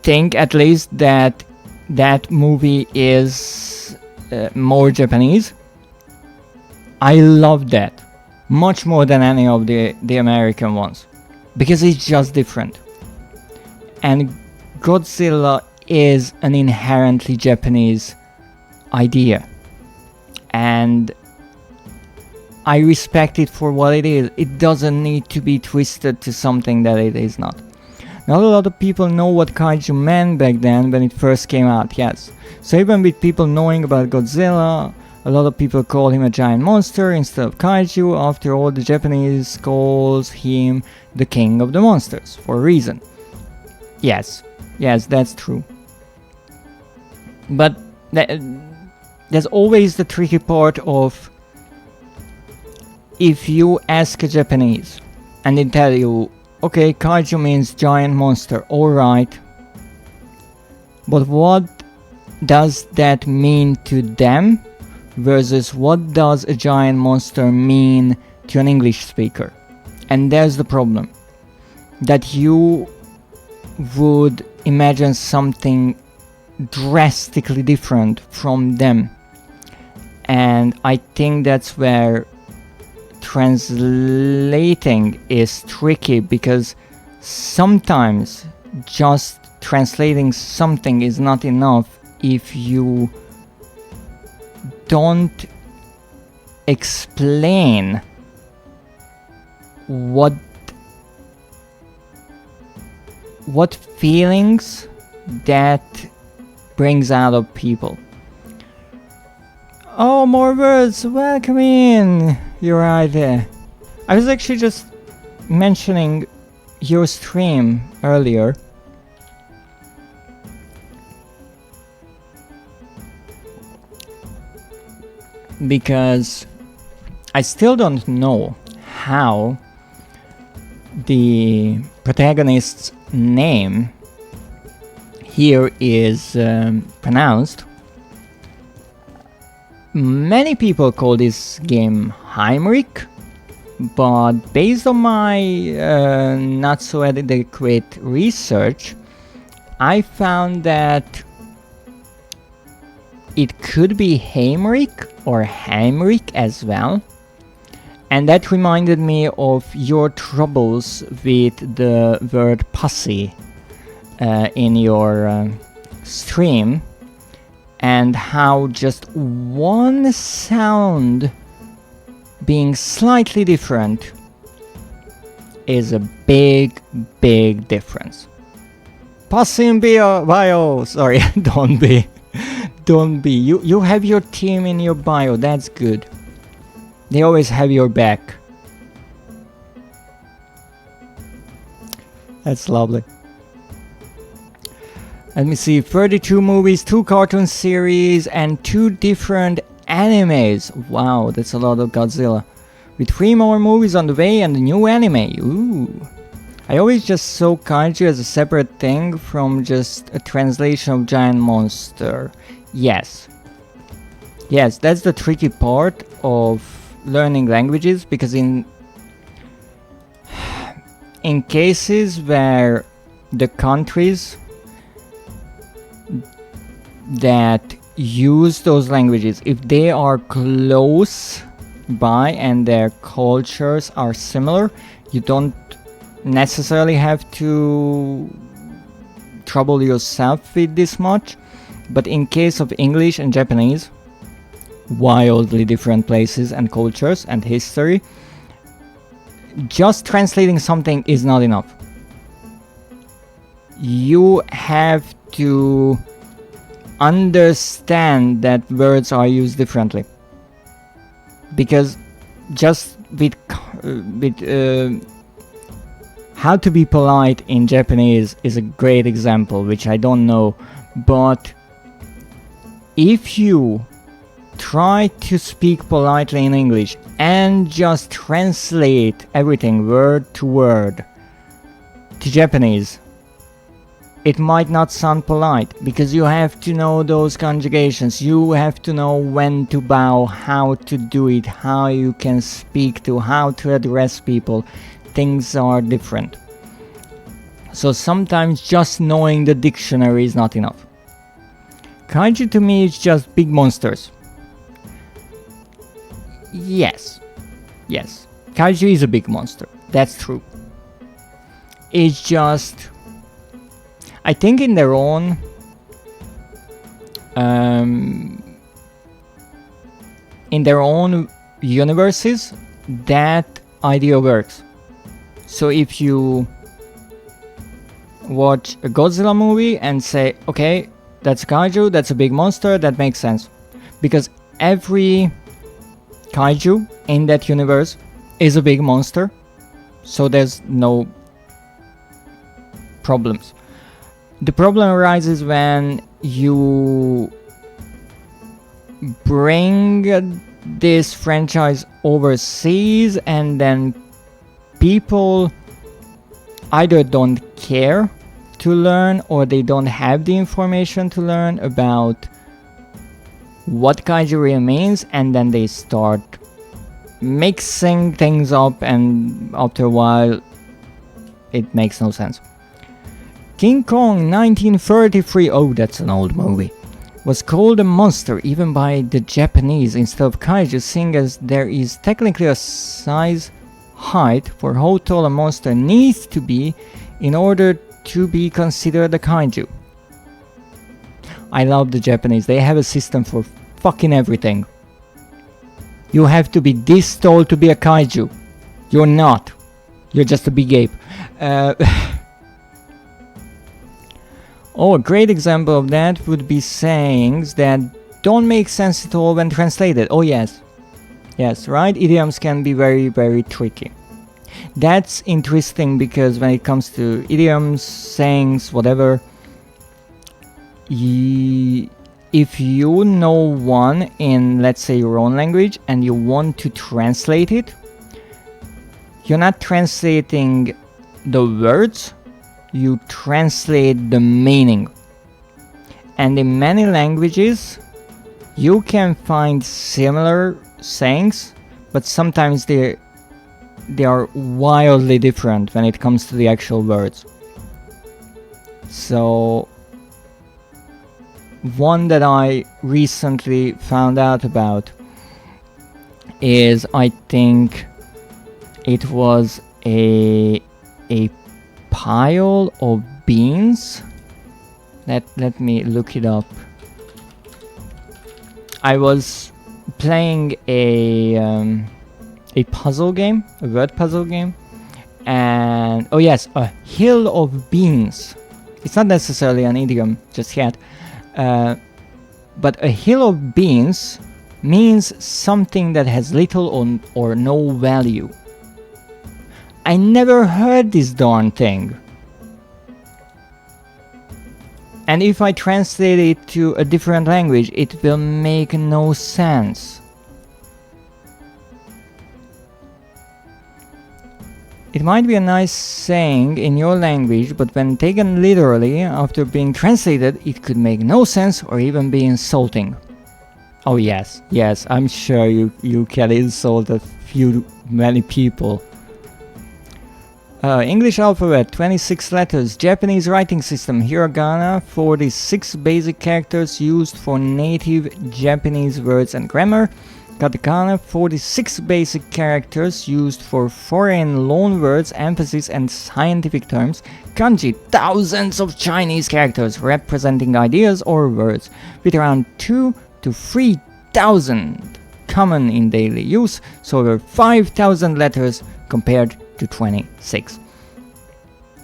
think at least that that movie is more Japanese. I love that much more than any of the American ones, because it's just different. And Godzilla is an inherently Japanese idea, and I respect it for what it is. It doesn't need to be twisted to something that it is not. Not a lot of people know what kaiju meant back then when it first came out, yes. So even with people knowing about Godzilla, a lot of people call him a giant monster instead of kaiju. After all, the Japanese calls him the king of the monsters for a reason. Yes, that's true. But there's always the tricky part of, if you ask a Japanese and they tell you, okay, kaiju means giant monster, alright, but what does that mean to them versus what does a giant monster mean to an English speaker? And there's the problem, that you would imagine something drastically different from them. And I think that's where translating is tricky, because sometimes just translating something is not enough if you don't explain what feelings that brings out of people. Oh, more words, welcome in! You're right there. I was actually just mentioning your stream earlier. Because I still don't know how the protagonist's name here is pronounced. Many people call this game Haimrik, but based on my not so adequate research, I found that it could be Haimrik or Haimrik as well. And that reminded me of your troubles with the word pussy in your stream, and how just one sound being slightly different is a big difference. Pussy in bio, sorry, don't be. You have your team in your bio, that's good. They always have your back. That's lovely. Let me see, 32 movies, 2 cartoon series, and 2 different animes. Wow, that's a lot of Godzilla. With 3 more movies on the way and a new anime. Ooh. I always just saw kaiju as a separate thing from just a translation of giant monster. Yes. Yes, that's the tricky part of learning languages, because in cases where the countries that use those languages, if they are close by and their cultures are similar, you don't necessarily have to trouble yourself with this much. But in case of English and Japanese, wildly different places and cultures and history, just translating something is not enough. You have to understand that words are used differently, because just with how to be polite in Japanese is a great example, which I don't know, but if you try to speak politely in English and just translate everything word to word to Japanese, it might not sound polite, because you have to know those conjugations, you have to know when to bow, how to do it, how you can speak to, how to address people. Things are different. So sometimes just knowing the dictionary is not enough. Kaiju to me is just big monsters. Yes. Kaiju is a big monster. That's true. It's just, I think in their own universes, that idea works. So if you watch a Godzilla movie and say, okay, that's kaiju, that's a big monster, that makes sense. Because every kaiju in that universe is a big monster, so there's no problems. The problem arises when you bring this franchise overseas and then people either don't care to learn, or they don't have the information to learn about what kaiju really means, and then they start mixing things up, and after a while it makes no sense. King Kong 1933, oh, that's an old movie, was called a monster even by the Japanese instead of kaiju, seeing as there is technically a size height for how tall a monster needs to be in order to be considered a kaiju. I love the Japanese, they have a system for fucking everything. You have to be this tall to be a kaiju. You're not. You're just a big ape. Oh, a great example of that would be sayings that don't make sense at all when translated. Oh yes. Yes, right? Idioms can be very tricky. That's interesting, because when it comes to idioms, sayings, whatever, if you know one in, let's say, your own language and you want to translate it, you're not translating the words, you translate the meaning. And in many languages you can find similar sayings, but sometimes they are wildly different when it comes to the actual words. So one that I recently found out about is, I think it was a pile of beans. Let me look it up. I was playing a puzzle game, a word puzzle game, and oh yes, a hill of beans. It's not necessarily an idiom just yet, but a hill of beans means something that has little or no value. I never heard this darn thing. And if I translate it to a different language, it will make no sense. It might be a nice saying in your language, but when taken literally after being translated, it could make no sense or even be insulting. Oh yes, I'm sure you can insult many people. English alphabet, 26 letters. Japanese writing system, hiragana, 46 basic characters used for native Japanese words and grammar. Katakana, 46 basic characters used for foreign loanwords, emphasis and scientific terms. Kanji, thousands of Chinese characters representing ideas or words, with around 2 to 3,000 common in daily use, so over 5,000 letters compared to 26.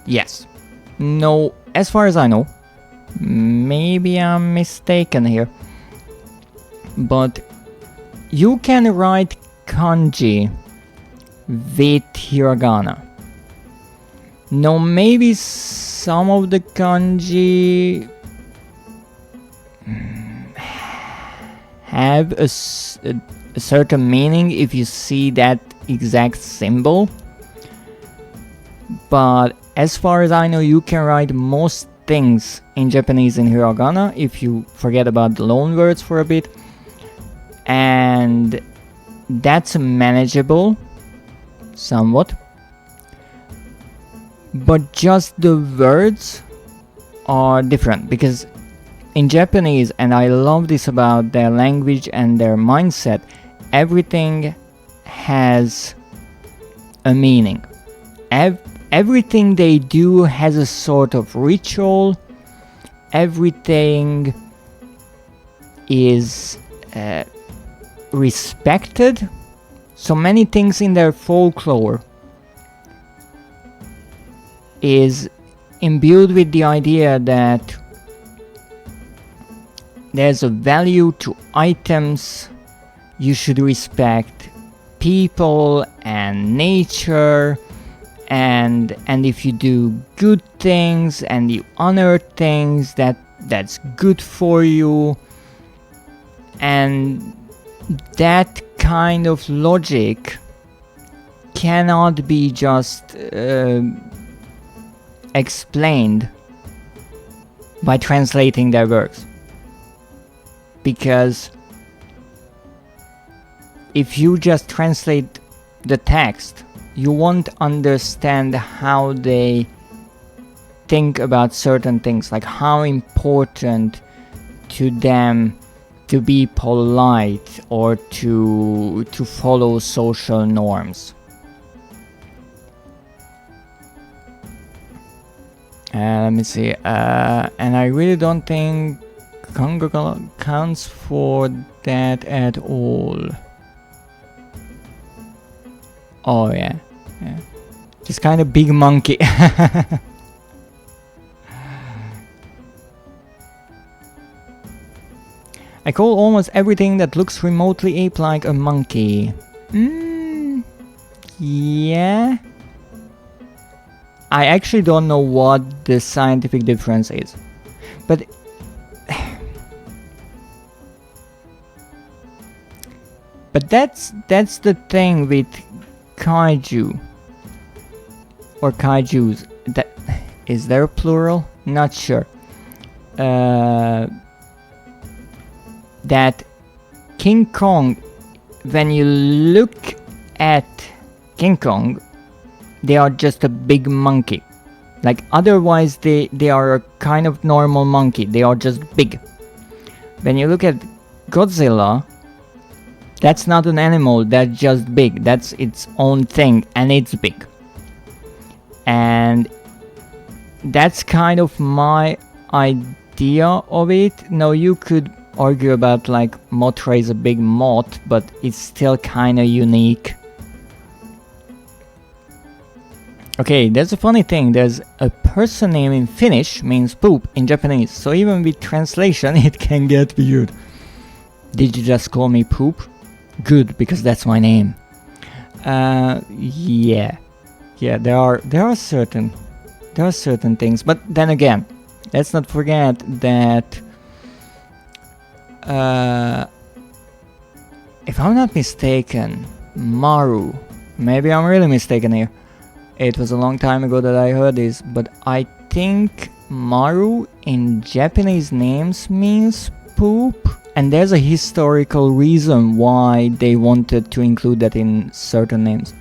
Yes. No, as far as I know, maybe I'm mistaken here, but you can write kanji with hiragana. Now maybe some of the kanji have a certain meaning if you see that exact symbol, but as far as I know, you can write most things in Japanese in hiragana if you forget about the loan words for a bit, and that's manageable somewhat, but just the words are different, because in Japanese, and I love this about their language and their mindset, everything has a meaning. Everything they do has a sort of ritual. Everything is respected. So many things in their folklore is imbued with the idea that there's a value to items, you should respect people and nature, and if you do good things and you honor things, that's good for you. And that kind of logic cannot be just explained by translating their works, because if you just translate the text, you won't understand how they think about certain things, like how important to them to be polite or to follow social norms. Let me see, and I really don't think Kongo counts for that at all. Oh yeah. Just kind of big monkey. I call almost everything that looks remotely ape-like a monkey. Yeah. I actually don't know what the scientific difference is, but that's the thing with kaiju or kaijus. That is there a plural? Not sure. That King Kong, when you look at King Kong, they are just a big monkey. Like otherwise they are a kind of normal monkey. They are just big. when you look at Godzilla, that's not an animal, that's just big. That's its own thing, and it's big. And that's kind of my idea of it. Now you could argue about like Mothra is a big moth, but it's still kinda unique. Okay, there's a funny thing. There's a person name in Finnish means poop in Japanese, so even with translation it can get weird. Did you just call me poop? Good, because that's my name. Yeah, there are certain things, but then again, let's not forget that if I'm not mistaken, Maru, maybe I'm really mistaken here. It was a long time ago that I heard this, but I think Maru in Japanese names means poop. And there's a historical reason why they wanted to include that in certain names.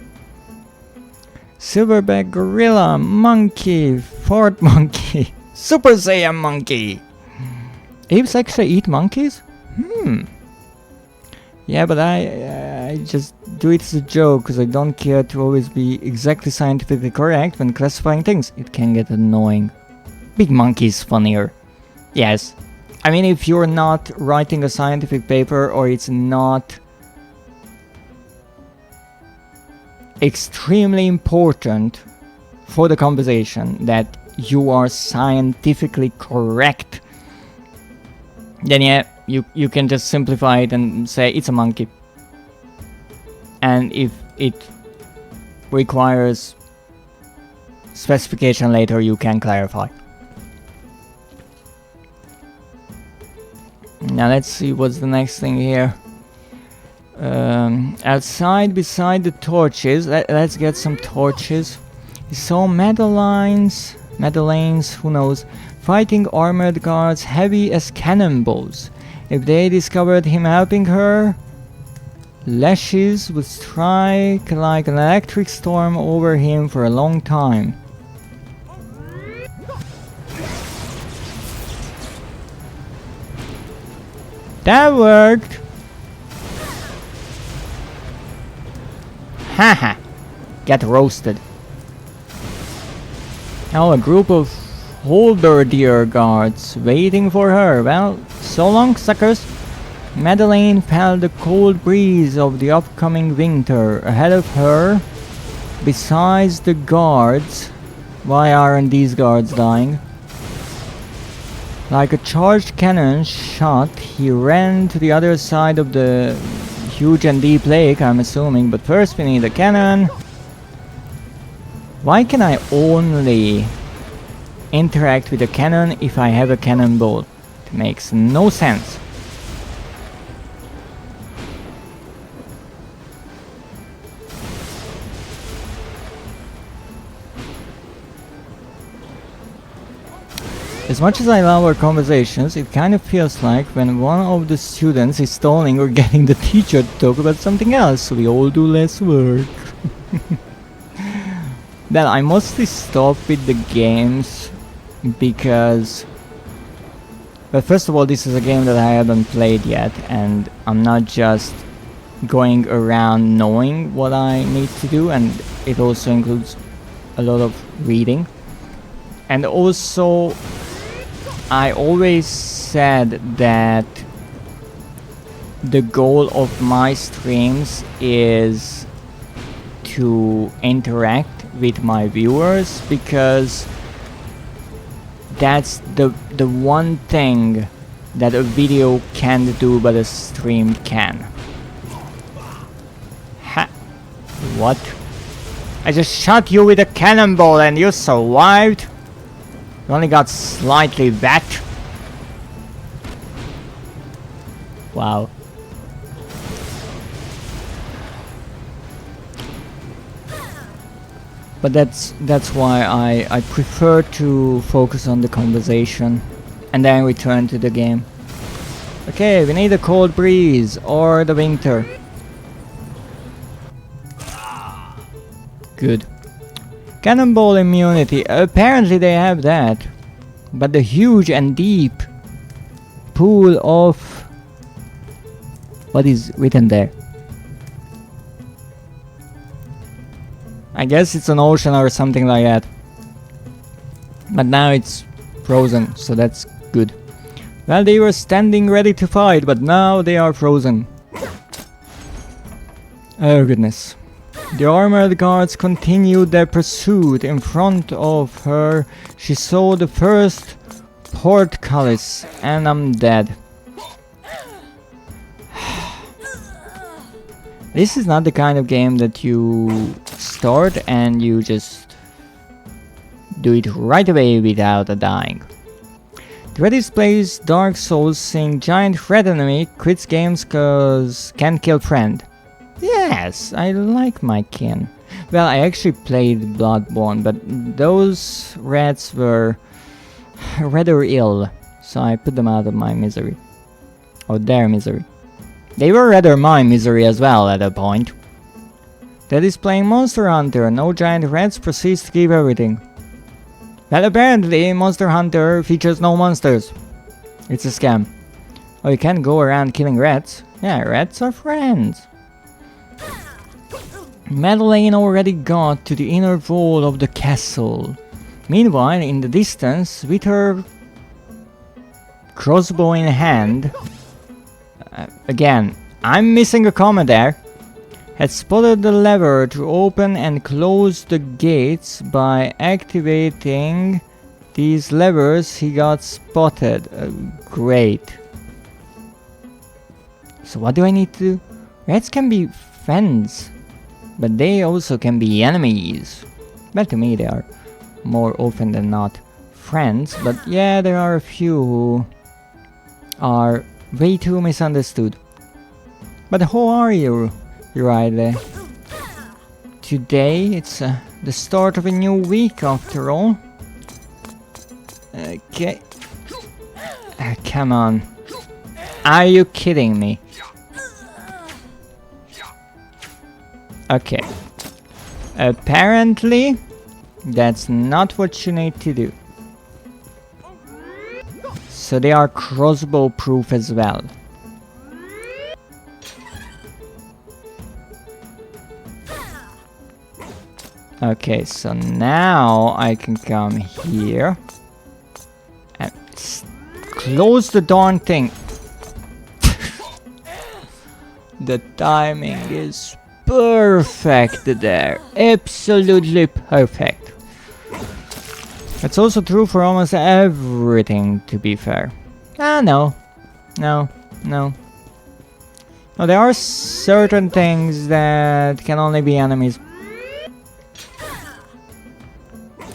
Silverback gorilla, monkey, fort monkey, Super Saiyan monkey. Apes actually eat monkeys? Yeah, but I just do it as a joke because I don't care to always be exactly scientifically correct when classifying things. It can get annoying. Big monkey is funnier. Yes. I mean, if you're not writing a scientific paper or it's not extremely important for the conversation that you are scientifically correct, then yeah, you can just simplify it and say it's a monkey. And if it requires specification later, you can clarify. Now let's see what's the next thing here. Outside beside the torches, let's get some torches. He saw Madeleines, who knows, fighting armored guards heavy as cannonballs. If they discovered him helping her, lashes would strike like an electric storm over him for a long time. That worked! Haha! Get roasted. Now a group of halberdier guards waiting for her. Well, so long, suckers. Madeleine felt the cold breeze of the upcoming winter ahead of her. Besides the guards, why aren't these guards dying? Like a charged cannon shot, he ran to the other side of the huge and deep lake, I'm assuming, but first we need a cannon. Why can I only interact with a cannon if I have a cannonball? It makes no sense. As much as I love our conversations, it kind of feels like when one of the students is stalling or getting the teacher to talk about something else, so we all do less work. Well, I mostly stop with the games because... Well, first of all, this is a game that I haven't played yet, and I'm not just going around knowing what I need to do, and it also includes a lot of reading. And also, I always said that the goal of my streams is to interact with my viewers, because that's the one thing that a video can't do but a stream can. Ha! What? I just shot you with a cannonball and you survived? You only got slightly wet. Wow. But that's why I prefer to focus on the conversation and then return to the game. Okay, we need a cold breeze or the winter. Good. Cannonball immunity, apparently they have that. But the huge and deep pool of What is written there? I guess it's an ocean or something like that. But now it's frozen, so that's good. Well, they were standing ready to fight, but now they are frozen. Oh goodness. The armored guards continued their pursuit. In front of her, she saw the first portcullis, and I'm dead. This is not the kind of game that you start and you just do it right away without dying. Dreadist plays Dark Souls, seeing giant red enemy, quits games cause can't kill friend. Yes, I like my kin. Well, I actually played Bloodborne, but those rats were rather ill, so I put them out of my misery. Or their misery. They were rather my misery as well at a point. That is playing Monster Hunter. No giant rats, proceeds to give everything. Well, apparently Monster Hunter features no monsters. It's a scam. Oh, you can't go around killing rats. Yeah, rats are friends. Madeleine already got to the inner wall of the castle. Meanwhile, in the distance, with her crossbow in hand, again, I'm missing a comma there, had spotted the lever to open and close the gates. By activating these levers, he got spotted. Great. So what do I need to do? Rats can be friends, but they also can be enemies. Well, to me they are more often than not friends, but yeah, there are a few who are way too misunderstood. But how are you, Riley? Today it's the start of a new week after all. Okay. Come on. Are you kidding me? Okay. Apparently, that's not what you need to do. So they are crossbow proof as well. Okay, so now I can come here and close the darn thing. The timing is perfect there. Absolutely perfect. That's also true for almost everything, to be fair. No. No, there are certain things that can only be enemies.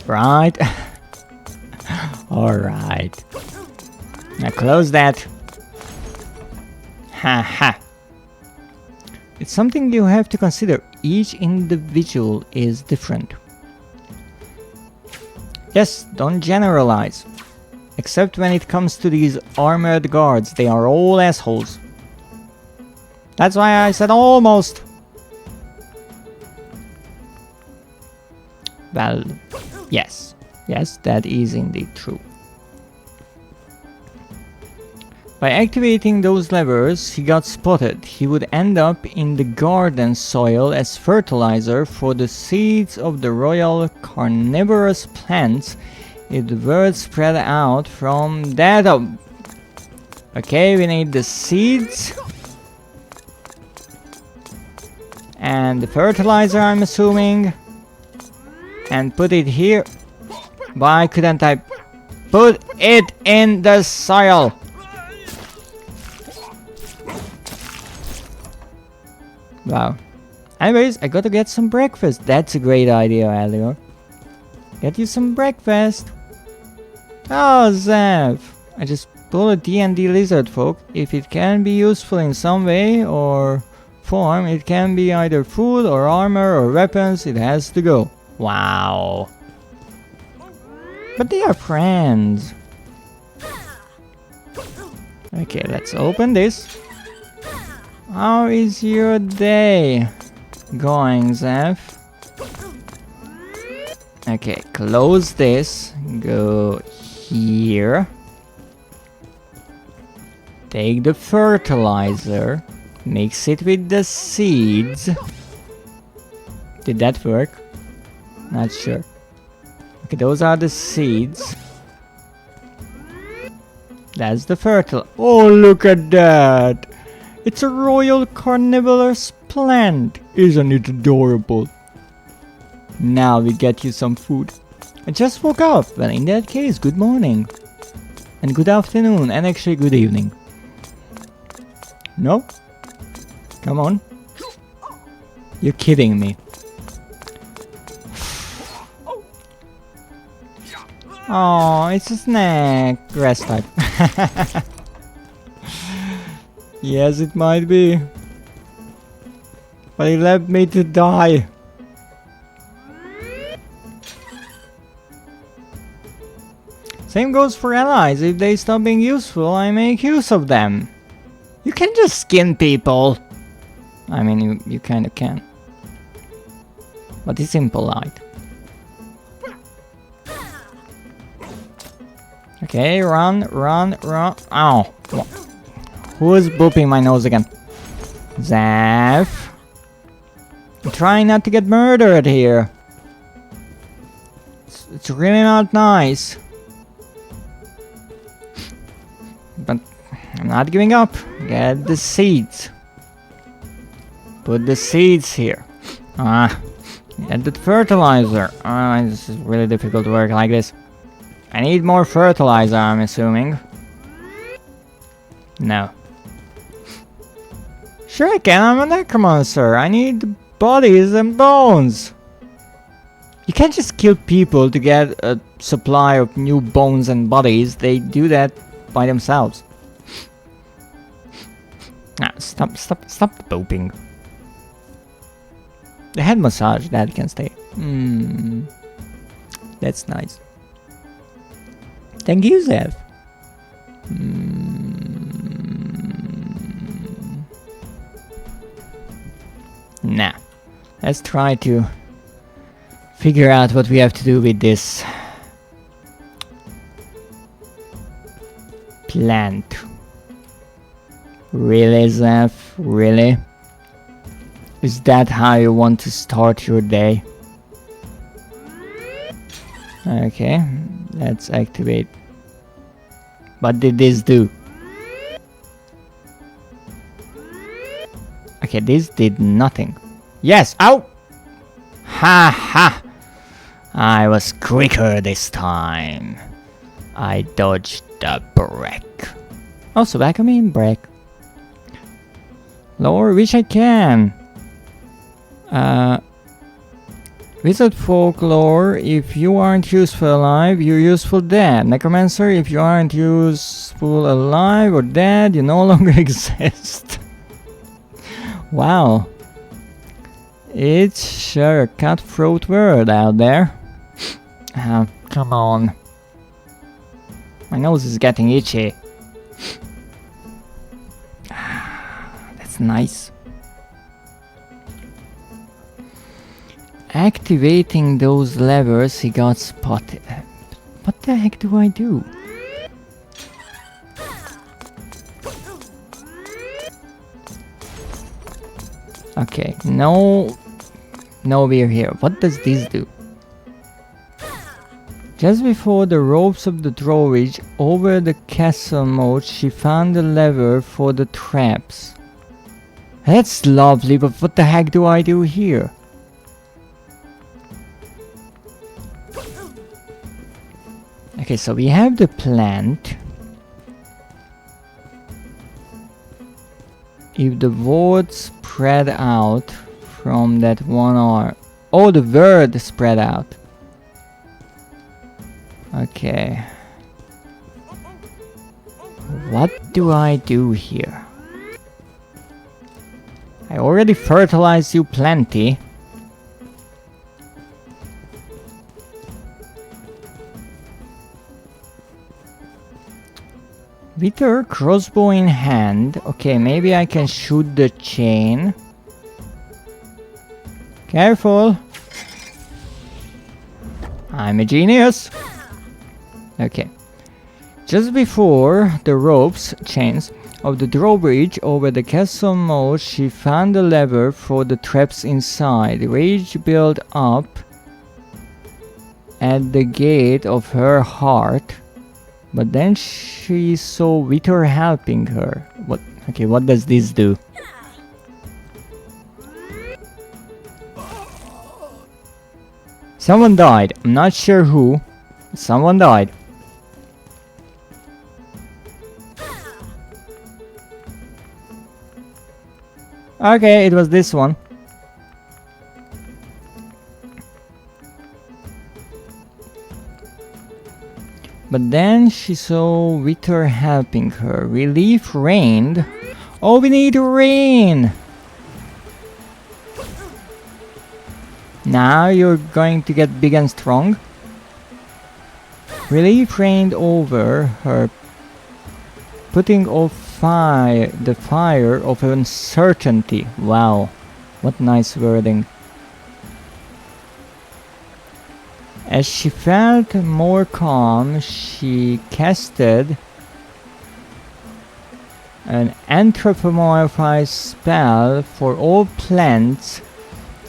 Right? Alright. Now close that. Haha. It's something you have to consider. Each individual is different. Yes, don't generalize. Except when it comes to these armored guards, they are all assholes. That's why I said almost. Well, yes. Yes, that is indeed true. By activating those levers, he got spotted. He would end up in the garden soil as fertilizer for the seeds of the royal carnivorous plants. It would spread out from that up. Okay, we need the seeds. And the fertilizer, I'm assuming. And put it here. Why couldn't I put it in the soil? Wow. Anyways, I gotta get some breakfast. That's a great idea, Alior. Get you some breakfast. Oh, Zev. I just pulled a D&D lizard folk. If it can be useful in some way or form, it can be either food or armor or weapons. It has to go. Wow. But they are friends. Okay, let's open this. How is your day going, Zeph? Okay, close this. Go here. Take the fertilizer. Mix it with the seeds. Did that work? Not sure. Okay, those are the seeds. That's the fertile. Oh, look at that! It's a royal carnivorous plant. Isn't it adorable? Now we get you some food. I just woke up. Well, in that case, good morning. And good afternoon, and actually good evening. No? Come on. You're kidding me. Oh, it's a snack. Grass type. Yes, it might be. But it left me to die. Same goes for allies. If they stop being useful, I make use of them. You can just skin people. I mean, you kinda can. But it's impolite. Okay, run, run, run. Ow. Who's booping my nose again? Zaf. I'm trying not to get murdered here. It's really not nice. But I'm not giving up. Get the seeds. Put the seeds here. Get the fertilizer. This is really difficult to work like this. I need more fertilizer, I'm assuming. No. Sure I can, I'm a necromancer. I need bodies and bones. You can't just kill people to get a supply of new bones and bodies. They do that by themselves. Stop booping. The head massage, that can stay. That's nice. Thank you, Zev. Nah. Let's try to figure out what we have to do with this plant. Really, Zev? Really? Is that how you want to start your day? Okay, let's activate. What did this do? Okay, this did nothing. Yes! Ow! Ha ha! I was quicker this time. I dodged the brick. Also, back on me in brick. Lower, which I can. Wizard folklore, if you aren't useful alive, you're useful dead. Necromancer, if you aren't useful alive or dead, you no longer exist. Wow. It's sure a cutthroat world out there. Come on. My nose is getting itchy. That's nice. Activating those levers, he got spotted. What the heck do I do? Okay, no beer here. What does this do? Just before the ropes of the drawbridge over the castle moat, she found the lever for the traps. That's lovely, but what the heck do I do here? Okay, so we have the plant. If the word spread out from that one arm. Oh, the word spread out. Okay. What do I do here? I already fertilized you plenty. With her crossbow in hand, okay, maybe I can shoot the chain. Careful! I'm a genius! Okay. Just before the ropes, chains, of the drawbridge over the castle moat, she found a lever for the traps inside. Rage built up at the gate of her heart, but then she saw Vitor helping her. What? Okay, what does this do? Someone died. I'm not sure who. Someone died. Okay, it was this one. But then she saw Vitor helping her. Relief reigned. Oh, we need rain! Now you're going to get big and strong. Relief reigned over her, putting off the fire of uncertainty. Wow, what nice wording. As she felt more calm, she casted an anthropomorphized spell for all plants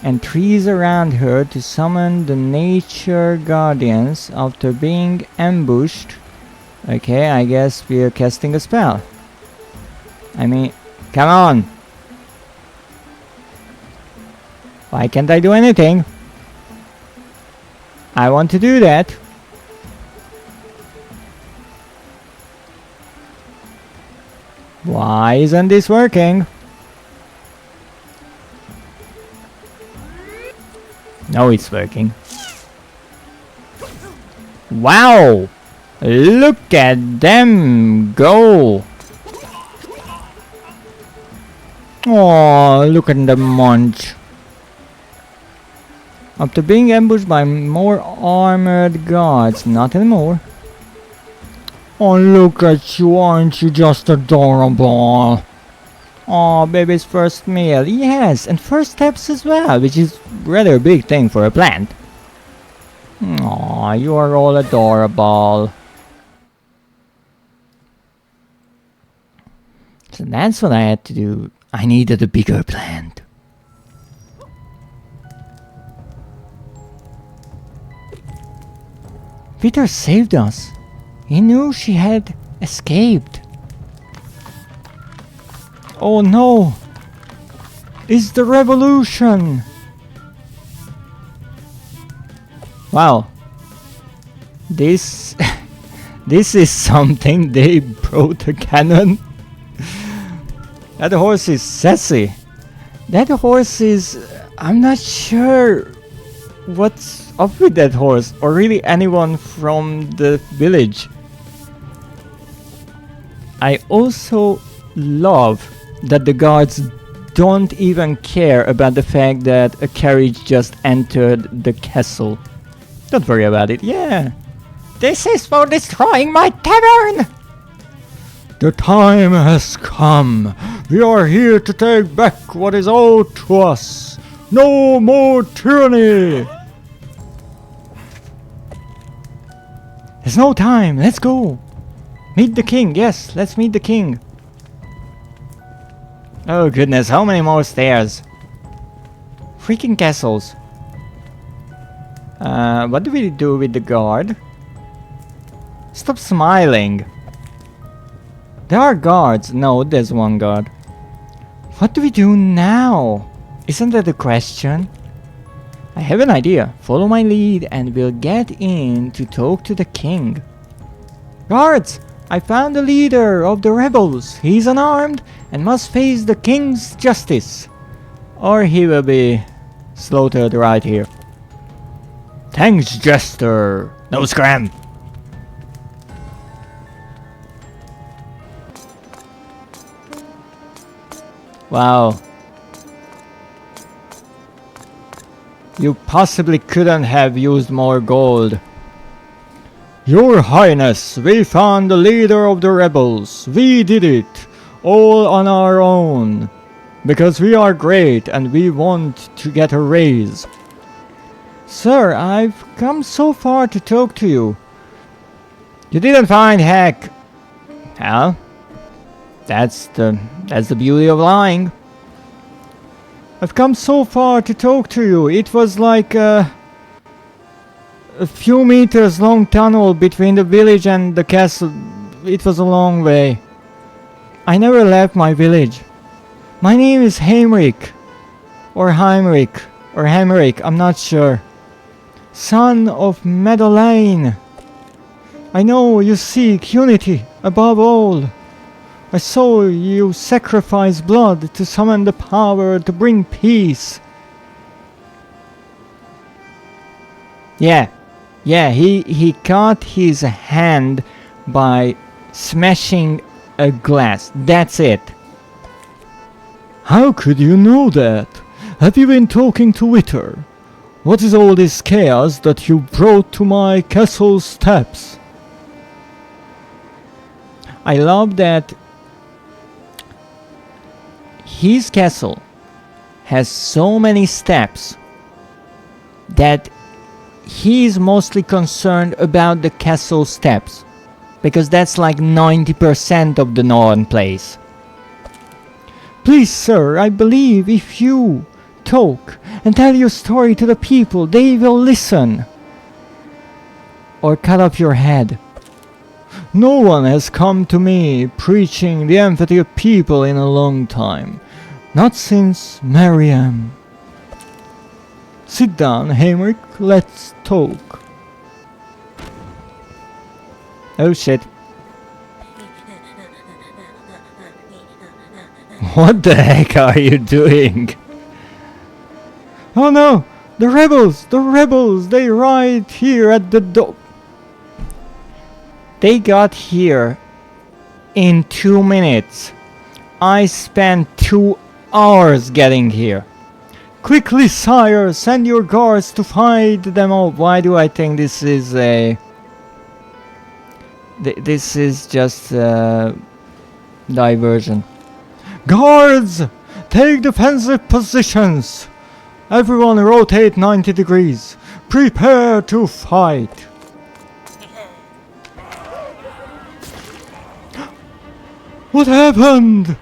and trees around her to summon the nature guardians after being ambushed. Okay, I guess we're casting a spell. I mean, come on! Why can't I do anything? I want to do that. Why isn't this working? No, it's working. Wow! Look at them go! Oh, look at the munch. After being ambushed by more armored guards, not anymore. Oh, look at you, aren't you just adorable? Oh, baby's first meal, yes, and first steps as well, which is rather a big thing for a plant. Oh, you are all adorable. So that's what I had to do. I needed a bigger plant. Peter saved us. He knew she had escaped. Oh no! It's the revolution! Wow. This is something. They brought a cannon. That horse is sassy. That horse is... I'm not sure what's up with that horse, or really anyone from the village. I also love that the guards don't even care about the fact that a carriage just entered the castle. Don't worry about it, yeah. This is for destroying my tavern! The time has come. We are here to take back what is owed to us. No more tyranny! There's no time, let's go! Meet the king, yes, let's meet the king. Oh goodness, how many more stairs? Freaking castles. What do we do with the guard? Stop smiling. There are guards. No, there's one guard. What do we do now? Isn't that the question? I have an idea. Follow my lead and we'll get in to talk to the king. Guards! I found the leader of the rebels. He's unarmed and must face the king's justice, or he will be slaughtered right here. Thanks, Jester. No scram. Wow. You possibly couldn't have used more gold. Your Highness, we found the leader of the rebels. We did it, all on our own. Because we are great and we want to get a raise. Sir, I've come so far to talk to you. You didn't find Heck. Hell? That's the beauty of lying. I've come so far to talk to you. It was like a few meters long tunnel between the village and the castle. It was a long way. I never left my village. My name is Haimrik. Or Haimrik. Or Haimrik, I'm not sure. Son of Madeleine. I know you seek unity above all. I saw you sacrifice blood to summon the power to bring peace. Yeah, he cut his hand by smashing a glass. That's it. How could you know that? Have you been talking to Wither? What is all this chaos that you brought to my castle steps? I love that his castle has so many steps that he's mostly concerned about the castle steps, because that's like 90% of the northern place. Please, sir, I believe if you talk and tell your story to the people, they will listen. Or cut off your head. No one has come to me preaching the empathy of people in a long time. Not since Mariam. Sit down, Haimrik, let's talk. Oh shit. What the heck are you doing? Oh no! The rebels! They right here at the door. They got here in 2 minutes. I spent 2 hours getting here. Quickly, sire, send your guards to fight them all. Why do I think this is a... this is just a diversion. Guards! Take defensive positions! Everyone rotate 90 degrees. Prepare to fight. What happened?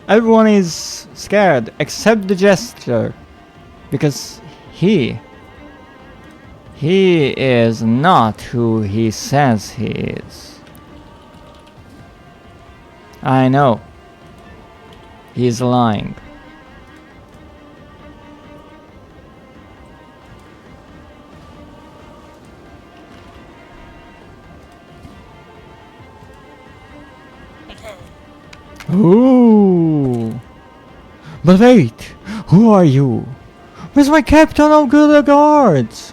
Everyone is scared except the jester, because he is not who he says he is. I know. He's lying. Ooh. But wait, who are you? Where's my captain of good guards?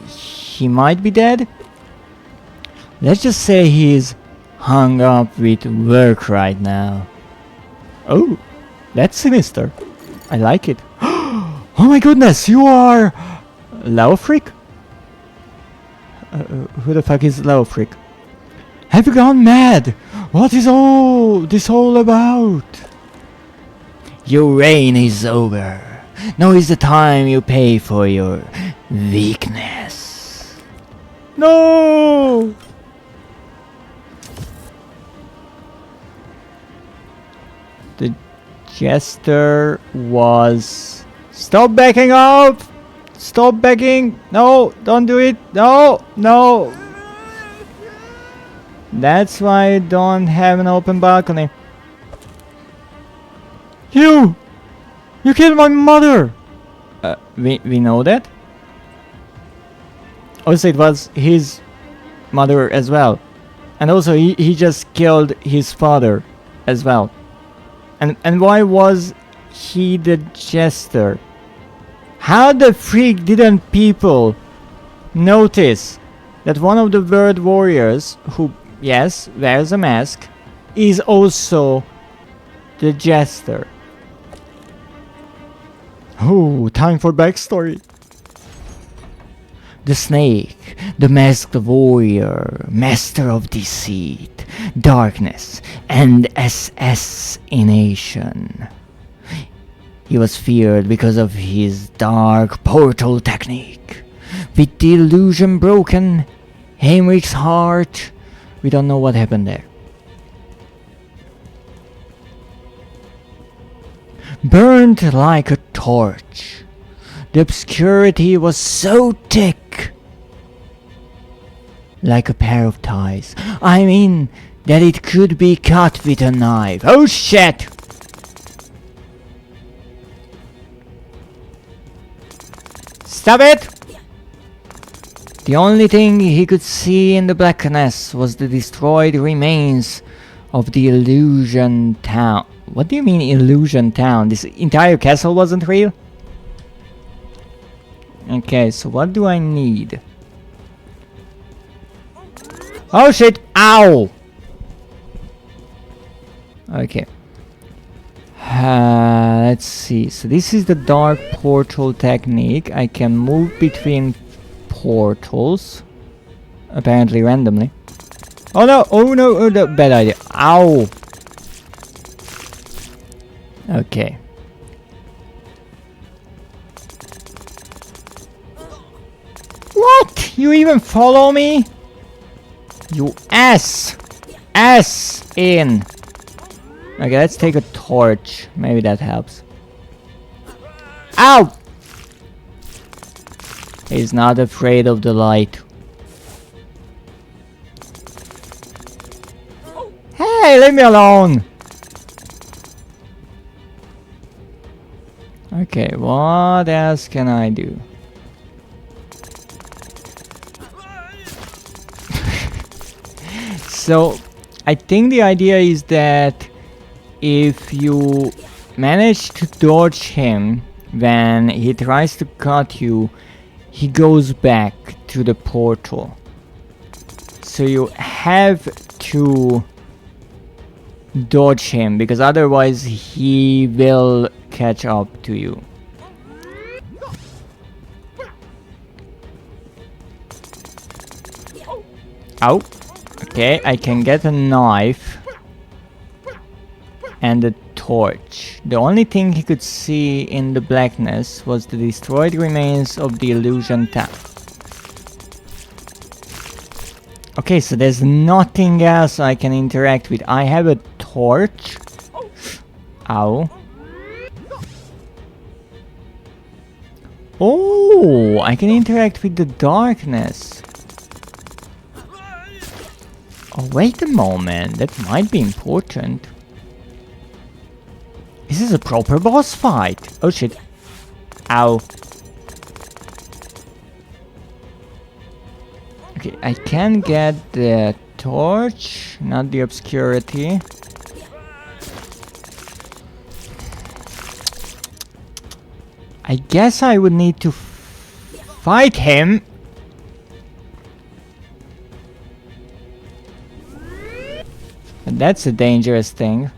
He might be dead. Let's just say he's hung up with work right now. Oh, that's sinister. I like it. Oh my goodness, you are Laufric? Who the fuck is Laufric? Have you gone mad? What is all this all about? Your reign is over. Now is the time you pay for your weakness. No! The jester was... Stop backing up! Stop backing! No, don't do it! No, no! That's why I don't have an open balcony. You killed my mother! We know that? Also, it was his mother as well. And also, he just killed his father as well. And why was he the jester? How the freak didn't people notice that one of the bird warriors, who, yes, wears a mask, is also the jester? Oh, time for backstory. The snake, the masked warrior, master of deceit, darkness, and assassination. He was feared because of his dark portal technique. With the illusion broken, Haimrik's heart. We don't know what happened there. Burned like a torch. The obscurity was so thick. Like a pair of ties. I mean, that it could be cut with a knife. Oh shit! Stop it! The only thing he could see in the blackness was the destroyed remains of the illusion town. What do you mean illusion town? This entire castle wasn't real? Okay, so what do I need? Oh shit! Ow! Okay. Let's see. So this is the dark portal technique. I can move between portals. Apparently randomly. Oh no! Oh no! Oh no! Bad idea. Ow! Okay. What? You even follow me? You ass! Ass in! Okay, let's take a torch. Maybe that helps. Ow! He's not afraid of the light. Hey, leave me alone! Okay, what else can I do? So, I think the idea is that if you manage to dodge him when he tries to cut you, he goes back to the portal. So you have to dodge him, because otherwise he will catch up to you. Ow. Okay, I can get a knife and a torch. The only thing he could see in the blackness was the destroyed remains of the illusion town. Okay, so there's nothing else I can interact with. I have a torch. Ow. Oh, I can interact with the darkness. Oh, wait a moment. That might be important. This is a proper boss fight. Oh shit. Ow. Okay, I can get the torch, not the obscurity. I guess I would need to fight him. But that's a dangerous thing.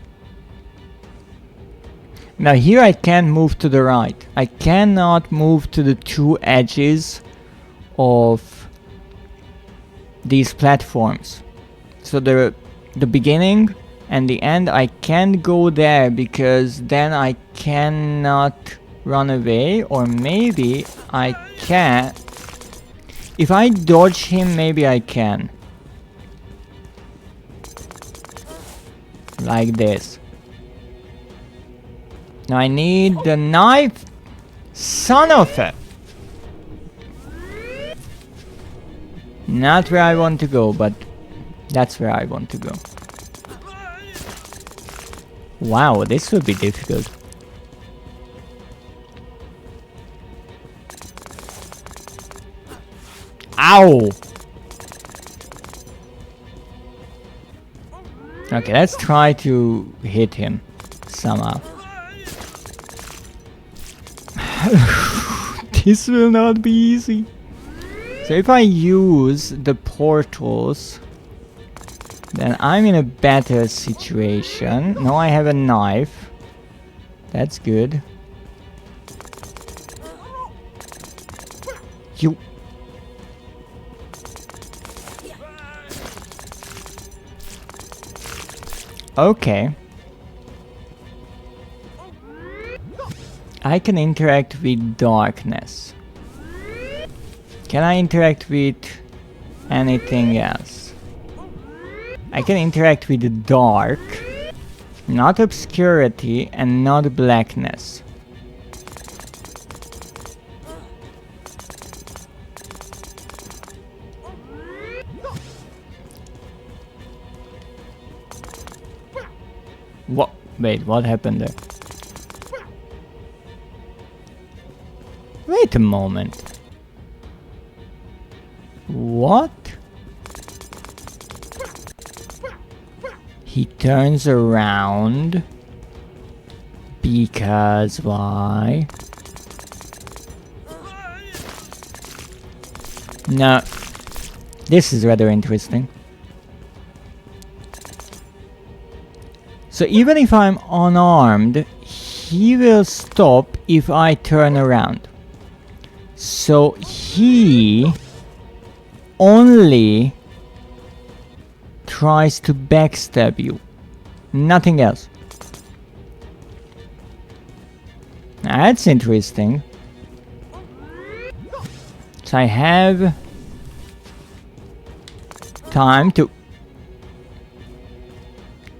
Now here I can move to the right. I cannot move to the two edges of these platforms. So the beginning and the end, I can't go there because then I cannot run away, or maybe I can. If I dodge him, maybe I can. Like this. Now I need the knife. Son of a... Not where I want to go, but that's where I want to go. Wow, this will be difficult. Ow! Okay, let's try to hit him somehow. This will not be easy. So if I use the portals, then I'm in a better situation. Now I have a knife. That's good. You... Okay. I can interact with darkness. Can I interact with anything else. I can interact with the dark, not obscurity and not blackness. What? Wait, what happened there? Wait a moment. What? He turns around. Because why? No. This is rather interesting. So even if I'm unarmed, he will stop if I turn around. So he only tries to backstab you, nothing else. That's interesting. So I have time to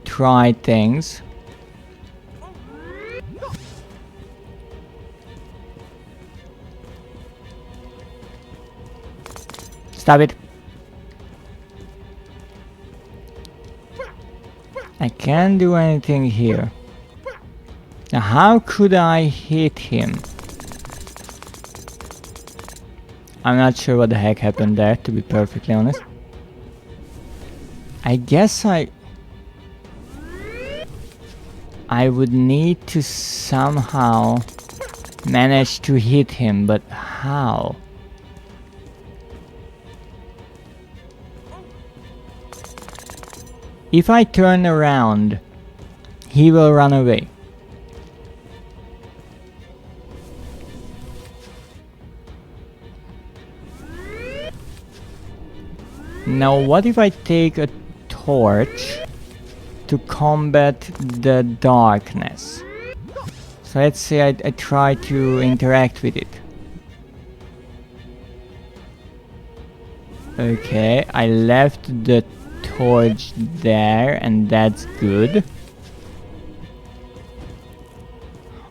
try things. Stop it. I can't do anything here. Now how could I hit him? I'm not sure what the heck happened there, to be perfectly honest. I guess I would need to somehow manage to hit him, but how? If I turn around, he will run away. Now what if I take a torch to combat the darkness? So let's say I try to interact with it. Okay, I left the torch there and that's good.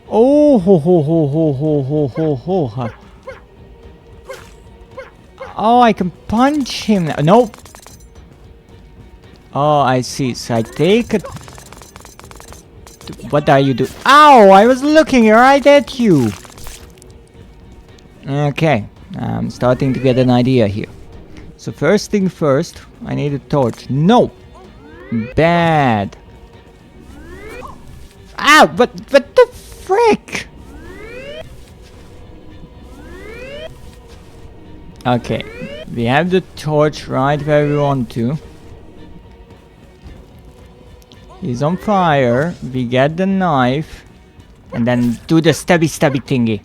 Oh ho ho ho ho ho ho ho ho ho. Oh, I can punch him. Nope. Oh, I see. So I take a... What are you doing? Ow! I was looking right at you. Okay. I'm starting to get an idea here. So first thing first, I need a torch. No! Bad. Ow! What the frick? Okay. We have the torch right where we want to. He's on fire. We get the knife. And then do the stabby thingy.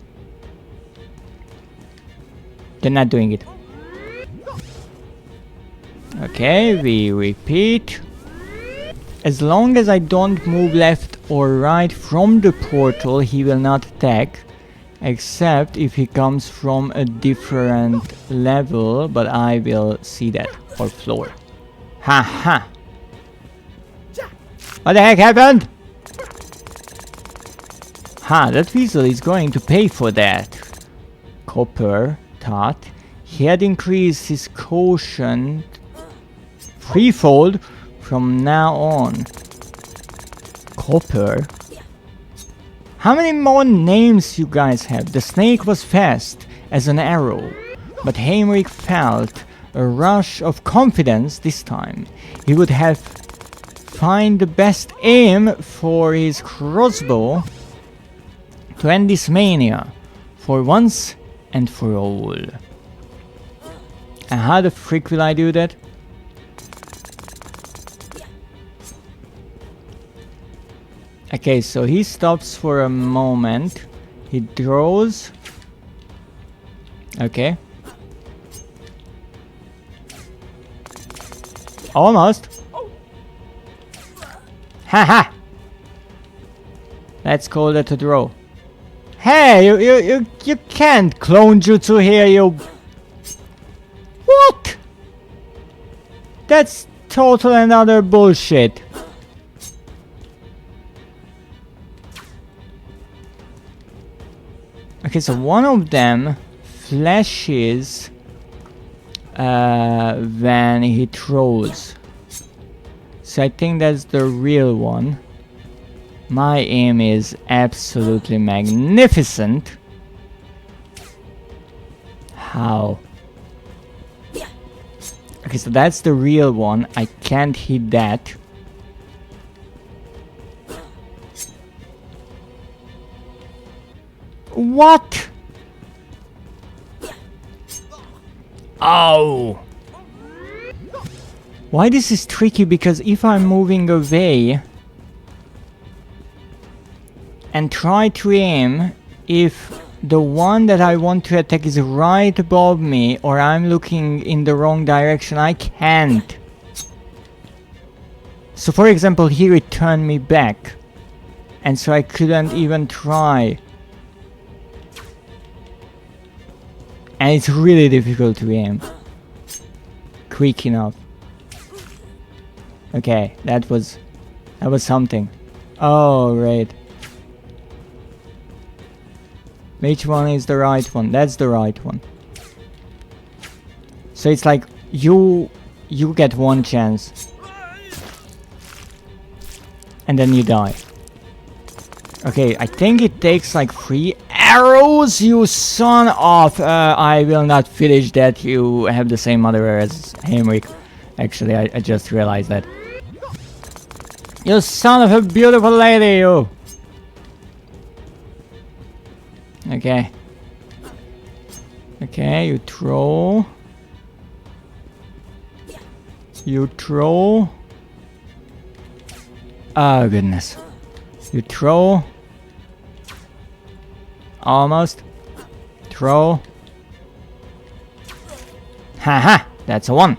They're not doing it. Okay, we repeat. As long as I don't move left or right from the portal, he will not attack. Except if he comes from a different level, but I will see that. Or floor. Ha ha! What the heck happened? Ha, that weasel is going to pay for that. Copper thought he had increased his quotient threefold from now on. Copper? How many more names you guys have? The snake was fast as an arrow, but Haimrik felt a rush of confidence this time. He would have find the best aim for his crossbow to end this mania for once and for all. And how the frick will I do that? Okay, so he stops for a moment. He draws. Okay. Almost. Haha! Let's call that a draw. Hey, you can't clone jutsu here, you... What? That's total and utter bullshit. Okay, so one of them flashes when he throws. So I think that's the real one. My aim is absolutely magnificent. How? Okay, so that's the real one. I can't hit that. What? Oh! Why this is tricky? Because if I'm moving away and try to aim, if the one that I want to attack is right above me or I'm looking in the wrong direction, I can't. So for example, here it turned me back, and so I couldn't even try. And it's really difficult to aim quick enough. Okay, that was something. Oh, right. Which one is the right one? That's the right one. So it's like you get one chance and then you die. Okay, I think it takes like 3 arrows, you son of... I will not finish that. You have the same mother as Haimrik. Actually, I just realized that. You son of a beautiful lady, you! Okay. Okay, you throw. You throw. Oh, goodness. You throw. Almost. Throw. Haha, that's a 1.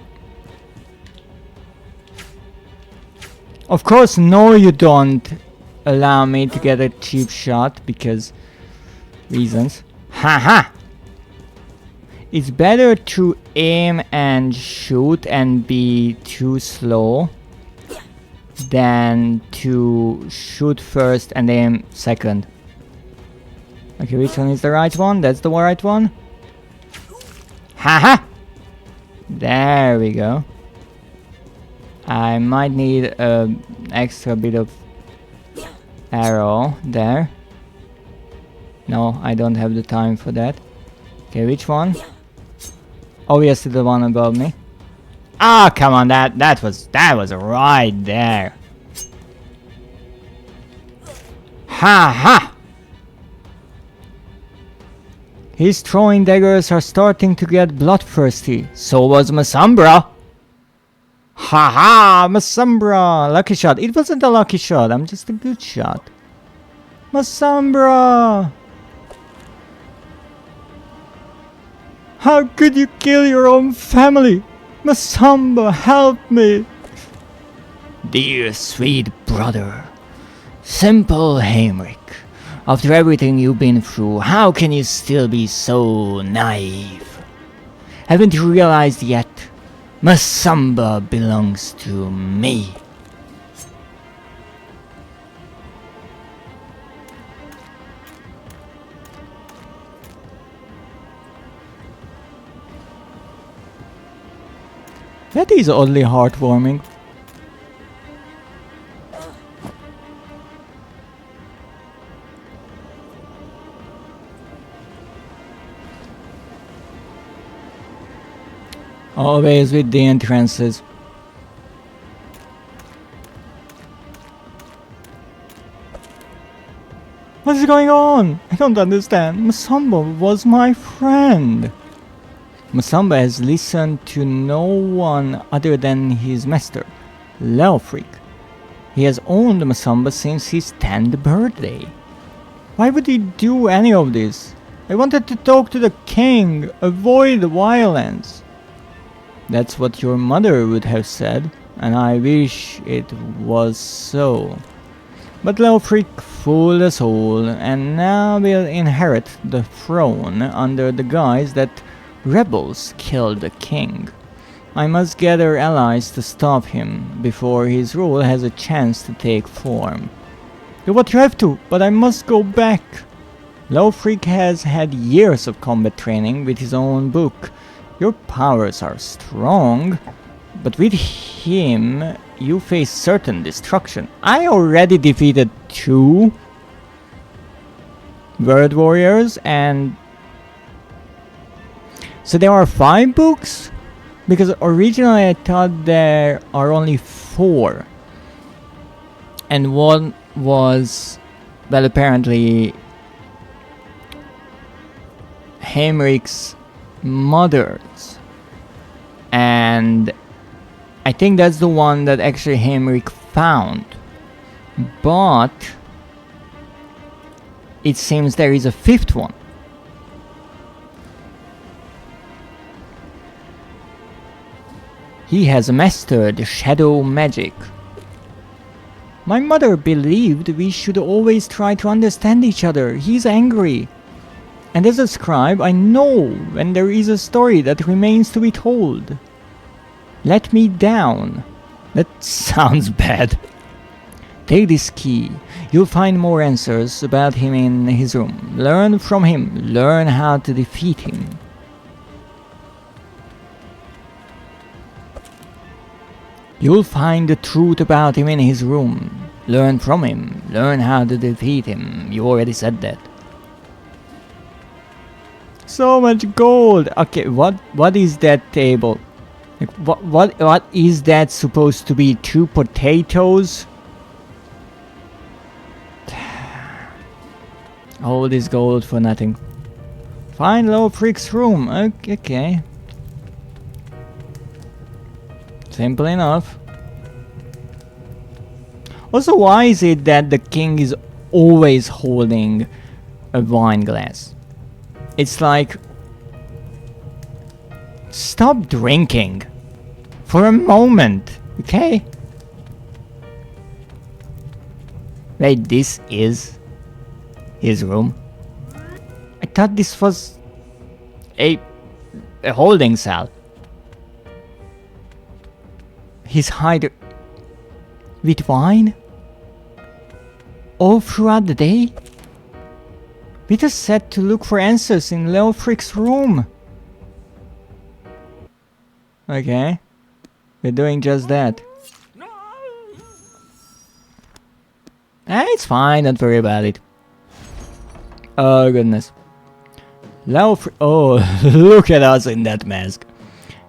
Of course, no, you don't allow me to get a cheap shot because reasons. Haha! It's better to aim and shoot and be too slow than to shoot first and aim second. Okay, which one is the right one? That's the right one. Haha! There we go. I might need an extra bit of arrow there. No, I don't have the time for that. Okay, which one? Obviously the one above me. Ah, come on, that was right there. Ha ha! His throwing daggers are starting to get bloodthirsty. So was Masambra. Ha ha, Masambra! Lucky shot. It wasn't a lucky shot, I'm just a good shot. Masambra! How could you kill your own family? Masamba, help me! Dear sweet brother, simple Haimrik, after everything you've been through, how can you still be so naive? Haven't you realized yet? Masamba belongs to me. That is oddly heartwarming. Always with the entrances. What is going on? I don't understand. Masamba was my friend. Masamba has listened to no one other than his master, Leofric. He has owned Masamba since his 10th birthday. Why would he do any of this? I wanted to talk to the king, avoid violence. That's what your mother would have said, and I wish it was so. But Leofric fooled us all, and now will inherit the throne under the guise that rebels killed the king. I must gather allies to stop him before his rule has a chance to take form. Yeah, but you have to, but I must go back. Leofric has had years of combat training with his own book. Your powers are strong, but with him you face certain destruction. I already defeated 2 Word Warriors, and so there are 5 books? Because originally I thought there are only 4. And one was, well, apparently Haimrik's mother's. And I think that's the one that actually Haimrik found. But it seems there is a 5th one. He has mastered shadow magic. My mother believed we should always try to understand each other. He's angry. And as a scribe, I know when there is a story that remains to be told. Let me down. That sounds bad. Take this key. You'll find more answers about him in his room. Learn from him. Learn how to defeat him. You'll find the truth about him in his room. Learn from him. Learn how to defeat him. You already said that. So much gold. Okay, what is that table? Like, what is that supposed to be? 2 potatoes? All this gold for nothing. Find Leofric's room. Okay. Simple enough. Also, why is it that the king is always holding a wine glass? It's like, stop drinking for a moment, okay? Wait, this is his room? I thought this was a holding cell. He's hiding with wine all throughout the day? We just set to look for answers in Leofric's room. Okay, we're doing just that. It's fine, don't worry about it. Oh goodness. Leofric, oh, look at us in that mask.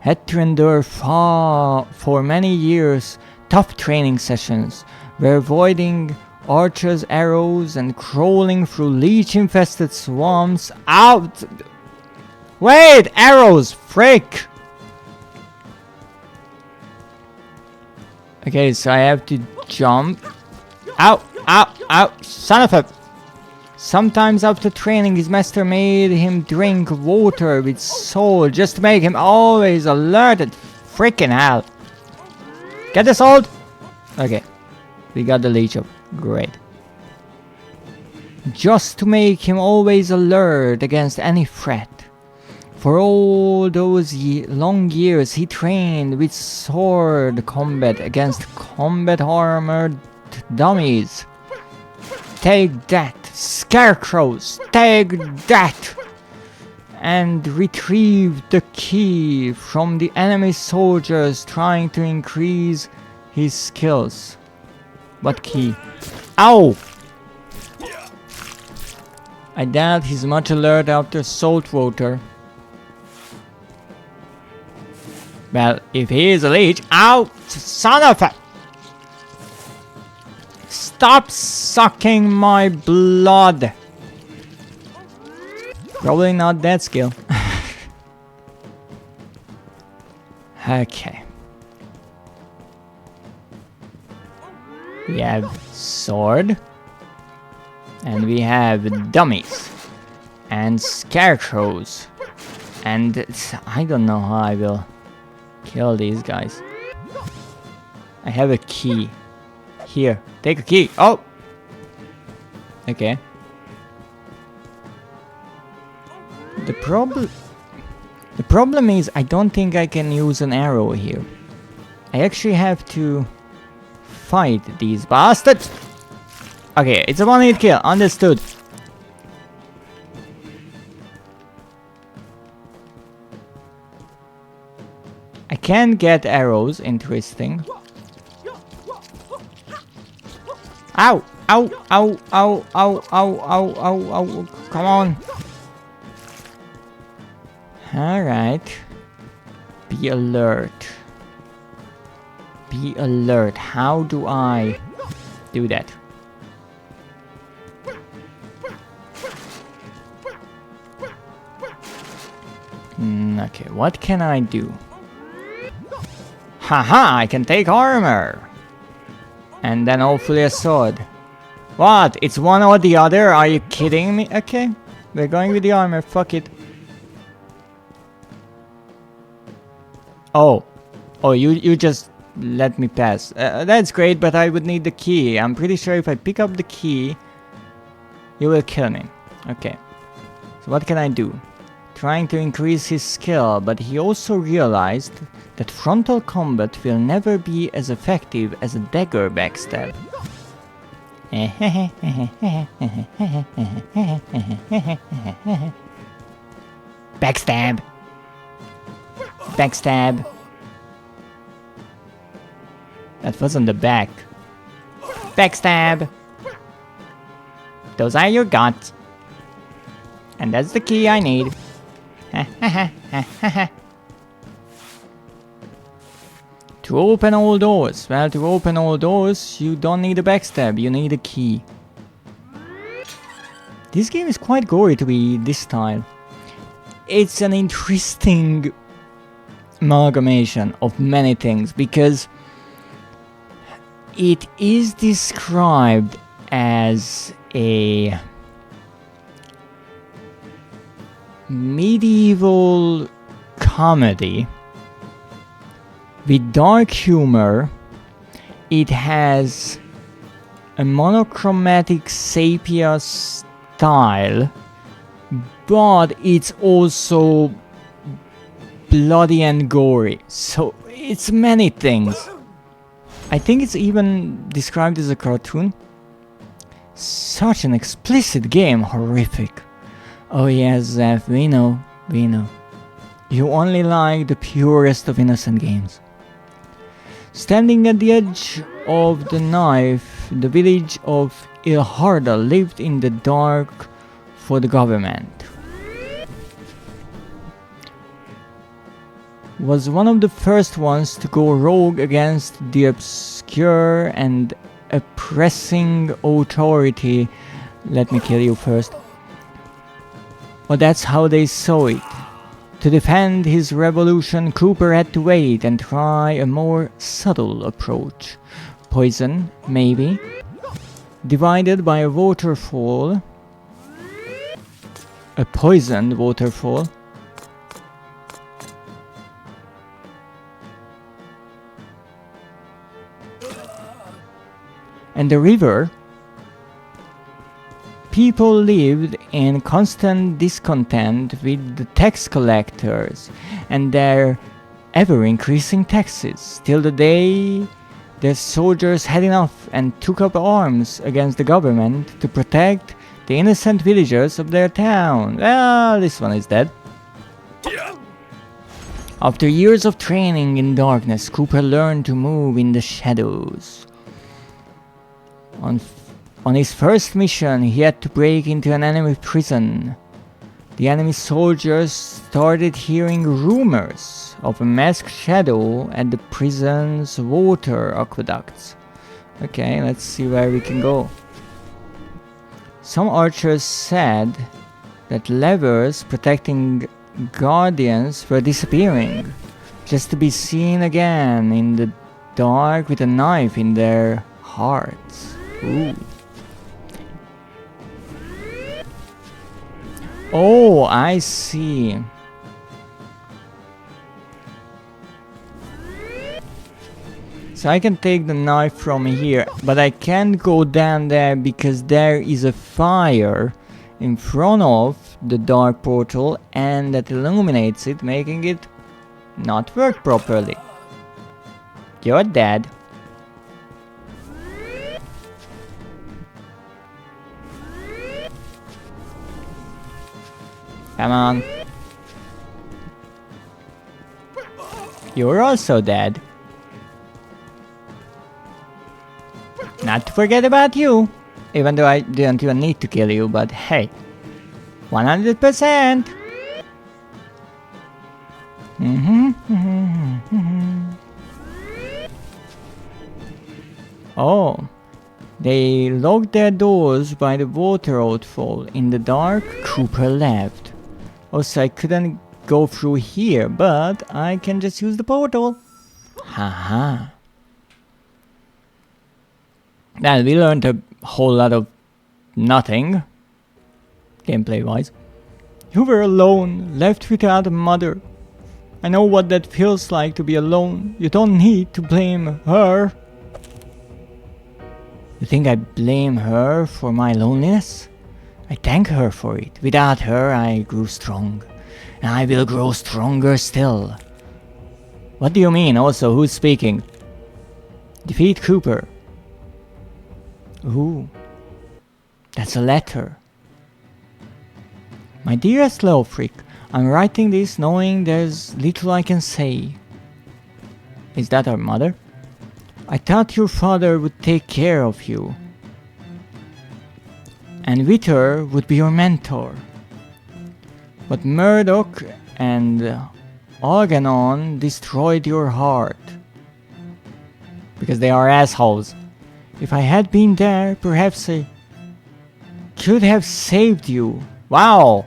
Had to endure for many years tough training sessions, where avoiding archers' arrows and crawling through leech-infested swamps out. Wait, arrows, frick! Okay, so I have to jump. Ow, ow, ow, son of a... Sometimes after training, his master made him drink water with salt just to make him always alerted. Freaking hell. Get the salt! Okay, we got the leech up. Great. Just to make him always alert against any threat. For all those long years he trained with sword combat against combat armored dummies. Take that, scarecrows, take that! And retrieve the key from the enemy soldiers trying to increase his skills. What key? Ow! I doubt he's much alert after saltwater. Well, if he is a leech... Ow! Son of a... Stop sucking my blood! Probably not that skill. Okay. We have sword. And we have dummies. And scarecrows. And I don't know how I will kill these guys. I have a key. Here, take a key. Oh! Okay. The problem... The problem is I don't think I can use an arrow here. I actually have to fight these bastards. Okay, it's a one-hit kill, understood. I can get arrows, interesting. Ow! Ow! Ow! Ow! Ow! Ow! Ow! Ow! Ow! Come on! Alright. Be alert. Be alert. How do I do that? Okay, what can I do? Haha, I can take armor! And then hopefully a sword. What? It's one or the other? Are you kidding me? Okay, we're going with the armor, fuck it. Oh. Oh, you just let me pass. That's great, but I would need the key. I'm pretty sure if I pick up the key, you will kill me. Okay. So what can I do? Trying to increase his skill, but he also realized that frontal combat will never be as effective as a dagger backstab. Backstab! Backstab! That was on the back. Backstab! Those are your guts. And that's the key I need. To open all doors. Well, to open all doors, you don't need a backstab, you need a key. This game is quite gory to be this style. It's an interesting amalgamation of many things, because it is described as a medieval comedy with dark humor. It has a monochromatic sepia style, but it's also bloody and gory, so it's many things. I think it's even described as a cartoon. Such an explicit game, horrific. Oh yes, Zeph, we know. You only like the purest of innocent games. Standing at the edge of the knife, the village of Ilharda lived in the dark for the government. Was one of the first ones to go rogue against the obscure and oppressing authority. Let me kill you first. Well, that's how they saw it. To defend his revolution, Cooper had to wait and try a more subtle approach. Poison, maybe. Divided by a waterfall. A poisoned waterfall. And the river. People lived in constant discontent with the tax collectors and their ever-increasing taxes, till the day their soldiers had enough and took up arms against the government to protect the innocent villagers of their town. Well, this one is dead. After years of training in darkness, Cooper learned to move in the shadows. On his first mission, he had to break into an enemy prison. The enemy soldiers started hearing rumors of a masked shadow at the prison's water aqueducts. Okay, let's see where we can go. Some archers said that levers protecting guardians were disappearing, just to be seen again in the dark with a knife in their hearts. Ooh. Oh, I see. So I can take the knife from here, but I can't go down there because there is a fire in front of the dark portal and that illuminates it, making it not work properly. You're dead. Come on. You're also dead. Not to forget about you. Even though I didn't even need to kill you, but hey. 100%! Oh. They locked their doors by the water outfall. In the dark, Cooper left. Also, I couldn't go through here, but I can just use the portal. Haha. Well, we learned a whole lot of nothing, gameplay-wise. You were alone, left without a mother. I know what that feels like to be alone. You don't need to blame her. You think I blame her for my loneliness? I thank her for it. Without her, I grew strong. And I will grow stronger still. What do you mean? Also, who's speaking? Defeat Cooper. Ooh. That's a letter. My dearest Lowfreak, I'm writing this knowing there's little I can say. Is that our mother? I thought your father would take care of you. And Wither would be your mentor. But Murdoch and Organon destroyed your heart. Because they are assholes. If I had been there, perhaps I could have saved you. Wow!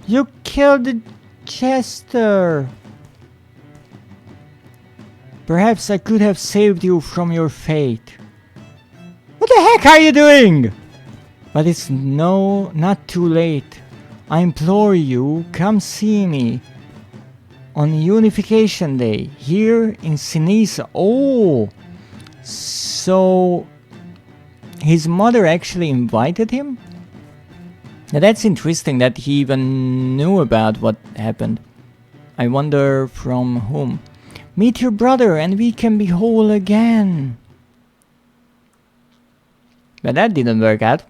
You killed the Chester! Perhaps I could have saved you from your fate. What the heck are you doing? But it's not too late. I implore you, come see me. On Unification Day, here in Sinisa. Oh! So... his mother actually invited him? Now that's interesting that he even knew about what happened. I wonder from whom. Meet your brother and we can be whole again. But that didn't work out.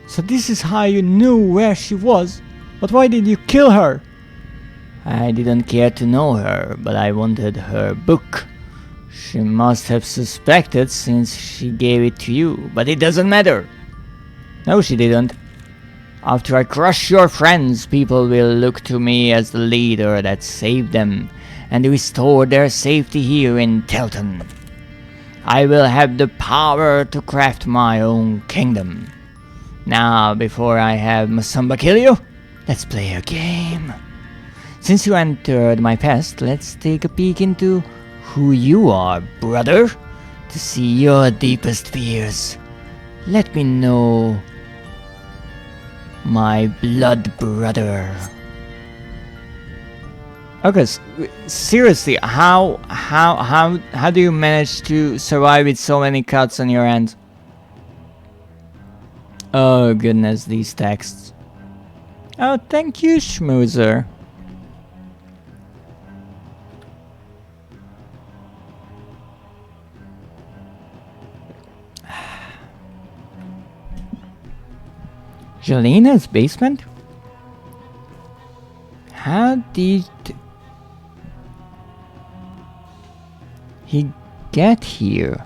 So this is how you knew where she was. But why did you kill her? I didn't care to know her, but I wanted her book. She must have suspected since she gave it to you, but it doesn't matter. No, she didn't. After I crush your friends, people will look to me as the leader that saved them and restored their safety here in Telton. I will have the power to craft my own kingdom. Now, before I have Masamba kill you, let's play a game. Since you entered my past, let's take a peek into who you are, brother, to see your deepest fears. Let me know, my blood brother. Okay, seriously, how do you manage to survive with so many cuts on your hands? Oh goodness, these texts. Oh, thank you, Schmoozer. Jelena's basement? How did he get here?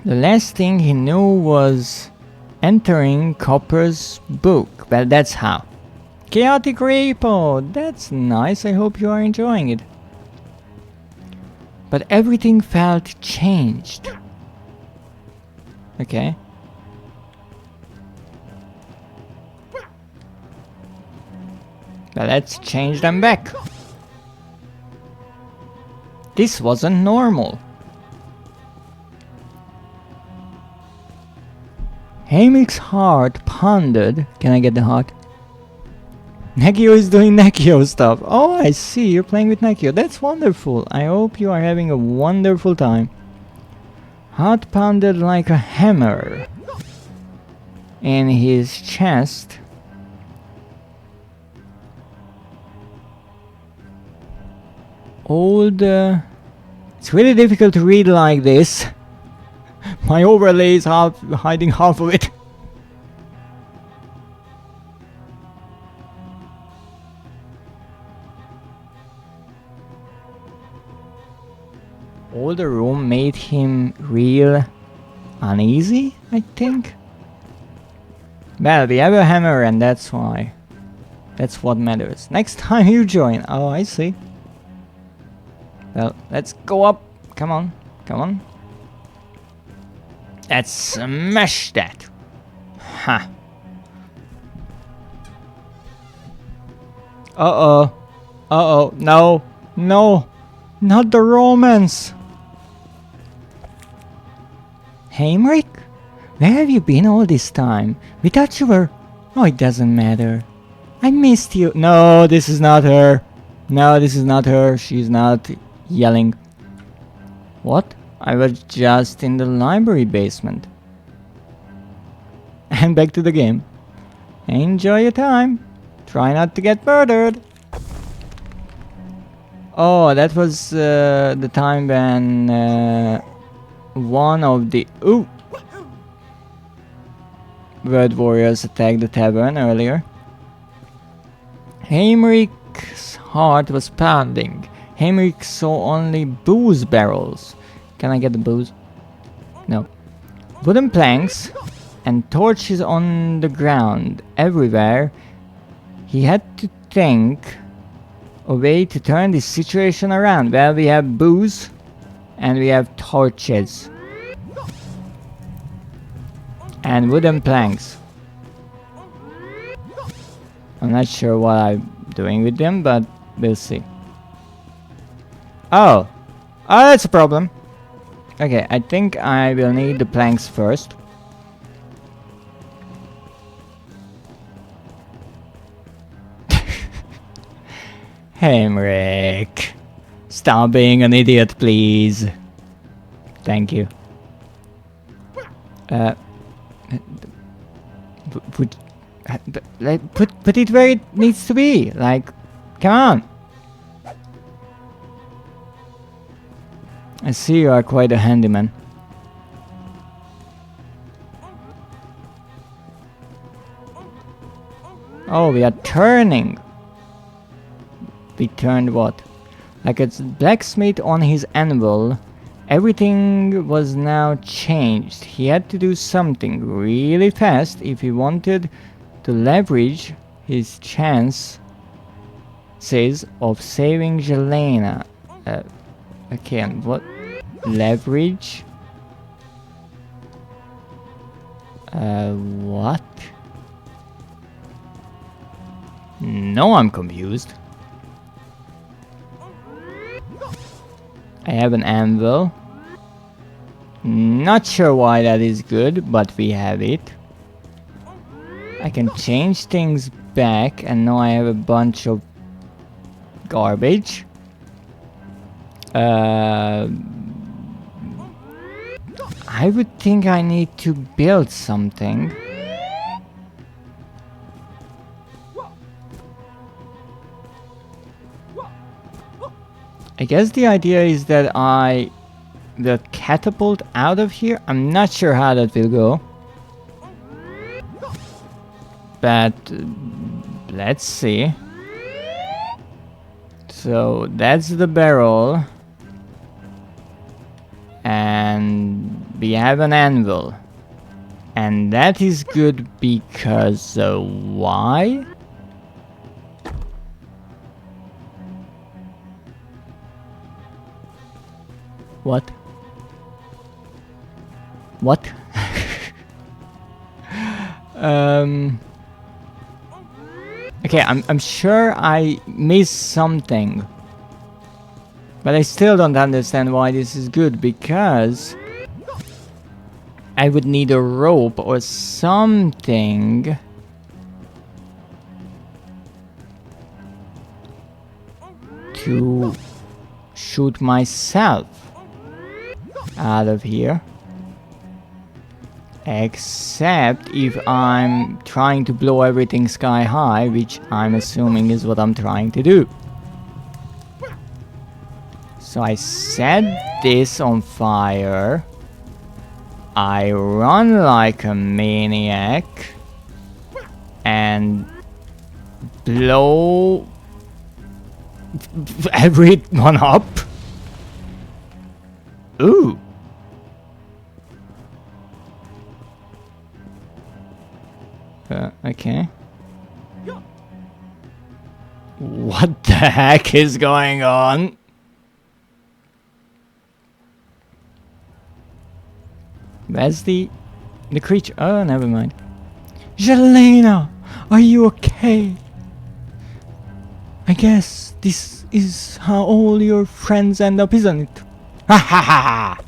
The last thing he knew was entering Copper's book. Well, that's how. Chaotic Repo! That's nice, I hope you are enjoying it. But everything felt changed. Okay. But let's change them back. This wasn't normal. Haimrik's heart pounded. Can I get the heart? Nekio is doing Nekio stuff. Oh, I see. You're playing with Nekio. That's wonderful. I hope you are having a wonderful time. Heart pounded like a hammer in his chest. It's really difficult to read like this. My overlay is hiding half of it. All the room made him real uneasy, I think. Well, we have a hammer and that's why. That's what matters. Next time you join. Oh, I see. Well, let's go up. Come on. Come on. Let's smash that. Ha. Uh-oh. Uh-oh. No. No. Not the romance. Haimrik? Where have you been all this time? We thought you were... Oh, it doesn't matter. I missed you. No, this is not her. No, this is not her. She's not yelling. What? I was just in the library basement. And back to the game. Enjoy your time. Try not to get murdered. Oh, that was the time when one of the... Ooh! Word warriors attacked the tavern earlier. Haimrik's heart was pounding. Haimrik saw only booze barrels. Can I get the booze? No. Wooden planks and torches on the ground everywhere. He had to think a way to turn this situation around. Well, we have booze and we have torches. And wooden planks. I'm not sure what I'm doing with them, but we'll see. Oh! Oh, that's a problem. Okay, I think I will need the planks first. Haimrik, stop being an idiot, please. Thank you. Put it where it needs to be. Like, come on. I see you are quite a handyman. Oh, we are turning. We turned what? Like it's blacksmith on his anvil. Everything was now changed. He had to do something really fast if he wanted to leverage his chances of saving Jelena. Okay, and what? Leverage? What? No, I'm confused. I have an anvil. Not sure why that is good, but we have it. I can change things back, and now I have a bunch of garbage. I would think I need to build something. I guess the idea is that I will catapult out of here. I'm not sure how that will go. But let's see. So that's the barrel. And we have an anvil. And that is good because why? What? What? Okay, I'm sure I missed something. But I still don't understand why this is good, because I would need a rope or something to shoot myself out of here. Except if I'm trying to blow everything sky high, which I'm assuming is what I'm trying to do. So I set this on fire. I run like a maniac and blow everyone up. Ooh. Okay. What the heck is going on? Where's the creature? Oh, never mind. Jelena, are you okay? I guess this is how all your friends end up, isn't it? Ha ha ha!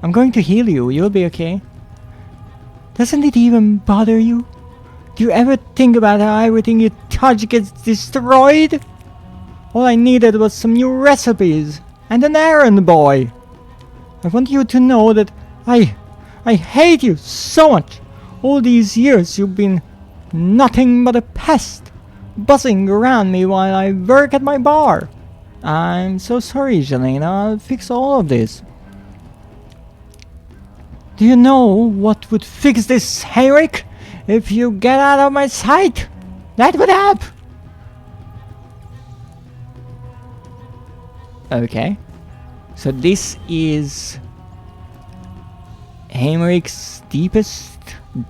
I'm going to heal you. You'll be okay. Doesn't it even bother you? Do you ever think about how everything you touch gets destroyed? All I needed was some new recipes and an errand boy. I want you to know that I hate you so much. All these years you've been nothing but a pest, buzzing around me while I work at my bar. I'm so sorry, Jelena. I'll fix all of this. Do you know what would fix this, Haimrik? If you get out of my sight, that would help. Okay. So this is Haimrik's deepest,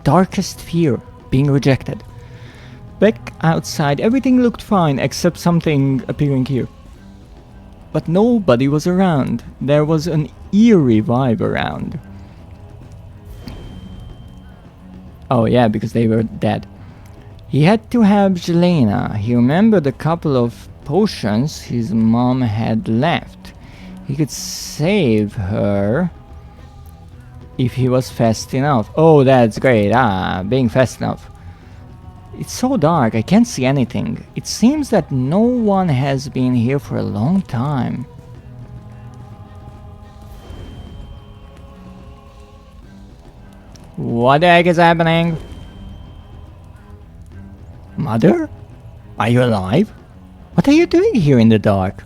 darkest fear, being rejected. Back outside, everything looked fine except something appearing here. But nobody was around. There was an eerie vibe around. Oh yeah, because they were dead. He had to have Jelena. He remembered a couple of potions his mom had left. He could save her if he was fast enough. Oh, that's great. Being fast enough. It's so dark, I can't see anything. It seems that no one has been here for a long time. What the heck is happening? Mother? Are you alive? What are you doing here in the dark?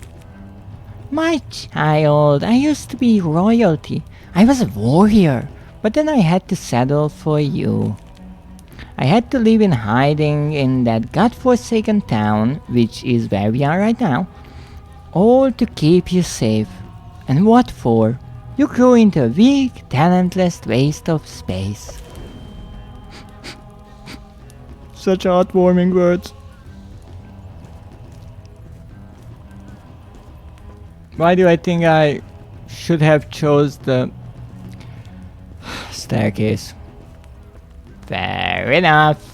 My child, I used to be royalty. I was a warrior, but then I had to settle for you. I had to live in hiding in that godforsaken town, which is where we are right now, all to keep you safe. And what for? You grew into a weak, talentless waste of space. Such heartwarming words. Why do I think I should have chose the staircase? Fair enough.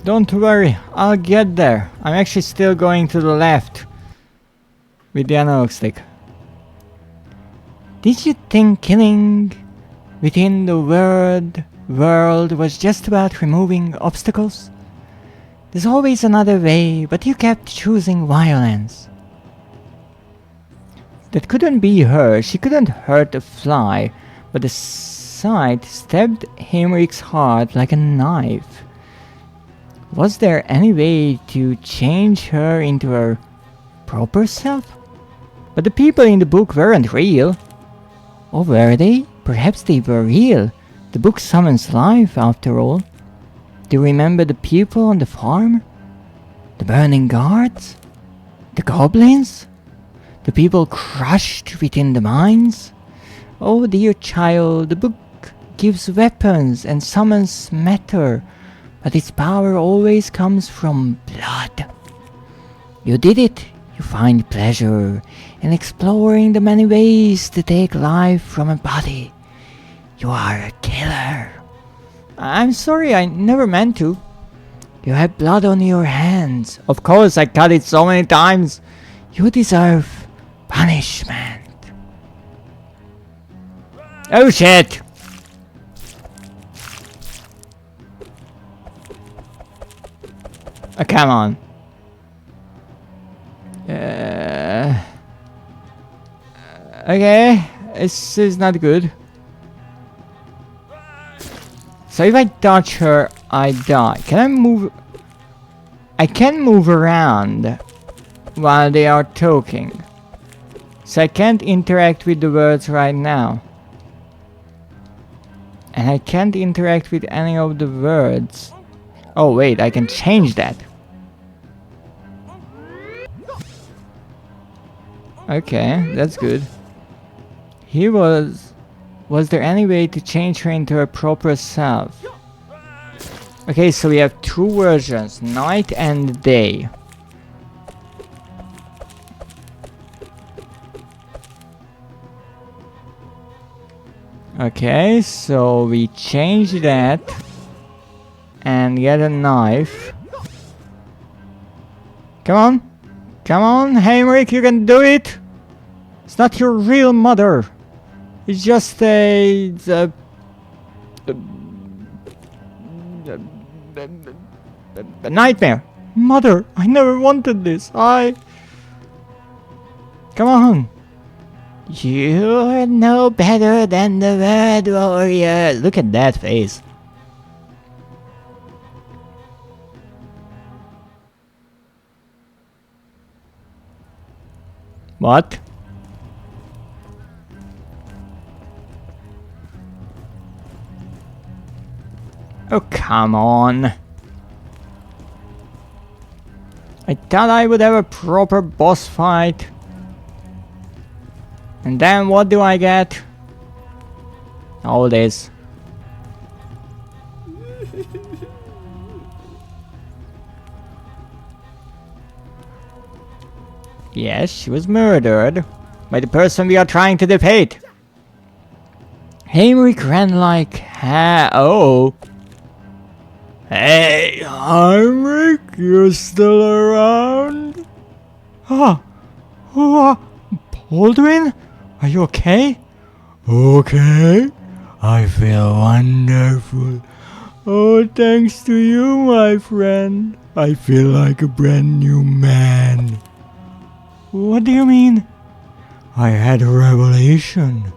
Don't worry, I'll get there. I'm actually still going to the left with the analog stick. Did you think killing within the world was just about removing obstacles? There's always another way, but you kept choosing violence. That couldn't be her. She couldn't hurt a fly, but the sight stabbed Haimrik's heart like a knife. Was there any way to change her into her proper self? But the people in the book weren't real. Or were they? Perhaps they were real. The book summons life, after all. Do you remember the people on the farm? The burning guards? The goblins? The people crushed within the mines? Oh dear child, the book gives weapons and summons matter, but its power always comes from blood. You did it. You find pleasure in exploring the many ways to take life from a body. You are a killer. I'm sorry, I never meant to. You have blood on your hands. Of course, I cut it so many times. You deserve punishment. Oh shit! Come on. Okay, this is not good. So if I touch her, I die. Can I move? I can move around while they are talking. So I can't interact with the words right now. And I can't interact with any of the words. Oh wait, I can change that. Okay, that's good. Was there any way to change her into her proper self? Okay, so we have two versions, night and day. Okay, so we change that and get a knife. Come on. Come on, Haimrik, you can do it! It's not your real mother. It's just a nightmare. Mother, I never wanted this. Come on. You're no better than the Word Warrior. Look at that face. What? Oh, come on. I thought I would have a proper boss fight. And then what do I get? All this. Yes, she was murdered by the person we are trying to defeat. Haimrik ran like oh. Hey, Haimrik, you're still around? Baldwin? Are you okay? Okay, I feel wonderful. Oh, thanks to you, my friend. I feel like a brand new man. What do you mean? I had a revelation.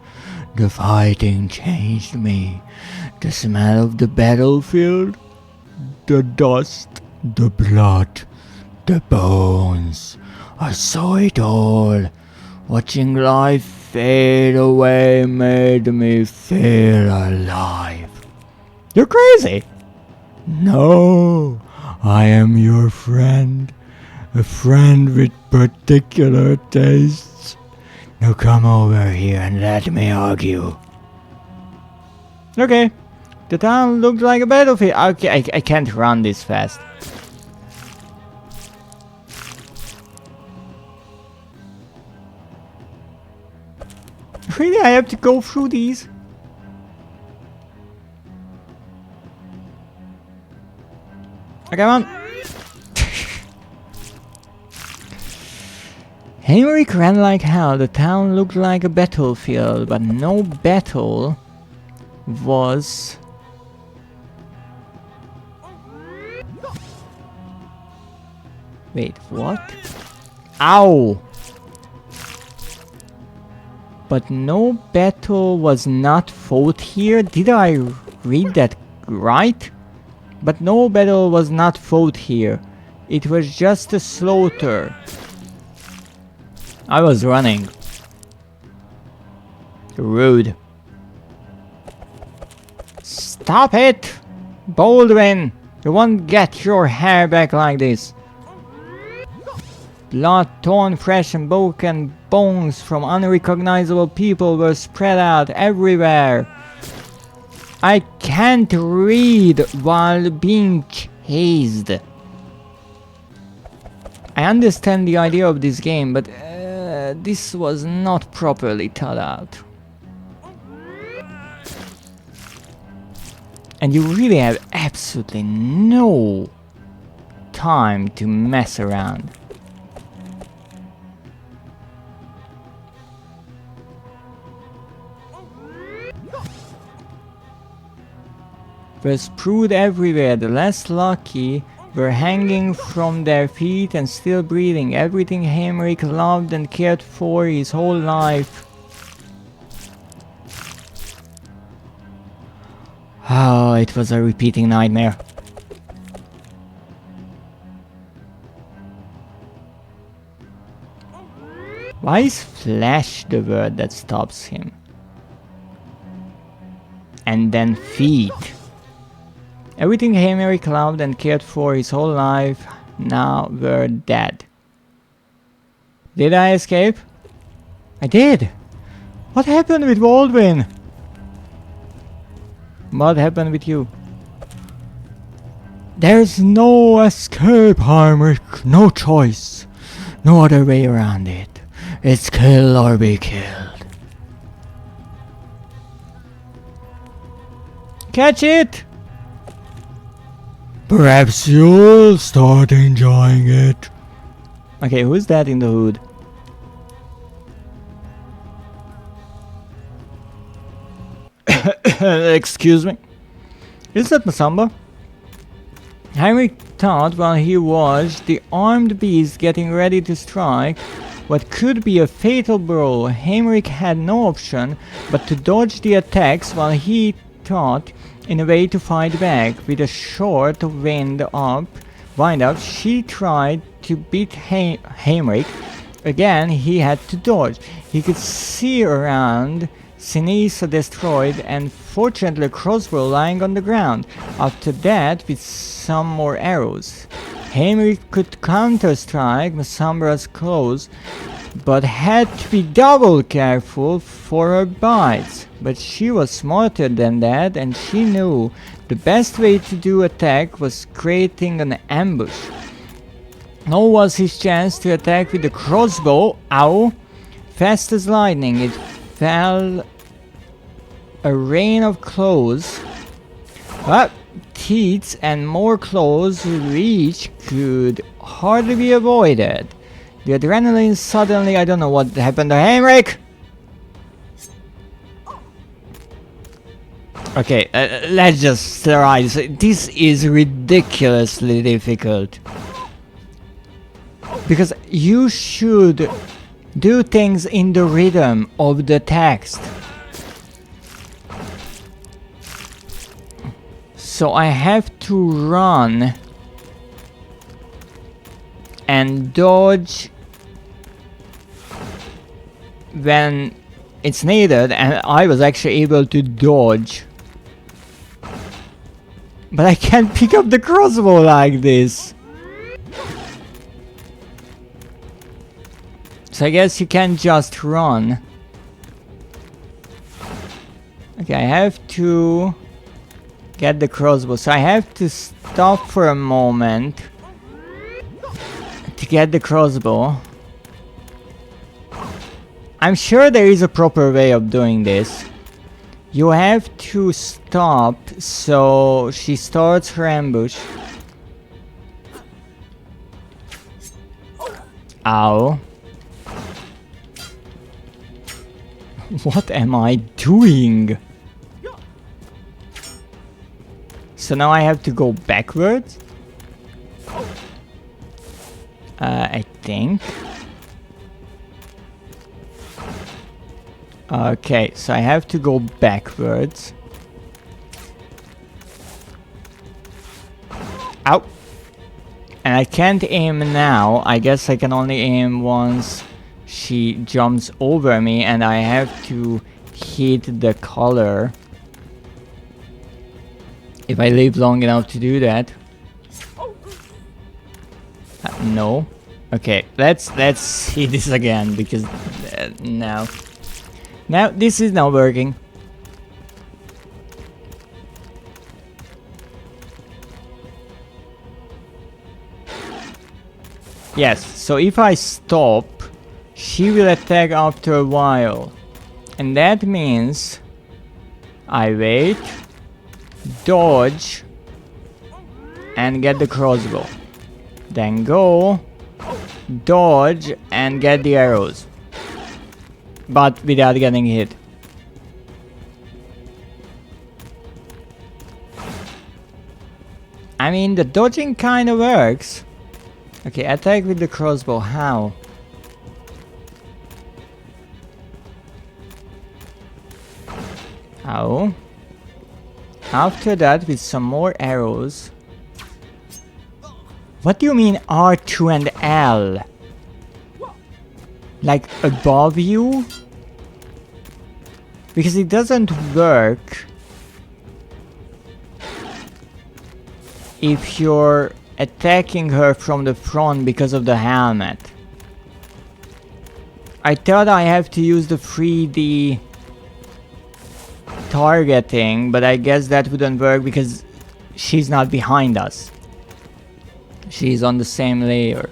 The fighting changed me. The smell of the battlefield, the dust, the blood, the bones. I saw it all. Watching life fade away made me feel alive. You're crazy. No, I am your friend. A friend with particular tastes. Now come over here and let me argue. Okay. The town looked like a battlefield. Okay, I can't run this fast. Really? I have to go through these? Okay, come on. Haimrik ran like hell. The town looked like a battlefield, but no battle was... Wait, what? Ow! But no battle was not fought here? Did I read that right? But no battle was not fought here. It was just a slaughter. I was running. Rude. Stop it! Baldwin! You won't get your hair back like this. Blood, torn flesh and broken bones from unrecognizable people were spread out everywhere. I can't read while being chased. I understand the idea of this game, but this was not properly thought out. And you really have absolutely no time to mess around. There's brood everywhere. The less lucky were hanging from their feet and still breathing. Everything Haimrik loved and cared for his whole life. Oh, it was a repeating nightmare. Why is flesh the word that stops him? And then feet. Everything Haimrik loved and cared for his whole life now were dead. Did I escape? I did! What happened with Baldwin? What happened with you? There's no escape, Haimrik. No choice. No other way around it. It's kill or be killed. Catch it! Perhaps you'll start enjoying it. Okay, who's that in the hood? Excuse me. Is that Masamba? Haimrik thought while he watched the armed beast getting ready to strike what could be a fatal blow. Haimrik had no option but to dodge the attacks while he thought in a way to fight back. With a short wind up, she tried to beat Haimrik. Again, he had to dodge. He could see around Sinisa destroyed and fortunately a crossbow lying on the ground. After that, with some more arrows. Haimrik could counter-strike Masambra's claws, but had to be double careful for her bites. But she was smarter than that, and she knew the best way to do attack was creating an ambush. Now was his chance to attack with the crossbow. Ow! Fast as lightning, it fell a rain of claws. Teeth and more claws reach could hardly be avoided. The adrenaline suddenly, I don't know what happened to Haimrik. Okay, let's just try this. This is ridiculously difficult. Because you should do things in the rhythm of the text. So I have to run and dodge when it's needed, and I was actually able to dodge. But I can't pick up the crossbow like this. So I guess you can't just run. Okay, I have to get the crossbow. So I have to stop for a moment to get the crossbow. I'm sure there is a proper way of doing this. You have to stop so she starts her ambush. Ow. What am I doing? So now I have to go backwards? I think. Okay, so I have to go backwards. Ow! And I can't aim now. I guess I can only aim once she jumps over me, and I have to hit the collar. If I live long enough to do that. No. Okay, let's see this again, because now this is not working. Yes, so if I stop, she will attack after a while. And that means I wait, dodge, and get the crossbow. Then go, dodge, and get the arrows. But without getting hit. I mean, the dodging kind of works. Okay, attack with the crossbow. How? How? After that, with some more arrows. What do you mean R2 and L? Like above you? Because it doesn't work if you're attacking her from the front because of the helmet. I thought I have to use the 3D targeting, but I guess that wouldn't work because she's not behind us. She's on the same layer.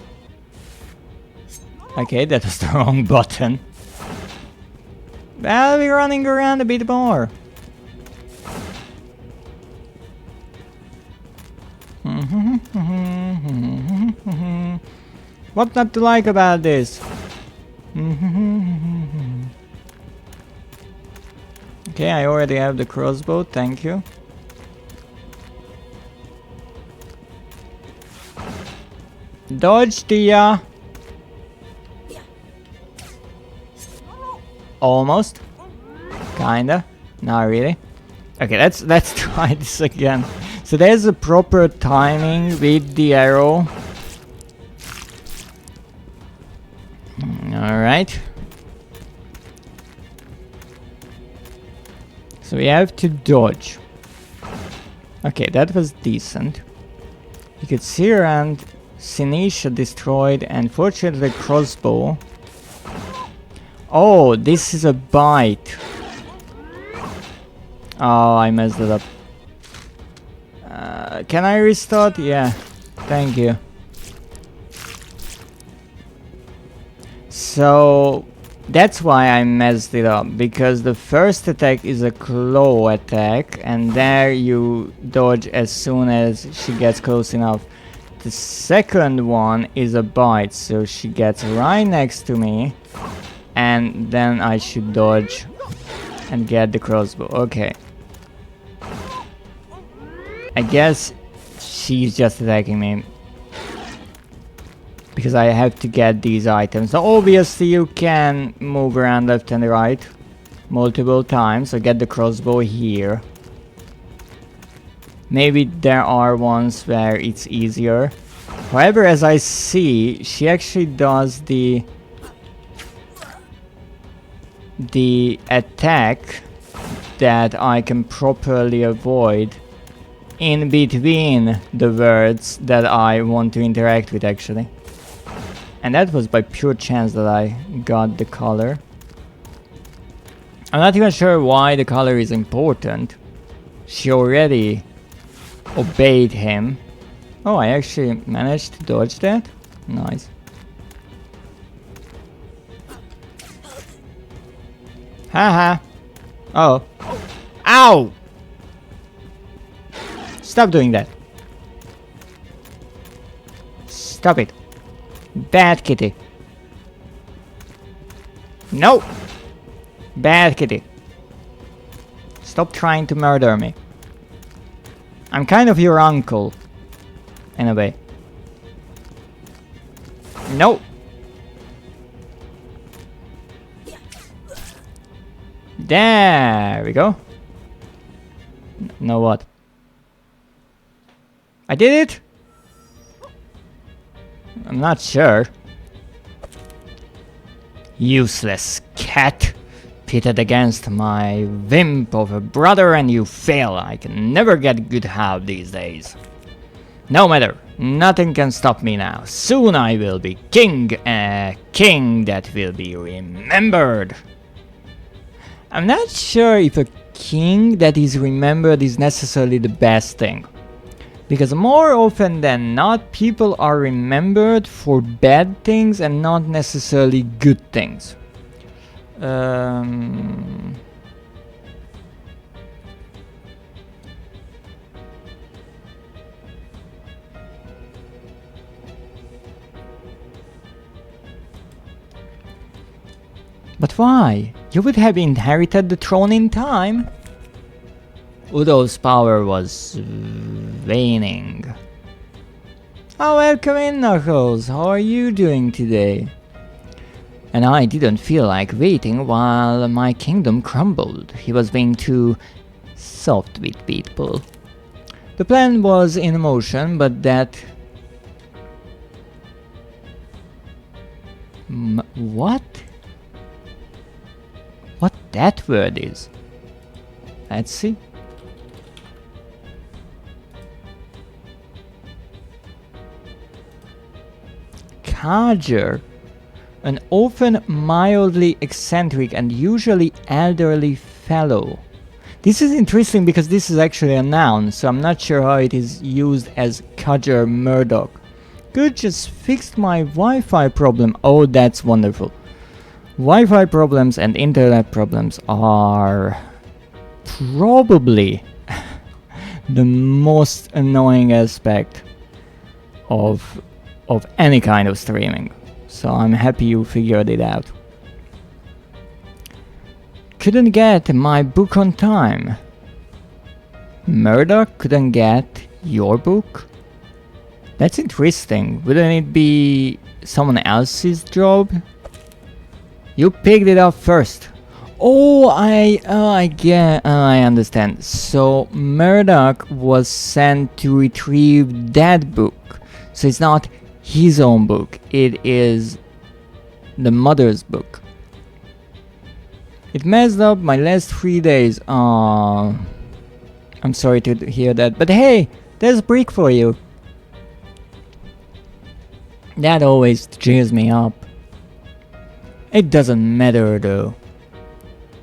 Okay, that was the wrong button. Well, we're running around a bit more. What not to like about this? Okay, I already have the crossbow, thank you. Dodge, Tia! Almost. Kinda. Not really. Okay, let's try this again. So there's a proper timing with the arrow. Alright. So we have to dodge. Okay, that was decent. You could see around Sinisha destroyed, and fortunately the crossbow. Oh, this is a bite. Oh, I messed it up. Can I restart? Yeah, thank you. So that's why I messed it up, because the first attack is a claw attack, and there you dodge as soon as she gets close enough. The second one is a bite, so she gets right next to me, and then I should dodge and get the crossbow. Okay. I guess she's just attacking me because I have to get these items. So obviously you can move around left and right multiple times, so get the crossbow here. Maybe there are ones where it's easier. However, as I see, she actually does the attack that I can properly avoid in between the words that I want to interact with, actually. And that was by pure chance that I got the color. I'm not even sure why the color is important. She already obeyed him. Oh, I actually managed to dodge that? Nice. Haha. Oh. Ow! Stop doing that. Stop it. Bad kitty. No! Bad kitty. Stop trying to murder me. I'm kind of your uncle. In a way. No! There we go. Know what? I did it? I'm not sure. Useless cat. Pitted against my wimp of a brother and you fail. I can never get good help these days. No matter. Nothing can stop me now. Soon I will be king. A king that will be remembered. I'm not sure if a king that is remembered is necessarily the best thing. Because more often than not, people are remembered for bad things and not necessarily good things. But why? You would have inherited the throne in time. Udo's power was waning. Oh, welcome in, Knuckles. How are you doing today? And I didn't feel like waiting while my kingdom crumbled. He was being too soft with people. The plan was in motion, but that... what? What that word is? Let's see. Cadger. An often mildly eccentric and usually elderly fellow. This is interesting because this is actually a noun, so I'm not sure how it is used as Cadger Murdoch. Good, just fixed my Wi-Fi problem. Oh, that's wonderful. Wi-Fi problems and internet problems are probably the most annoying aspect of any kind of streaming. So I'm happy you figured it out. Couldn't get my book on time. Murdoch couldn't get your book? That's interesting. Wouldn't it be someone else's job? You picked it up first. Oh, I understand. So Murdoch was sent to retrieve that book. So it's not his own book. It is the mother's book. It messed up my last 3 days. I'm sorry to hear that. But hey, there's a brick for you. That always cheers me up. It doesn't matter though.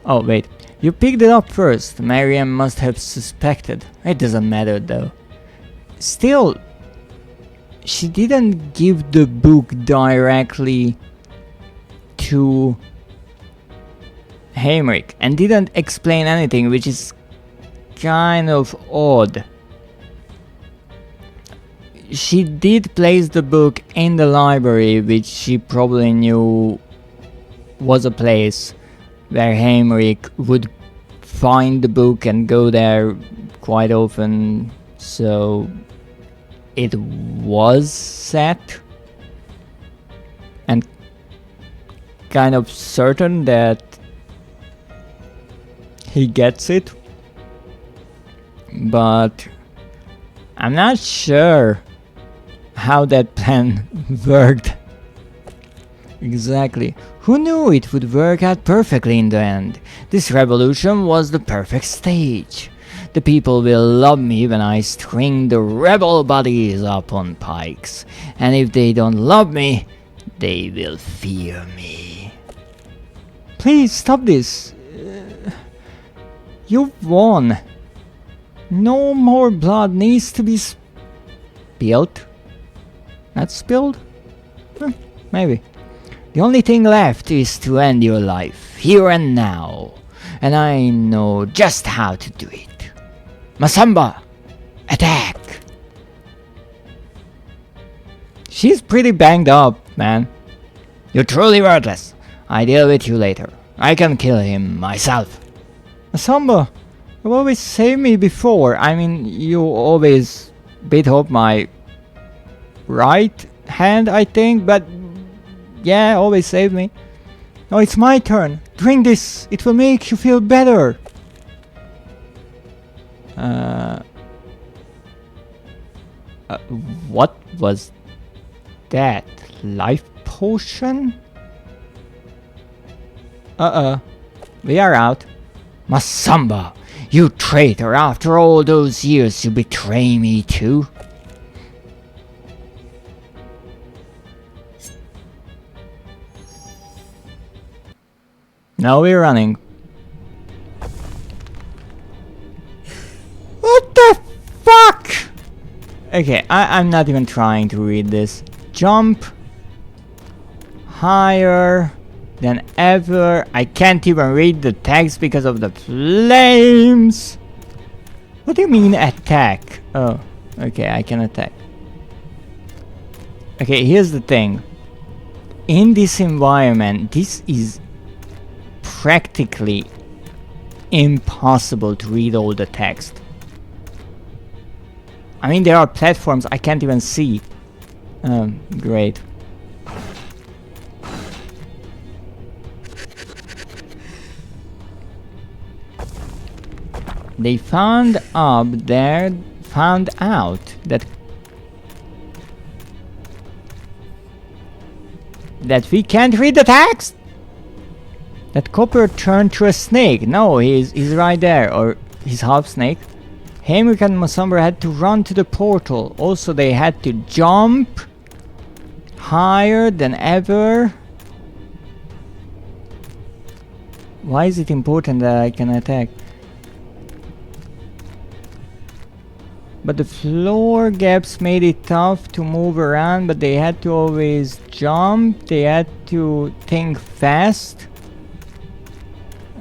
Oh wait, you picked it up first. Mariam must have suspected. It doesn't matter though. Still, she didn't give the book directly to Haimrik and didn't explain anything, which is kind of odd. She did place the book in the library, which she probably knew was a place where Haimrik would find the book and go there quite often, so it was set and kind of certain that he gets it, but I'm not sure how that plan worked exactly. Who knew it would work out perfectly in the end? This revolution was the perfect stage. The people will love me when I string the rebel bodies up on pikes, and if they don't love me, they will fear me. Please stop this. You've won. No more blood needs to be spilled. Not spilled? Maybe. The only thing left is to end your life, here and now. And I know just how to do it. Masamba! Attack! She's pretty banged up, man. You're truly worthless. I deal with you later. I can kill him myself. Masamba, you always saved me before. I mean, you always beat up my right hand, I think, but yeah, always save me. Now it's my turn. Drink this. It will make you feel better. What was that? Life potion? We are out. Masamba, you traitor. After all those years, you betray me too? Now we're running. What the fuck? Okay, I'm not even trying to read this. Jump higher than ever. I can't even read the text because of the flames. What do you mean attack? Oh, okay, I can attack. Okay, here's the thing. In this environment, this is practically impossible to read all the text. I mean, there are platforms I can't even see. Great. They found out that we can't read the text. That copper turned to a snake. No, he's right there, or he's half snake. Haimrik and Masumber had to run to the portal. Also, they had to jump higher than ever. Why is it important that I can attack? But the floor gaps made it tough to move around, but they had to always jump. They had to think fast.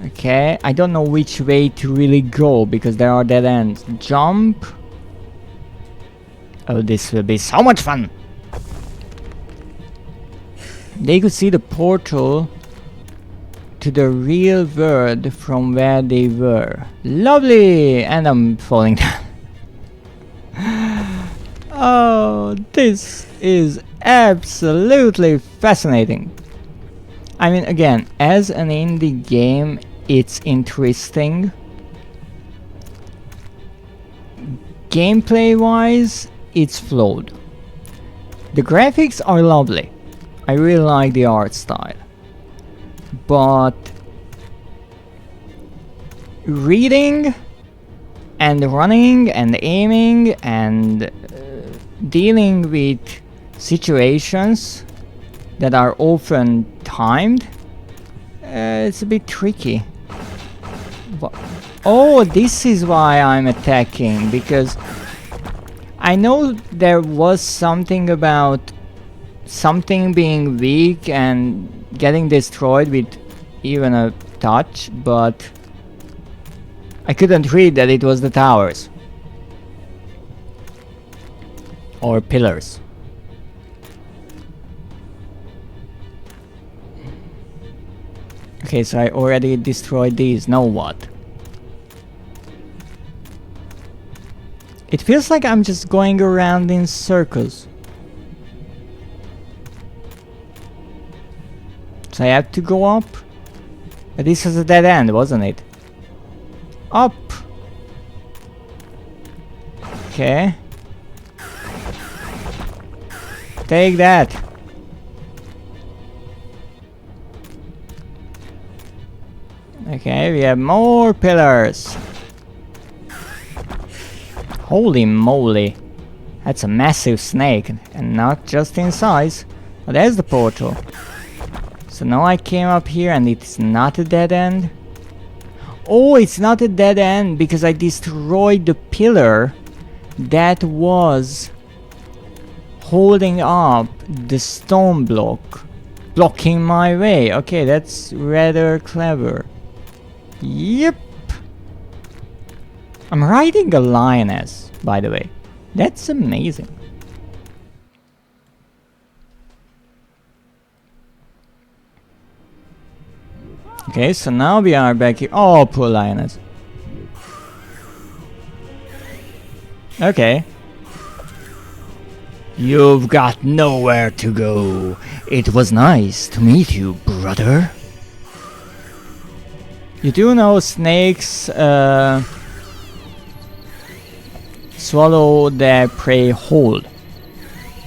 Okay, I don't know which way to really go because there are dead ends. Jump. Oh, this will be so much fun. They could see the portal to the real world from where they were. Lovely! And I'm falling down. Oh, this is absolutely fascinating. I mean, again, as an indie game, it's interesting. Gameplay-wise, it's flawed. The graphics are lovely. I really like the art style. But reading and running and aiming and dealing with situations that are often timed, it's a bit tricky. Oh, this is why I'm attacking, because I know there was something about something being weak and getting destroyed with even a touch, but I couldn't read that it was the towers or pillars. Okay, so I already destroyed these. Now what? It feels like I'm just going around in circles. So I have to go up? But this was a dead end, wasn't it? Up! Okay. Take that! Okay, we have more pillars. Holy moly! That's a massive snake, and not just in size. But there's the portal. So now I came up here and it's not a dead end. Oh, it's not a dead end because I destroyed the pillar that was holding up the stone block, blocking my way. Okay, that's rather clever. Yep. I'm riding a lioness, by the way. That's amazing. Okay, so now we are back here. Oh, poor lioness. Okay. You've got nowhere to go. It was nice to meet you, brother. You do know snakes swallow their prey whole.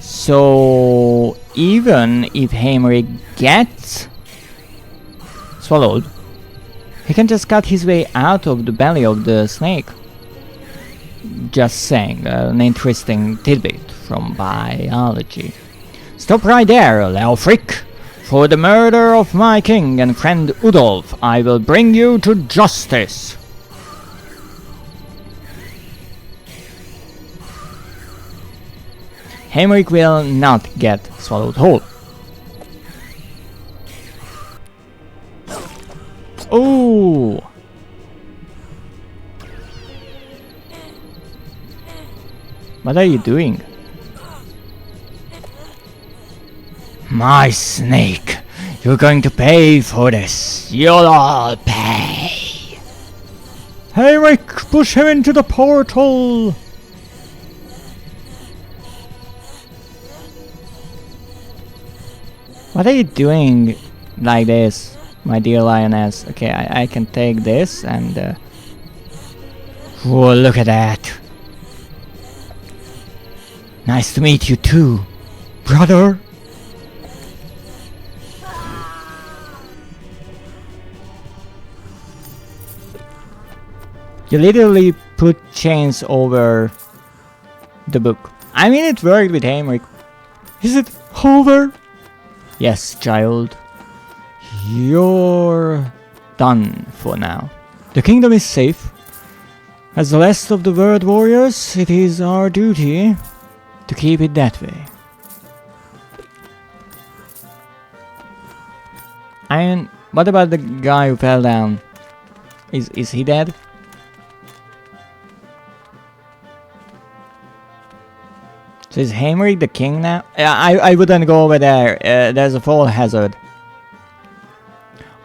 So even if Haimrik gets swallowed, he can just cut his way out of the belly of the snake. Just saying, an interesting tidbit from biology. Stop right there, Leofric! For the murder of my king and friend Udolf, I will bring you to justice! Haimrik will not get swallowed whole. Oh! What are you doing? My snake, you're going to pay for this. You'll all pay. Haimrik, push him into the portal! What are you doing like this, my dear lioness? Okay, I can take this and... Whoa, look at that! Nice to meet you too, brother! You literally put chains over the book. I mean, it worked with Haimrik. Is it over? Yes, child. You're done for now. The kingdom is safe. As the last of the world warriors, it is our duty to keep it that way. And what about the guy who fell down? Is he dead? So is Haimrik the king now? I wouldn't go over there. There's a fall hazard.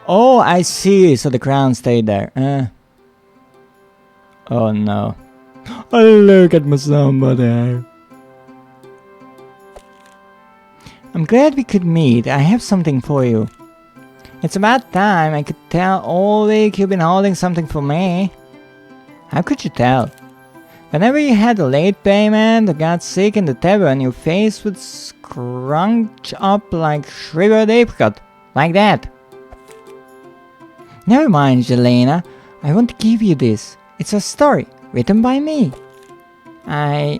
Oh, I see. So the crown stayed there. Oh no. Oh, look at my samba there. I'm glad we could meet. I have something for you. It's about time. I could tell all week you've been holding something for me. How could you tell? Whenever you had a late payment or got sick in the tavern, your face would scrunch up like shriveled apricot. Like that. Never mind, Jelena. I want to give you this. It's a story, written by me. I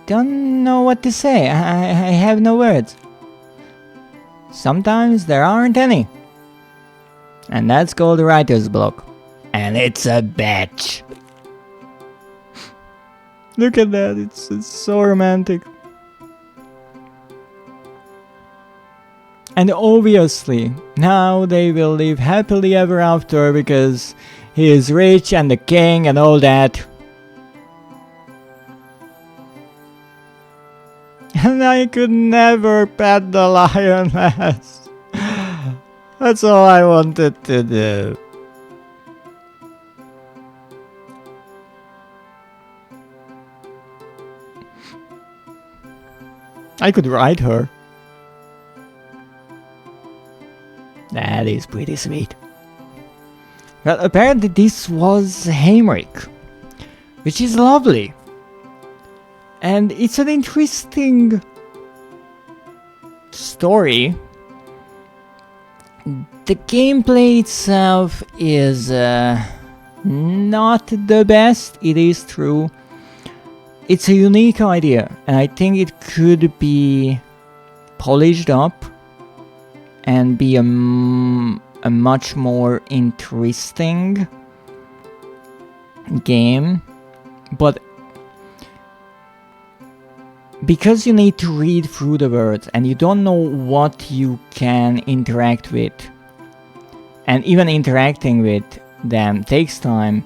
don't know what to say. I have no words. Sometimes there aren't any. And that's called a writer's block. And it's a bitch. Look at that, it's so romantic. And obviously, now they will live happily ever after because he is rich and the king and all that. And I could never pet the lioness. That's all I wanted to do. I could ride her. That is pretty sweet. Well, apparently this was Haimrik, which is lovely. And it's an interesting story. The gameplay itself is not the best, it is true. It's a unique idea, and I think it could be polished up and be a much more interesting game. But because you need to read through the words and you don't know what you can interact with, and even interacting with them takes time,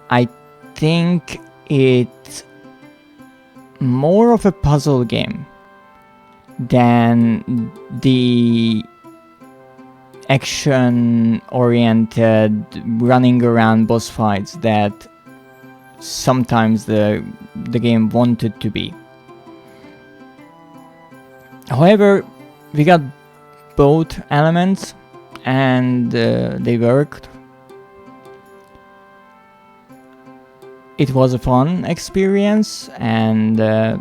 I think it's more of a puzzle game than the action-oriented running around boss fights that sometimes the game wanted to be. However, we got both elements and they worked. It was a fun experience, and I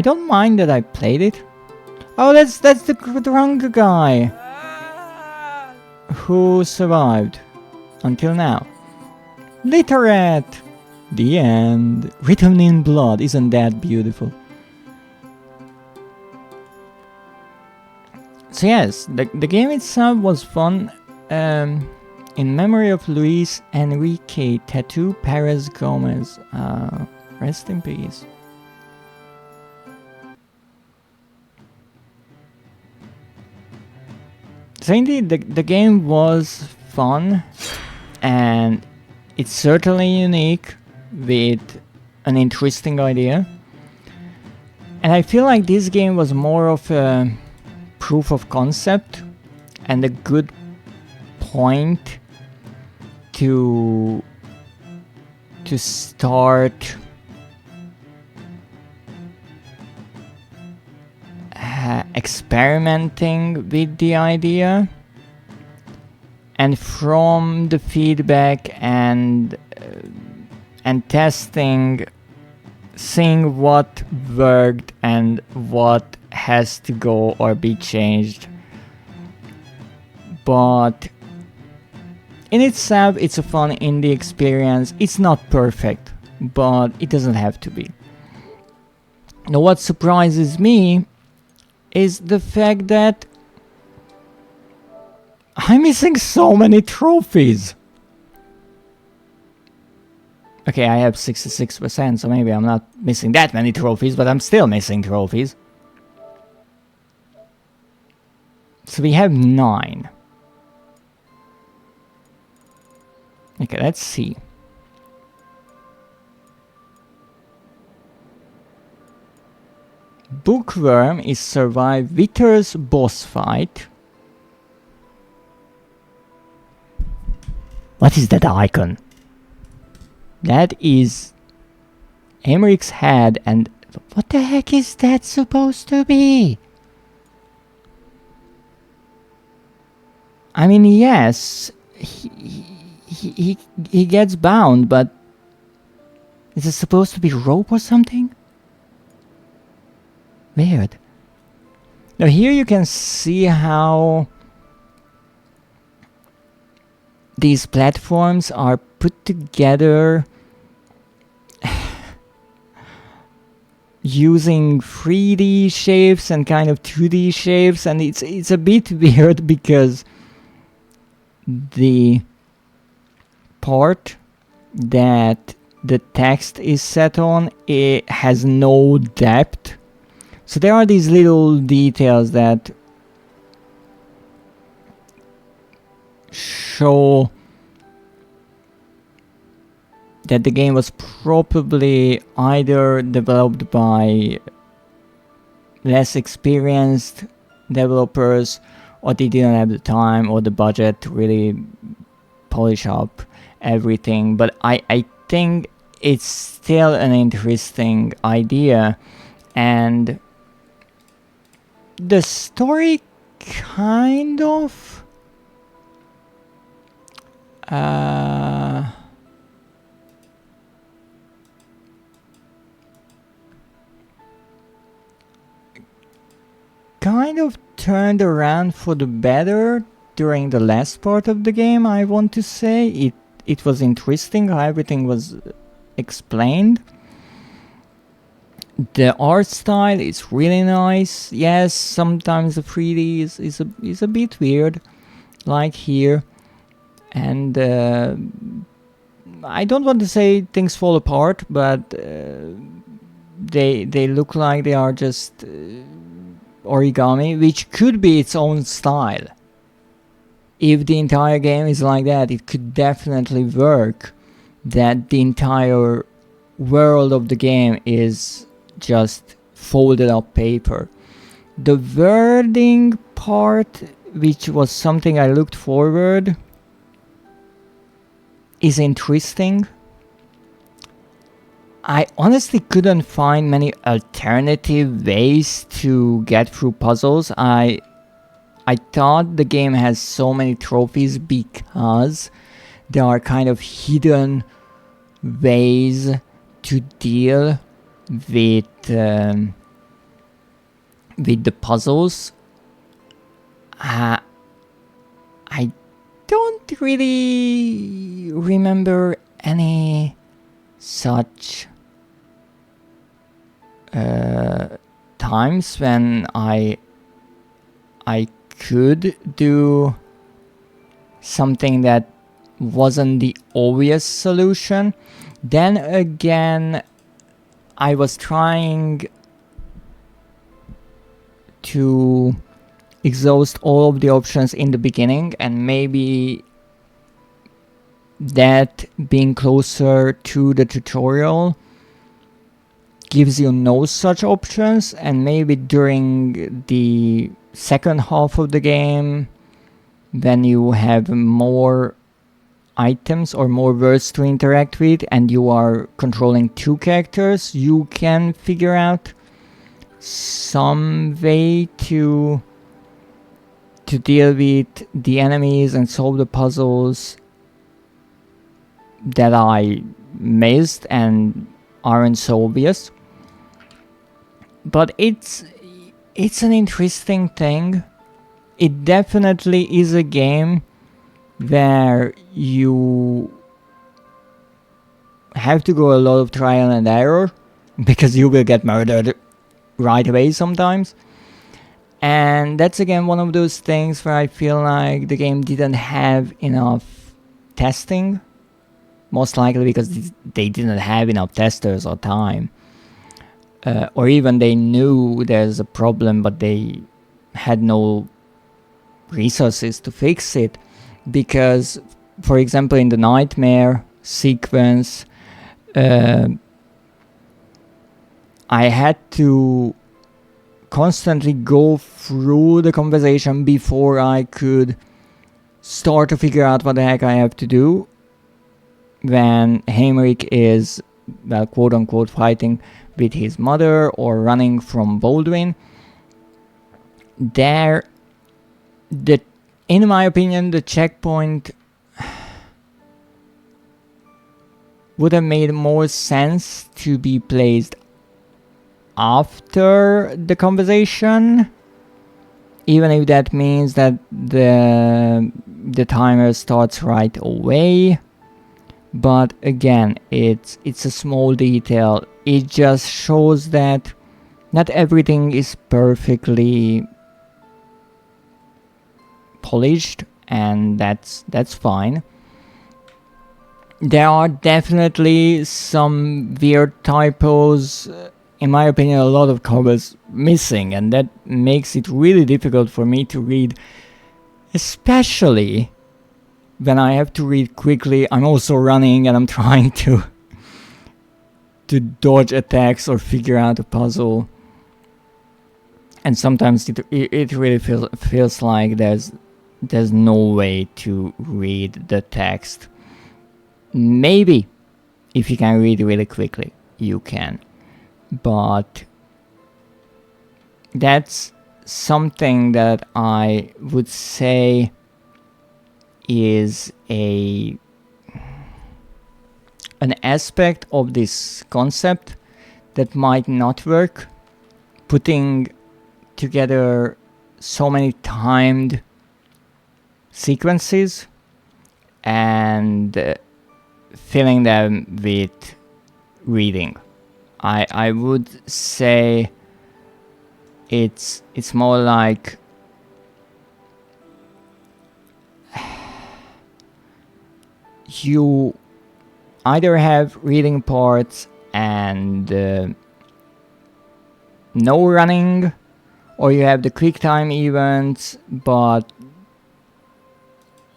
don't mind that I played it. Oh, that's the drunk guy who survived until now. Literate! The end. Written in blood. Isn't that beautiful? So yes, the game itself was fun. In memory of Luis Enrique Tattoo Perez Gomez. Rest in peace. So indeed, the game was fun, and it's certainly unique with an interesting idea. And I feel like this game was more of a proof of concept and a good point to start experimenting with the idea, and from the feedback and testing, seeing what worked and what has to go or be changed. But in itself, it's a fun indie experience. It's not perfect, but it doesn't have to be. Now, what surprises me is the fact that I'm missing so many trophies. Okay, I have 66%, so maybe I'm not missing that many trophies, but I'm still missing trophies. So we have 9. Okay, let's see. Bookworm is survived Wither's boss fight. What is that icon? That is Haimrik's head, and what the heck is that supposed to be? I mean, yes, he gets bound, but is it supposed to be rope or something? Weird. Now here you can see how these platforms are put together using 3D shapes and kind of 2D shapes, and it's a bit weird because the part that the text is set on, it has no depth. So there are these little details that show that the game was probably either developed by less experienced developers, or they didn't have the time or the budget to really polish up everything. But I think it's still an interesting idea, and the story kind of turned around for the better during the last part of the game. I want to say it was interesting how everything was explained. The art style is really nice. Yes, sometimes the 3D is a bit weird, like here. And I don't want to say things fall apart, but they look like they are just origami, which could be its own style. If the entire game is like that, it could definitely work, that the entire world of the game is just folded up paper. The wording part, which was something I looked forward, is interesting. I honestly couldn't find many alternative ways to get through puzzles. I thought the game has so many trophies because there are kind of hidden ways to deal with the puzzles. I don't really remember any such times when I could do something that wasn't the obvious solution. Then again, I was trying to exhaust all of the options in the beginning, and maybe that being closer to the tutorial gives you no such options, and maybe during the second half of the game, when you have more items or more words to interact with and you are controlling 2 characters, you can figure out some way to deal with the enemies and solve the puzzles that I missed and aren't so obvious. But it's an interesting thing. It definitely is a game where you have to go a lot of trial and error, because you will get murdered right away sometimes. And that's again one of those things where I feel like the game didn't have enough testing, most likely because they didn't have enough testers or time, or even they knew there's a problem but they had no resources to fix it. Because, for example, in the nightmare sequence, I had to constantly go through the conversation before I could start to figure out what the heck I have to do when Haimrik is, well, quote unquote, fighting with his mother or running from Baldwin. In my opinion, the checkpoint would have made more sense to be placed after the conversation, even if that means that the timer starts right away. But again, it's a small detail. It just shows that not everything is perfectly polished, and that's fine. There are definitely some weird typos. In my opinion, a lot of comments missing, and that makes it really difficult for me to read, especially when I have to read quickly. I'm also running and I'm trying to dodge attacks or figure out a puzzle, and sometimes it really feels like there's no way to read the text. Maybe if you can read really quickly, you can. But that's something that I would say is an aspect of this concept that might not work. Putting together so many timed sequences and filling them with reading. I would say it's more like you either have reading parts and no running, or you have the quick time events but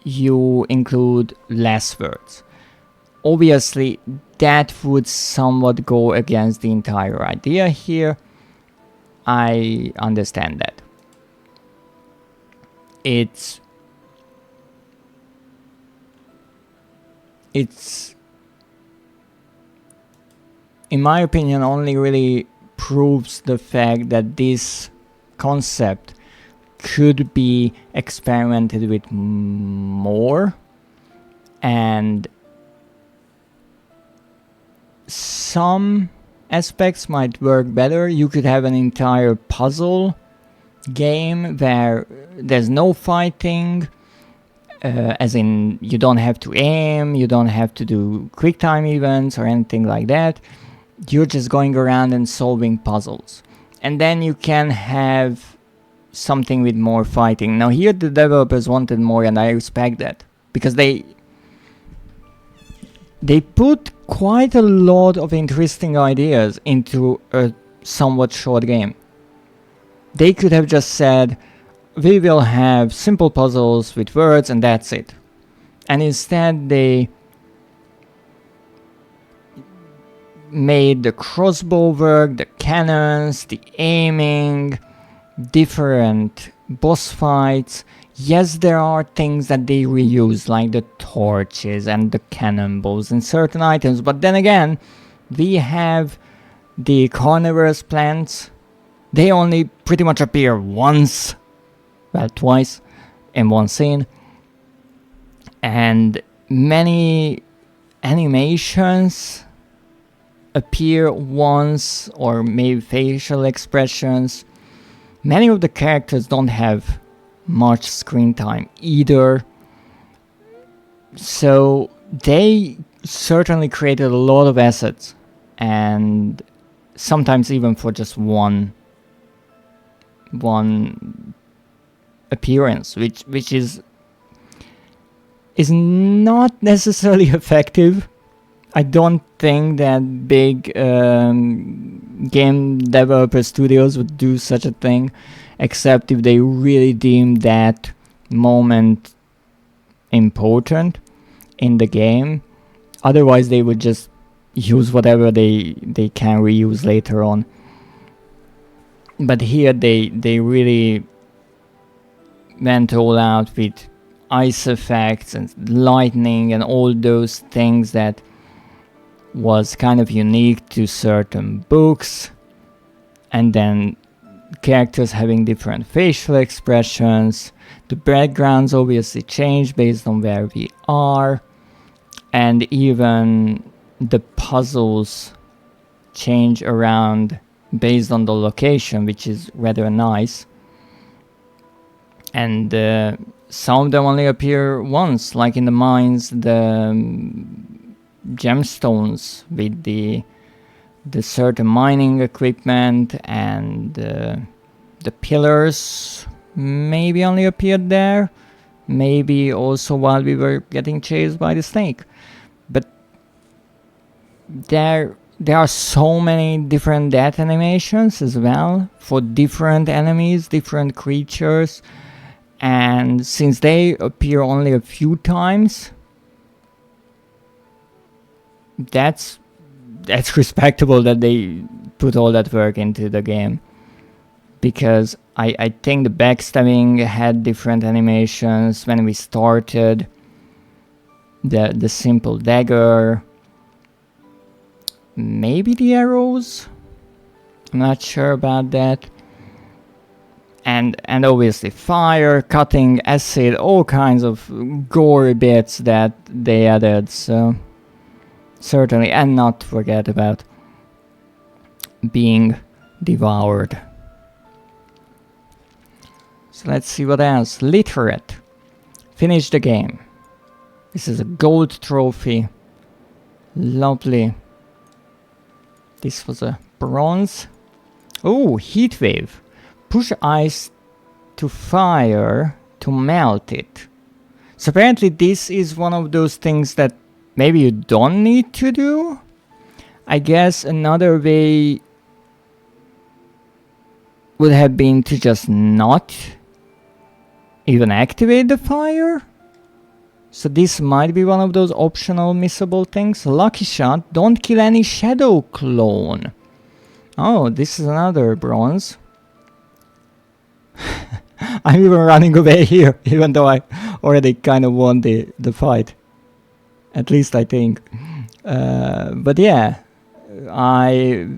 you include less words. Obviously, that would somewhat go against the entire idea here. I understand that. It's in my opinion only really proves the fact that this concept could be experimented with more, and some aspects might work better. You could have an entire puzzle game where there's no fighting, as in you don't have to aim, you don't have to do quick time events or anything like that. You're just going around and solving puzzles. And then you can have something with more fighting. Now here the developers wanted more, and I respect that, because they put quite a lot of interesting ideas into a somewhat short game. They could have just said, we will have simple puzzles with words and that's it. And instead they made the crossbow work, the cannons, the aiming, different boss fights. Yes, there are things that they reuse, like the torches and the cannonballs and certain items, but then again, we have the carnivorous plants they only pretty much appear once, well, twice in one scene, and many animations appear once, or maybe facial expressions. Many of the characters don't have much screen time either, so they certainly created a lot of assets, and sometimes even for just one appearance, which is not necessarily effective. I don't think that big game developer studios would do such a thing, except if they really deem that moment important in the game. Otherwise, they would just use whatever they can reuse later on. But here they really went all out with ice effects and lightning and all those things that was kind of unique to certain books, and then characters having different facial expressions. The backgrounds obviously change based on where we are, and even the puzzles change around based on the location, which is rather nice. And some of them only appear once, like in the mines, the gemstones with the certain mining equipment, and the pillars maybe only appeared there, maybe also while we were getting chased by the snake. But there are so many different death animations as well for different enemies, different creatures, and since they appear only a few times, that's respectable that they put all that work into the game, because I think the backstabbing had different animations when we started, the simple dagger, maybe the arrows, I'm not sure about that, and obviously fire, cutting, acid, all kinds of gory bits that they added, so certainly, and not forget about being devoured. So let's see what else. Literate. Finish the game. This is a gold trophy. Lovely. This was a bronze. Oh, heat wave. Push ice to fire to melt it. So apparently this is one of those things that maybe you don't need to do. I guess another way would have been to just not even activate the fire. So this might be one of those optional missable things. Lucky shot, don't kill any shadow clone. Oh, this is another bronze. I'm even running away here, even though I already kind of won the fight. At least I think. But yeah, I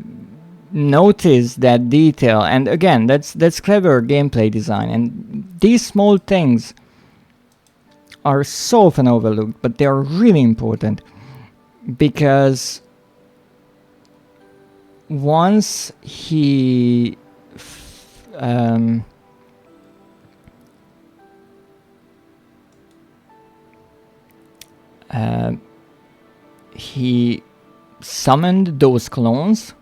noticed that detail, and again, that's clever gameplay design, and these small things are so often overlooked, but they are really important, because once he summoned those clones,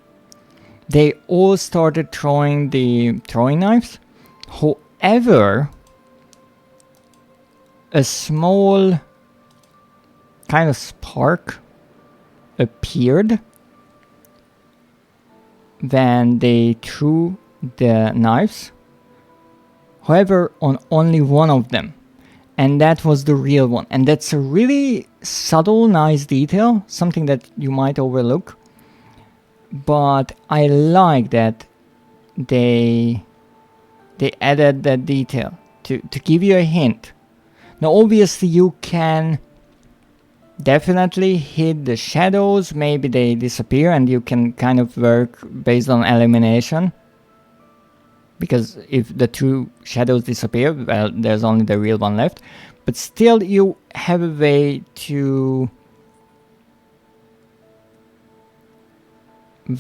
they all started throwing the throwing knives. However, a small kind of spark appeared when they threw the knives. However, on only one of them. And that was the real one. And that's a really subtle, nice detail, something that you might overlook. But I like that they added that detail to give you a hint. Now obviously you can definitely hit the shadows, maybe they disappear and you can kind of work based on elimination. because if the two shadows disappear, well, there's only the real one left. But still, you have a way to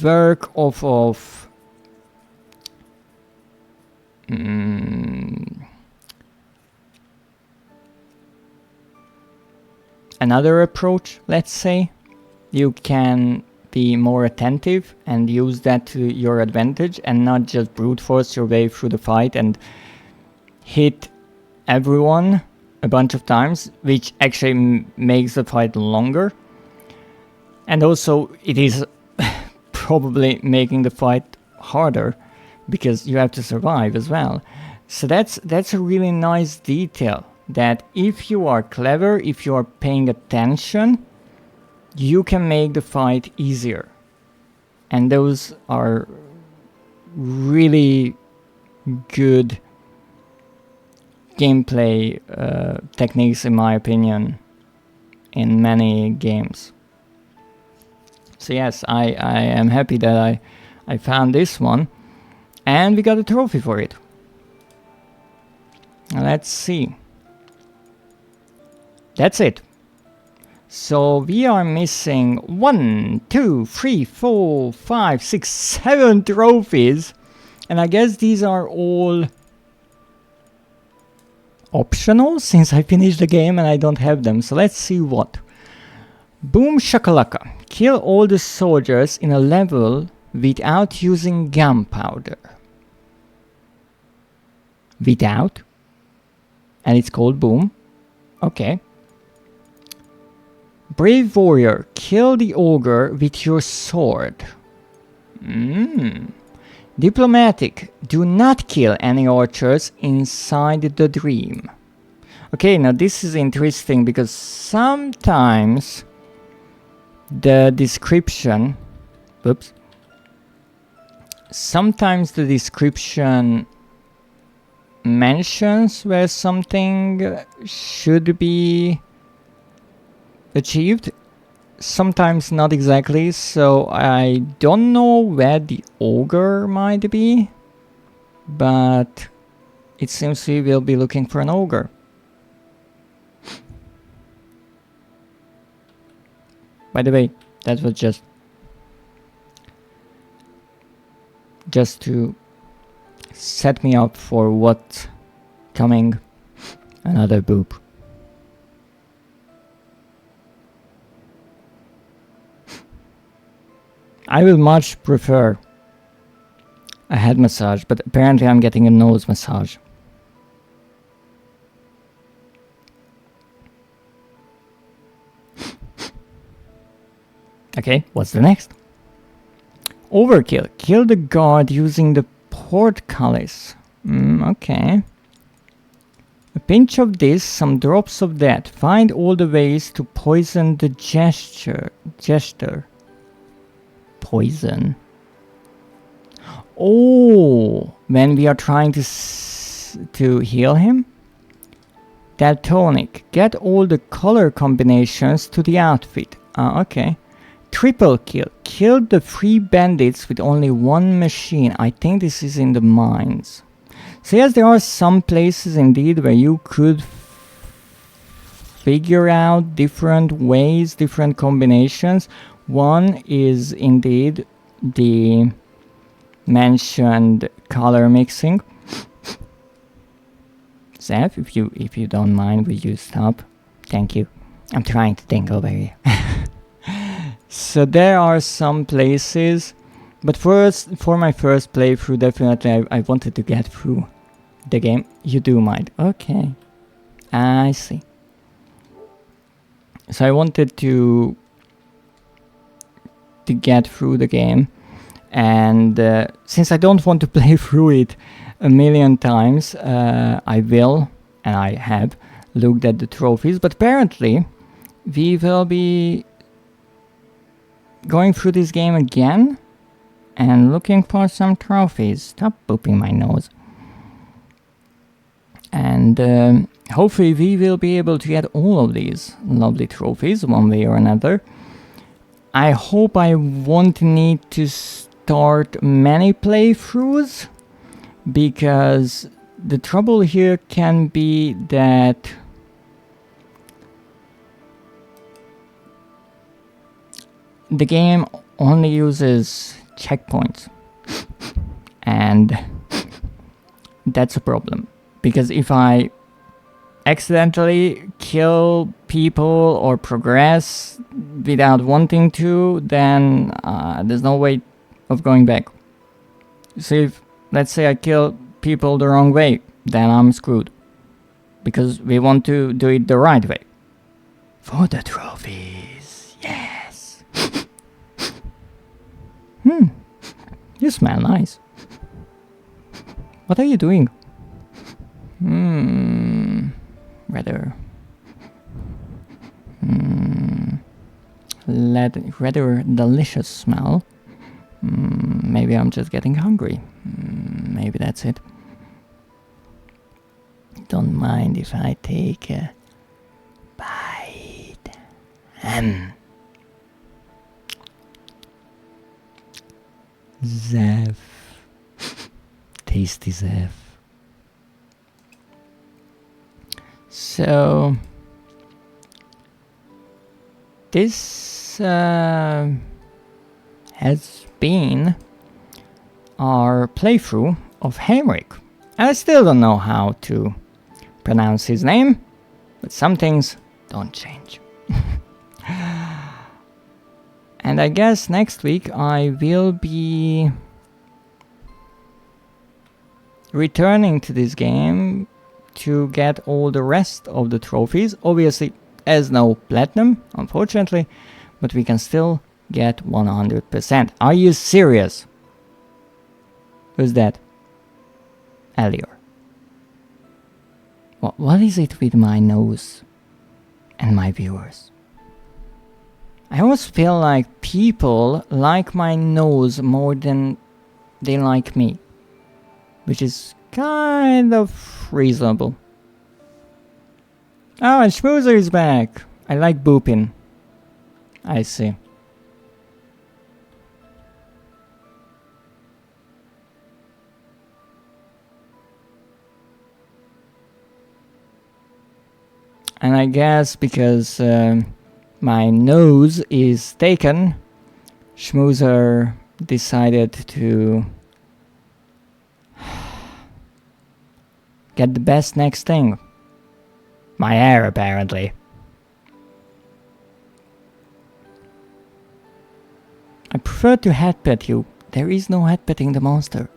work off of another approach, let's say. You can be more attentive and use that to your advantage and not just brute force your way through the fight and hit everyone a bunch of times, which actually makes the fight longer. And also it is probably making the fight harder because you have to survive as well. So that's a really nice detail, that if you are clever, if you are paying attention, you can make the fight easier. And those are really good gameplay techniques, in my opinion, in many games. So yes, I am happy that I found this one, and we got a trophy for it. Now let's see. That's it. So we are missing 1, 2, 3, 4, 5, 6, 7 trophies, and I guess these are all optional since I finished the game and I don't have them. So let's see what. Boom shakalaka. Kill all the soldiers in a level without using gunpowder. Without? And it's called Boom. Okay. Brave warrior. Kill the ogre with your sword. Diplomatic. Do not kill any archers inside the dream. Okay, now this is interesting because sometimes the description, sometimes the description mentions where something should be achieved, sometimes not exactly, so I don't know where the ogre might be, but it seems we will be looking for an ogre. By the way, that was just to set me up for what's coming. Another boop. I will much prefer a head massage, but apparently I'm getting a nose massage. Okay, what's the next? Overkill. Kill the guard using the portcullis. Okay. A pinch of this, some drops of that. Find all the ways to poison the jester. Poison. Oh, when we are trying to heal him? Daltonic. Get all the color combinations to the outfit. Okay. Triple kill. Kill the 3 bandits with only 1 machine. I think this is in the mines. So yes, there are some places indeed where you could figure out different ways, different combinations. One is indeed the mentioned color mixing. Zeph, if you don't mind, will you stop? Thank you. I'm trying to think over here. So there are some places, but first, for my first playthrough, definitely I wanted to get through the game. You do mind. Okay. I see. So I wanted to get through the game, and since I don't want to play through it a million times, I will, and I have, looked at the trophies, but apparently we will be going through this game again and looking for some trophies. Stop booping my nose. And hopefully we will be able to get all of these lovely trophies one way or another. I hope I won't need to start many playthroughs, because the trouble here can be that the game only uses checkpoints, and that's a problem, because if I accidentally kill people or progress without wanting to, then there's no way of going back. So if, let's say, I kill people the wrong way, then I'm screwed, because we want to do it the right way. For the trophies, yes. You smell nice. What are you doing? Rather rather delicious smell. Maybe I'm just getting hungry. Maybe that's it. Don't mind if I take a bite. Zef. Tasty Zef. So this has been our playthrough of Haimrik. I still don't know how to pronounce his name, but some things don't change. And I guess next week I will be returning to this game to get all the rest of the trophies. Obviously, there's no platinum, unfortunately, but we can still get 100%. Are you serious? Who's that? Elior. What is it with my nose and my viewers? I almost feel like people like my nose more than they like me, which is kind of reasonable. Oh, and Schmoozer is back. I like booping. I see. And I guess because my nose is taken, Schmoozer decided to get the best next thing. My hair, apparently. I prefer to headpet you. There is no headpetting the monster.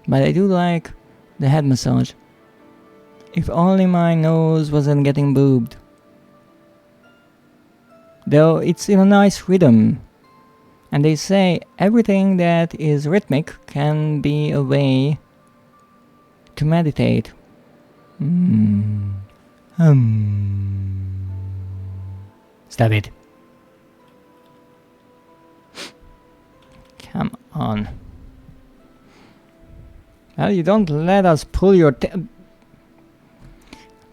But I do like the head massage. If only my nose wasn't getting boobed. Though it's in a nice rhythm. And they say everything that is rhythmic can be a way to meditate. Stop it. Come on. Well, you don't let us pull your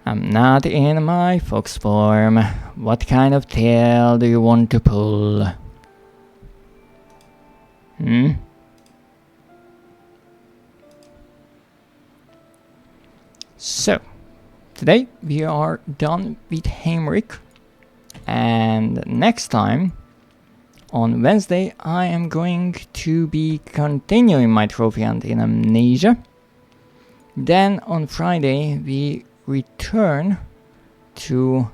I'm not in my fox form. What kind of tail do you want to pull? So, today we are done with Haimrik, and next time, on Wednesday, I am going to be continuing my trophy hunt in Amnesia. Then on Friday, we return to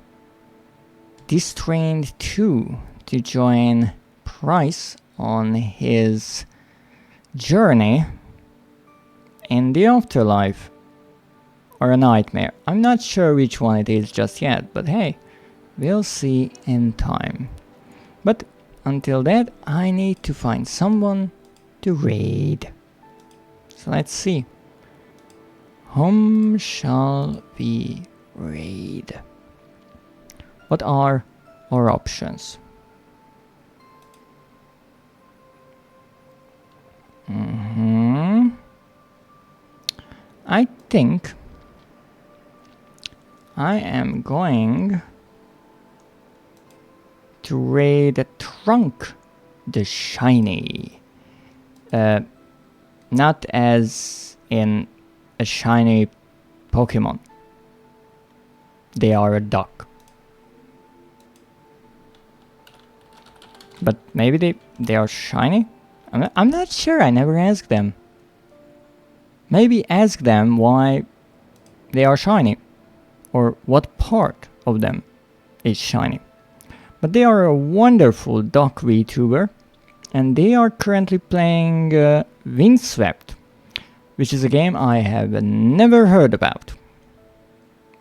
Distrained 2 to join Price on his journey in the afterlife. Or a nightmare. I'm not sure which one it is just yet, but hey, we'll see in time. But until that, I need to find someone to raid. So let's see. Whom shall we raid? What are our options? I think I am going to raid Trunk the Shiny. Not as in a shiny Pokemon. They are a duck. But maybe they are shiny? I'm not sure, I never asked them. Maybe ask them why they are shiny. Or what part of them is shiny. But they are a wonderful duck VTuber. And they are currently playing Windswept, which is a game I have never heard about.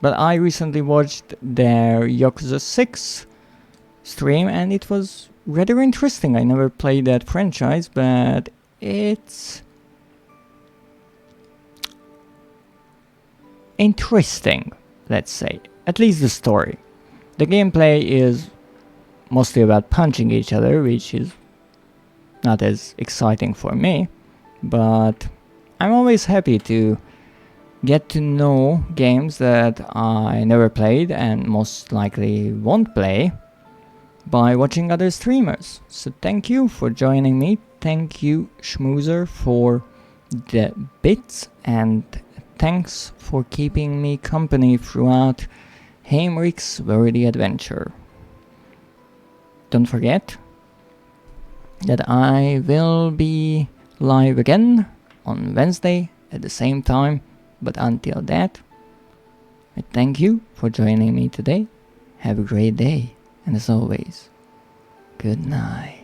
But I recently watched their Yakuza 6 stream and it was rather interesting. I never played that franchise, but it's interesting, let's say. At least the story. The gameplay is mostly about punching each other, which is not as exciting for me, but I'm always happy to get to know games that I never played and most likely won't play by watching other streamers. So thank you for joining me. Thank you, Schmoozer, for the bits, and thanks for keeping me company throughout Haimrik's worthy adventure. Don't forget that I will be live again on Wednesday at the same time, but until that, I thank you for joining me today. Have a great day, and as always, good night.